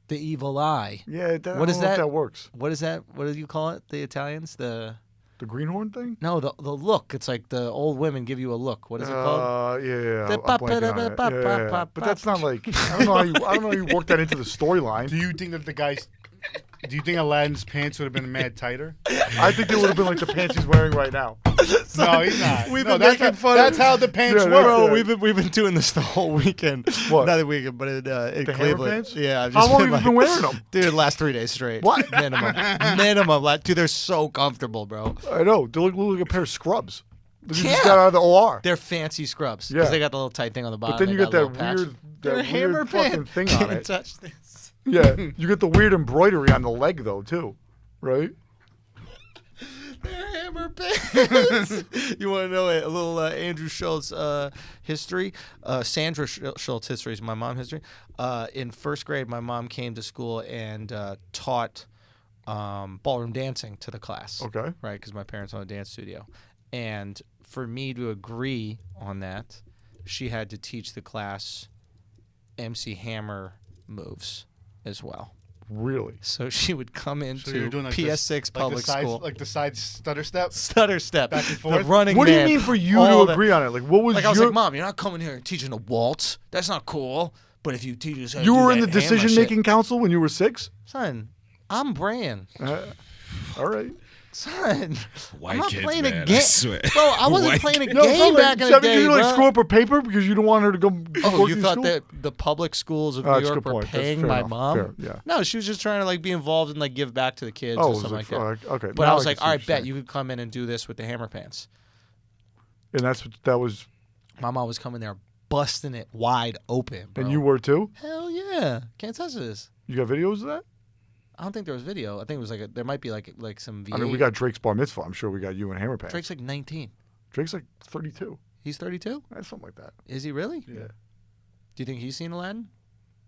Speaker 1: The evil eye.
Speaker 3: Yeah, that,
Speaker 1: What
Speaker 3: I
Speaker 1: is
Speaker 3: don't know if
Speaker 1: that?
Speaker 3: that works.
Speaker 1: What is that? What do you call it? The Italians? The
Speaker 3: The greenhorn thing?
Speaker 1: No, the look. It's like the old women give you a look. What is it called?
Speaker 3: Yeah.
Speaker 1: The
Speaker 3: I'm blanking on it. Yeah. But that's not like I don't know how you work that into the storyline.
Speaker 2: Do you think that do you think Aladdin's pants would have been mad tighter?
Speaker 3: I think they would have been like the pants he's wearing right now.
Speaker 2: No, he's not.
Speaker 1: We've
Speaker 2: No,
Speaker 1: been making fun
Speaker 2: That's how the pants
Speaker 3: Yeah,
Speaker 2: work.
Speaker 1: Bro,
Speaker 3: Yeah.
Speaker 1: we've been doing this the whole weekend.
Speaker 3: What?
Speaker 1: Not the weekend, but in
Speaker 3: The hammer
Speaker 1: Cleveland.
Speaker 3: pants?
Speaker 1: Yeah. I've
Speaker 3: How
Speaker 1: just
Speaker 3: long
Speaker 1: been
Speaker 3: have you been wearing them?
Speaker 1: Dude, last 3 days straight.
Speaker 3: What?
Speaker 1: Minimum. Like, dude, they're so comfortable, bro.
Speaker 3: I know. They look like a pair of scrubs. You just
Speaker 1: Yeah.
Speaker 3: got out of the OR.
Speaker 1: They're fancy scrubs.
Speaker 3: Yeah.
Speaker 1: Because they got the little tight thing on the bottom.
Speaker 3: But then you
Speaker 1: they
Speaker 3: get
Speaker 1: got a
Speaker 3: that
Speaker 1: little patch.
Speaker 3: weird,
Speaker 1: They're
Speaker 3: that
Speaker 1: hammer
Speaker 3: weird fucking
Speaker 1: pants.
Speaker 3: thing on
Speaker 1: Can't
Speaker 3: it.
Speaker 1: touch this.
Speaker 3: Yeah, you get the weird embroidery on the leg though too, right?
Speaker 1: They're hammer pants. You want to know a little Andrew Schulz history? Sandra Schulz history is my mom history. In first grade, my mom came to school and taught ballroom dancing to the class.
Speaker 3: Okay.
Speaker 1: Right, because my parents own a dance studio. And for me to agree on that, she had to teach the class MC Hammer moves as well.
Speaker 3: Really?
Speaker 1: So she would come
Speaker 2: So
Speaker 1: into
Speaker 2: you're doing like
Speaker 1: PS6 public school.
Speaker 2: like the side stutter step.
Speaker 1: Stutter step.
Speaker 2: Back and
Speaker 1: The
Speaker 2: forth?
Speaker 1: running
Speaker 3: What do you
Speaker 1: man,
Speaker 3: mean for you
Speaker 1: all
Speaker 3: to
Speaker 1: that.
Speaker 3: agree on it? Like, what was
Speaker 1: Like,
Speaker 3: your?
Speaker 1: I was like, Mom, you're not coming here and teaching a waltz. That's not cool. But if you teach us how to
Speaker 3: you
Speaker 1: do
Speaker 3: were in the
Speaker 1: that hammer
Speaker 3: decision-making council when you were 6.
Speaker 1: shit- Son, I'm Bran.
Speaker 3: All right.
Speaker 1: Son,
Speaker 4: White
Speaker 1: I'm not
Speaker 4: kids,
Speaker 1: playing
Speaker 4: man,
Speaker 1: a
Speaker 4: I
Speaker 1: game.
Speaker 4: swear.
Speaker 1: Bro, I wasn't
Speaker 4: White
Speaker 1: playing a
Speaker 4: kids.
Speaker 3: No, it's
Speaker 1: game
Speaker 3: not
Speaker 1: back in
Speaker 3: like,
Speaker 1: the day,
Speaker 3: did you like
Speaker 1: bro.
Speaker 3: screw up her paper because you don't want her to go?
Speaker 1: Oh,
Speaker 3: work
Speaker 1: you
Speaker 3: in
Speaker 1: thought
Speaker 3: school?
Speaker 1: that the public schools of New
Speaker 3: That's a
Speaker 1: York
Speaker 3: good
Speaker 1: were
Speaker 3: point. That's
Speaker 1: paying
Speaker 3: fair
Speaker 1: my
Speaker 3: enough.
Speaker 1: mom?
Speaker 3: Fair, yeah.
Speaker 1: No, she was just trying to like be involved and like give back to the kids
Speaker 3: Oh,
Speaker 1: or
Speaker 3: it
Speaker 1: something
Speaker 3: was
Speaker 1: like that.
Speaker 3: okay.
Speaker 1: But
Speaker 3: now
Speaker 1: I was
Speaker 3: can
Speaker 1: like,
Speaker 3: see
Speaker 1: all
Speaker 3: what
Speaker 1: right,
Speaker 3: you're
Speaker 1: bet
Speaker 3: saying.
Speaker 1: you could come in and do this with the hammer pants.
Speaker 3: And that was,
Speaker 1: My mom was coming there busting it wide open, bro.
Speaker 3: and you were too.
Speaker 1: Hell yeah. Can't touch this.
Speaker 3: You got videos of that?
Speaker 1: I don't think there was video. I think it was like there might be like some VA.
Speaker 3: I mean, we got Drake's bar mitzvah. I'm sure we got you and Hammer Pants.
Speaker 1: Drake's like 19.
Speaker 3: Drake's like 32.
Speaker 1: He's 32?
Speaker 3: Something like that.
Speaker 1: Is he really?
Speaker 3: Yeah.
Speaker 1: Do you think he's seen Aladdin?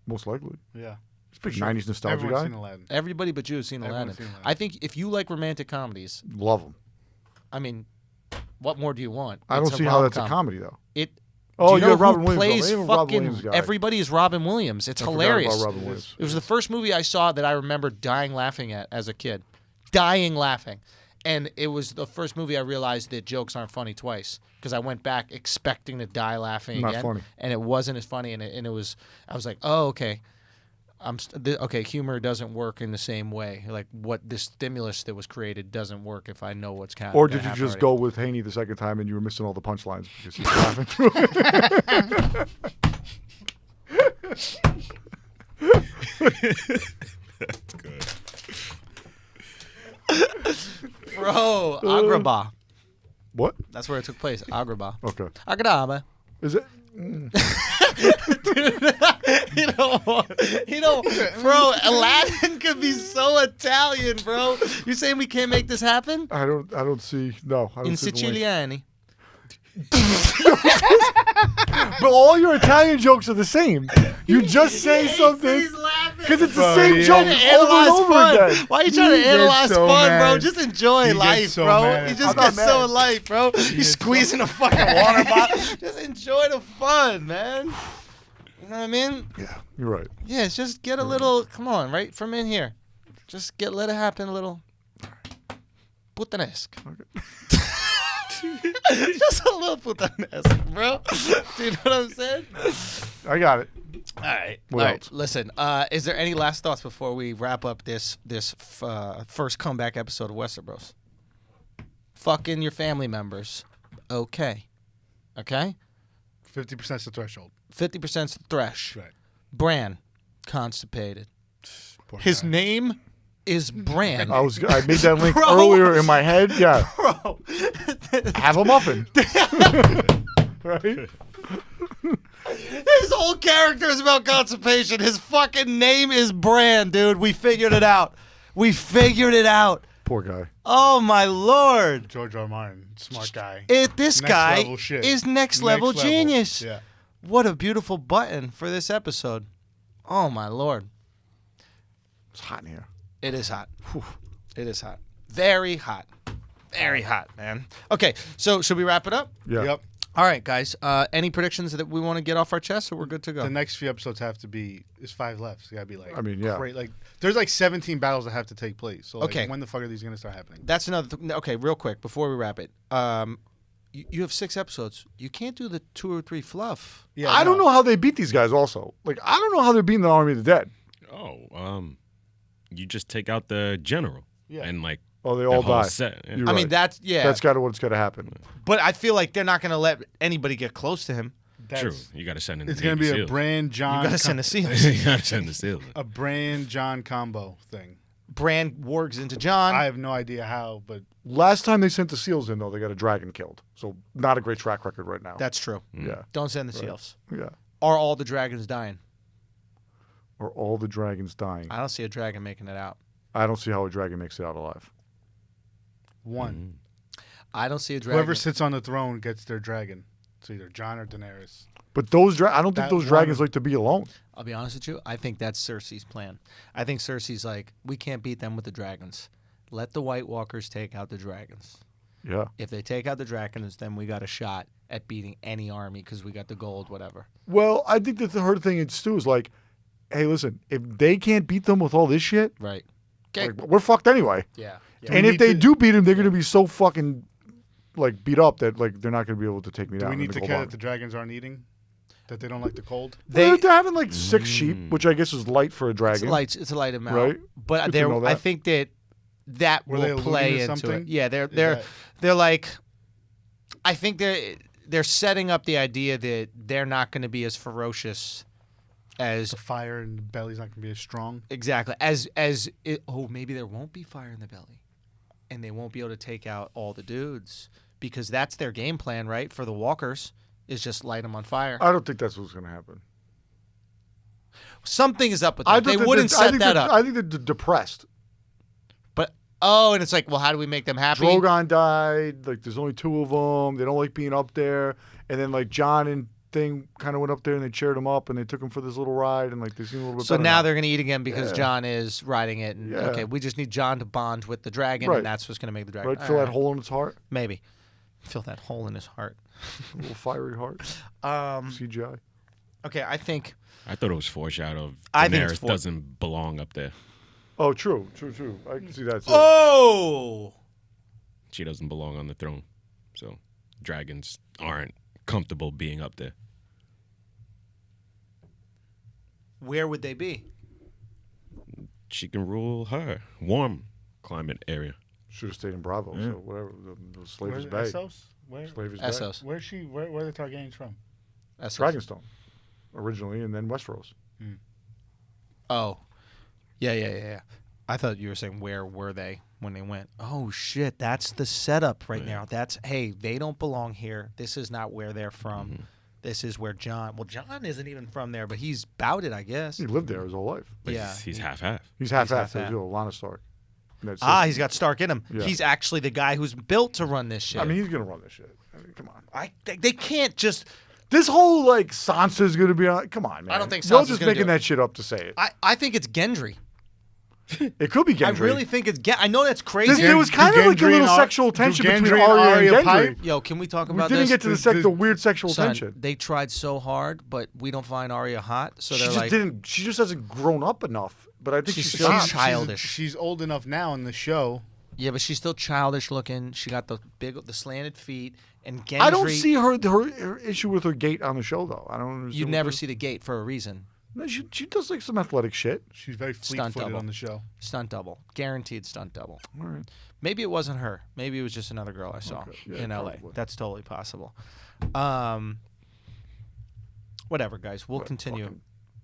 Speaker 3: Most likely.
Speaker 2: Yeah.
Speaker 3: He's a big
Speaker 2: Sure.
Speaker 3: 90s nostalgia
Speaker 2: Everyone's
Speaker 3: guy.
Speaker 2: seen Aladdin.
Speaker 1: Everybody but you has seen Aladdin.
Speaker 2: Everyone's seen Aladdin.
Speaker 1: I think if you like romantic comedies,
Speaker 3: Love him.
Speaker 1: I mean, what more do you want?
Speaker 3: I
Speaker 1: It's
Speaker 3: don't see how that's a
Speaker 1: rom-com.
Speaker 3: comedy though.
Speaker 1: It.
Speaker 3: Oh,
Speaker 1: do you
Speaker 3: you
Speaker 1: know
Speaker 3: got Robin
Speaker 1: who
Speaker 3: Williams.
Speaker 1: plays
Speaker 3: I'm a Robin
Speaker 1: fucking
Speaker 3: Williams guy.
Speaker 1: everybody is Robin Williams. It's
Speaker 3: I forgot
Speaker 1: hilarious.
Speaker 3: about Robin Williams.
Speaker 1: It was the first movie I saw that I remember dying laughing at as a kid. Dying laughing. And it was the first movie I realized that jokes aren't funny twice. Because I went back expecting to die laughing
Speaker 3: Not
Speaker 1: again.
Speaker 3: funny.
Speaker 1: And it wasn't as funny. And it was, I was like, oh, okay. Okay, humor doesn't work in the same way. Like what the stimulus that was created doesn't work if I know what's happening.
Speaker 3: Or did you just go with Haney the second time and you were missing all the punchlines because he was laughing through it?
Speaker 4: That's good.
Speaker 1: Bro, Agrabah.
Speaker 3: What?
Speaker 1: That's where it took place. Agrabah.
Speaker 3: Okay.
Speaker 1: Agrabah.
Speaker 3: Is it?
Speaker 1: You know, bro, Aladdin could be so Italian, bro. You saying we can't make this happen?
Speaker 3: I don't see. No. I don't
Speaker 1: In
Speaker 3: see the link.
Speaker 1: Siciliani.
Speaker 3: But all your Italian jokes are the same. You just say something because it's the
Speaker 2: Bro,
Speaker 3: same
Speaker 2: yeah.
Speaker 3: joke
Speaker 1: Trying to
Speaker 3: over and
Speaker 1: analyze
Speaker 3: over
Speaker 1: fun.
Speaker 3: again.
Speaker 1: Why are you trying to
Speaker 2: He gets
Speaker 1: analyze
Speaker 2: so
Speaker 1: fun, bro?
Speaker 2: mad.
Speaker 1: Just enjoy
Speaker 2: He
Speaker 1: life,
Speaker 2: gets so
Speaker 1: bro.
Speaker 2: mad.
Speaker 1: You
Speaker 2: I'm
Speaker 1: just
Speaker 3: not
Speaker 1: get so
Speaker 3: mad.
Speaker 1: in life, bro. You squeezing a fucking water bottle. Just enjoy the fun, man. You know what I mean?
Speaker 3: Yeah, you're right.
Speaker 1: Yeah, it's just get a little. Come on, right from in here. Just let it happen a little. Putanesque. Just a little putanesque, bro. Do you know what I'm saying?
Speaker 3: I got it.
Speaker 1: All right.
Speaker 3: What
Speaker 1: All right.
Speaker 3: else?
Speaker 1: Listen, is there any last thoughts before we wrap up this first comeback episode of Westerbros? Fucking your family members. Okay. Okay?
Speaker 2: 50% is the threshold.
Speaker 1: 50%'s the thresh.
Speaker 2: Right.
Speaker 1: Bran. Constipated.
Speaker 2: Poor
Speaker 1: His
Speaker 2: guy.
Speaker 1: name is Bran.
Speaker 3: I made that link
Speaker 1: Bro.
Speaker 3: earlier in my head. Yeah.
Speaker 1: Bro.
Speaker 3: Have a muffin. Right?
Speaker 1: His whole character is about constipation. His fucking name is Bran, dude. We figured it out. We figured it out.
Speaker 3: Poor guy.
Speaker 1: Oh, my Lord.
Speaker 2: George R. Martin, smart guy.
Speaker 1: This
Speaker 2: Next
Speaker 1: guy
Speaker 2: level shit.
Speaker 1: is next level genius.
Speaker 2: Yeah.
Speaker 1: What a beautiful button for this episode. Oh, my Lord.
Speaker 3: It's hot in here.
Speaker 1: It is hot. Whew. It is hot. Very hot. Very hot, man. Okay, so should we wrap it up?
Speaker 3: Yeah.
Speaker 2: Yep.
Speaker 1: All right, guys. Any predictions that we want to get off our chest, or we're good to go?
Speaker 2: The next few episodes have to be. There's 5 left. So you gotta be like.
Speaker 3: I mean, yeah.
Speaker 2: Great. Like there's like 17 battles that have to take place. So like,
Speaker 1: Okay.
Speaker 2: when the fuck are these gonna start happening?
Speaker 1: That's another. Okay, real quick before we wrap it. You have 6 episodes. You can't do the 2 or 3 fluff.
Speaker 2: Yeah.
Speaker 3: I don't know how they beat these guys. Also, like I don't know how they're beating the Army of the Dead.
Speaker 4: Oh, you just take out the general.
Speaker 2: Yeah.
Speaker 4: And like.
Speaker 3: Oh, they
Speaker 4: the
Speaker 3: all
Speaker 4: whole
Speaker 3: die.
Speaker 4: Set. Yeah.
Speaker 3: You're
Speaker 1: I mean,
Speaker 3: right.
Speaker 1: that's
Speaker 3: That's got to what's got to happen.
Speaker 1: But I feel like they're not going to let anybody get close to him.
Speaker 4: True. You got to send in.
Speaker 2: It's
Speaker 4: the
Speaker 2: gonna
Speaker 4: Navy
Speaker 2: be a
Speaker 4: SEALs.
Speaker 2: Brand John.
Speaker 1: You got to send the seals.
Speaker 4: You got to send the seals.
Speaker 2: a Brand John combo thing.
Speaker 1: Brand wargs into John.
Speaker 2: I have no idea how, but
Speaker 3: Last time they sent the SEALs in, though, they got a dragon killed. So not a great track record right now.
Speaker 1: That's true.
Speaker 3: Yeah.
Speaker 1: Don't send the seals.
Speaker 3: Yeah.
Speaker 1: Are all the dragons dying?
Speaker 3: Or all the dragons dying.
Speaker 1: I don't see a dragon making it out.
Speaker 3: I don't see how a dragon makes it out alive.
Speaker 2: one.
Speaker 1: I don't see a dragon.
Speaker 2: Whoever sits on the throne gets their dragon. It's either John or Daenerys.
Speaker 3: But those I don't think
Speaker 2: That
Speaker 3: those
Speaker 2: one-
Speaker 3: dragons like to be alone.
Speaker 1: I'll be honest with you. I think that's Cersei's plan. I think Cersei's like, we can't beat them with the dragons. Let the White Walkers take out the dragons.
Speaker 3: Yeah.
Speaker 1: If they take out the dragons, then we got a shot at beating any army because we got the gold, whatever.
Speaker 3: Well, I think that the hard thing is too is like, hey, listen, if they can't beat them with all this shit,
Speaker 1: Right. Okay.
Speaker 3: like, we're fucked anyway.
Speaker 1: Yeah.
Speaker 3: And
Speaker 2: we
Speaker 3: if
Speaker 2: need
Speaker 3: they
Speaker 2: to-
Speaker 3: do beat him, they're going to be so fucking like beat up that like they're not going to be able to take me
Speaker 2: Do
Speaker 3: down.
Speaker 2: we
Speaker 3: in
Speaker 2: need
Speaker 3: the
Speaker 2: to
Speaker 3: gold
Speaker 2: care
Speaker 3: army.
Speaker 2: that the dragons aren't eating? That they don't like the cold?
Speaker 3: They're having like 6 sheep, which I guess is light for a dragon.
Speaker 1: It's a light amount.
Speaker 3: Right.
Speaker 1: But
Speaker 3: Good to know
Speaker 1: I
Speaker 3: that.
Speaker 1: think that
Speaker 2: Were they
Speaker 1: will
Speaker 2: alluding
Speaker 1: play
Speaker 2: to
Speaker 1: into
Speaker 2: something?
Speaker 1: it. Yeah,
Speaker 2: Is
Speaker 1: they're
Speaker 2: that-
Speaker 1: like, I think they're setting up the idea that they're not going to be as ferocious as
Speaker 2: The fire in the belly's not going to be as strong.
Speaker 1: exactly as it. Oh, maybe there won't be fire in the belly, and they won't be able to take out all the dudes because that's their game plan, right? For the walkers, is just light them on fire.
Speaker 3: I don't think that's what's going to happen.
Speaker 1: Something is up with
Speaker 3: I
Speaker 1: that. They
Speaker 3: think
Speaker 1: wouldn't
Speaker 3: I
Speaker 1: set
Speaker 3: think
Speaker 1: that
Speaker 3: they're-
Speaker 1: up.
Speaker 3: I think they're depressed.
Speaker 1: But and it's like, well, how do we make them happy?
Speaker 3: Drogon died. Like, there's only 2 of them. They don't like being up there. And then like John and Thing kind of went up there and they cheered him up and they took him for this little ride and like they seem a little bit
Speaker 1: So
Speaker 3: better
Speaker 1: now they're going to eat again because
Speaker 3: Yeah.
Speaker 1: John is riding it. And
Speaker 3: Yeah.
Speaker 1: okay, we just need John to bond with the dragon,
Speaker 3: Right.
Speaker 1: and that's what's going to make the dragon.
Speaker 3: right.
Speaker 1: All
Speaker 3: Fill that
Speaker 1: right.
Speaker 3: hole in its heart,
Speaker 1: Maybe fill that hole in his heart.
Speaker 3: a little fiery heart. CGI.
Speaker 1: Okay, I think
Speaker 4: I thought it was foreshadowed of
Speaker 1: I think it's
Speaker 4: Daenerys doesn't belong up there.
Speaker 3: Oh, true. I can see that too.
Speaker 1: Oh,
Speaker 4: She doesn't belong on the throne. So dragons aren't comfortable being up there.
Speaker 1: where would they be?
Speaker 4: She can rule her warm climate area.
Speaker 3: Should have stayed in Bravo.
Speaker 4: Yeah.
Speaker 3: So whatever. The Slaver's
Speaker 2: Where's
Speaker 3: Bay.
Speaker 2: Essos?
Speaker 3: Slaver's Bay.
Speaker 1: Essos.
Speaker 2: Where's she? Where are the Targaryens from?
Speaker 1: Essos.
Speaker 3: Dragonstone, originally, and then Westeros.
Speaker 1: Oh, yeah. I thought you were saying where were they when they went. Oh shit, that's the setup right now. That's hey, they don't belong here. This is not where they're from. This is where John. Well, John isn't even from there, but he's bout it, I guess.
Speaker 3: He lived there his whole life.
Speaker 4: But
Speaker 1: Yeah.
Speaker 4: he's half-half.
Speaker 3: He's half-half.
Speaker 1: half-half.
Speaker 3: He's a Lana Stark. And that's it.
Speaker 1: He's got Stark in him.
Speaker 3: Yeah.
Speaker 1: He's actually the guy who's built to run this shit.
Speaker 3: I mean, he's gonna run this shit. I mean, come on.
Speaker 1: They can't just.
Speaker 3: This whole like Sansa's gonna be on. Come on, man.
Speaker 1: I don't think
Speaker 3: You're
Speaker 1: Sansa's
Speaker 3: just
Speaker 1: gonna
Speaker 3: making
Speaker 1: do it.
Speaker 3: that shit up to say it.
Speaker 1: I think it's Gendry.
Speaker 3: It could be Gendry.
Speaker 1: I really think it's. I know that's crazy.
Speaker 3: There was kind of like a
Speaker 2: Gendry
Speaker 3: little
Speaker 2: and
Speaker 3: sexual
Speaker 2: do
Speaker 3: tension
Speaker 2: Gendry
Speaker 3: between
Speaker 2: and
Speaker 3: Arya and Gendry.
Speaker 2: pipe?
Speaker 1: Yo, can we talk
Speaker 3: We
Speaker 1: about
Speaker 3: didn't
Speaker 1: this?
Speaker 3: get to the weird sexual
Speaker 1: Son,
Speaker 3: tension.
Speaker 1: they tried so hard, but we don't find Arya hot, so
Speaker 3: She
Speaker 1: they're
Speaker 3: just
Speaker 1: like,
Speaker 3: didn't. She just hasn't grown up enough. But I think
Speaker 1: She's
Speaker 3: she's
Speaker 1: still
Speaker 3: not.
Speaker 1: childish.
Speaker 2: She's old enough now in the show.
Speaker 1: yeah, but she's still childish looking. She got the slanted feet, and Gendry.
Speaker 3: I don't see her issue with her gait on the show though. I don't understand.
Speaker 1: You
Speaker 3: what
Speaker 1: never
Speaker 3: it is.
Speaker 1: see the gate for a reason.
Speaker 3: No, she does like some athletic shit.
Speaker 2: She's very
Speaker 1: Stunt
Speaker 2: fleet-footed
Speaker 1: double.
Speaker 2: on the show.
Speaker 1: Stunt double, guaranteed stunt double.
Speaker 3: All right.
Speaker 1: Maybe it wasn't her. Maybe it was just another girl I saw
Speaker 3: Okay. Yeah,
Speaker 1: in LA.
Speaker 3: probably.
Speaker 1: That's totally possible. Whatever, guys. We'll continue.
Speaker 3: Fucking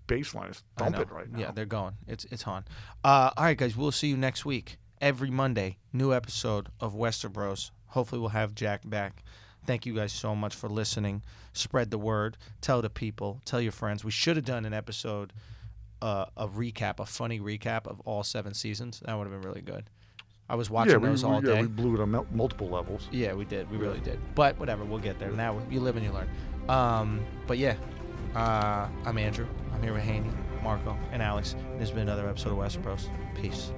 Speaker 3: baseline is
Speaker 1: I know.
Speaker 3: thumping right now.
Speaker 1: Yeah, they're going. It's on. All right, guys. We'll see you next week. Every Monday, new episode of Westerbros. Hopefully, we'll have Jack back. Thank you guys so much for listening. Spread the word. Tell the people. Tell your friends. We should have done an episode, a funny recap of all 7 seasons. That would have been really good. I was watching those all day.
Speaker 3: we blew it on multiple levels.
Speaker 1: Yeah, we did. We really did. But whatever, we'll get there. Now you live and you learn. But yeah, I'm Andrew. I'm here with Hani, Marco, and Alex. This has been another episode of Westerbros. Peace.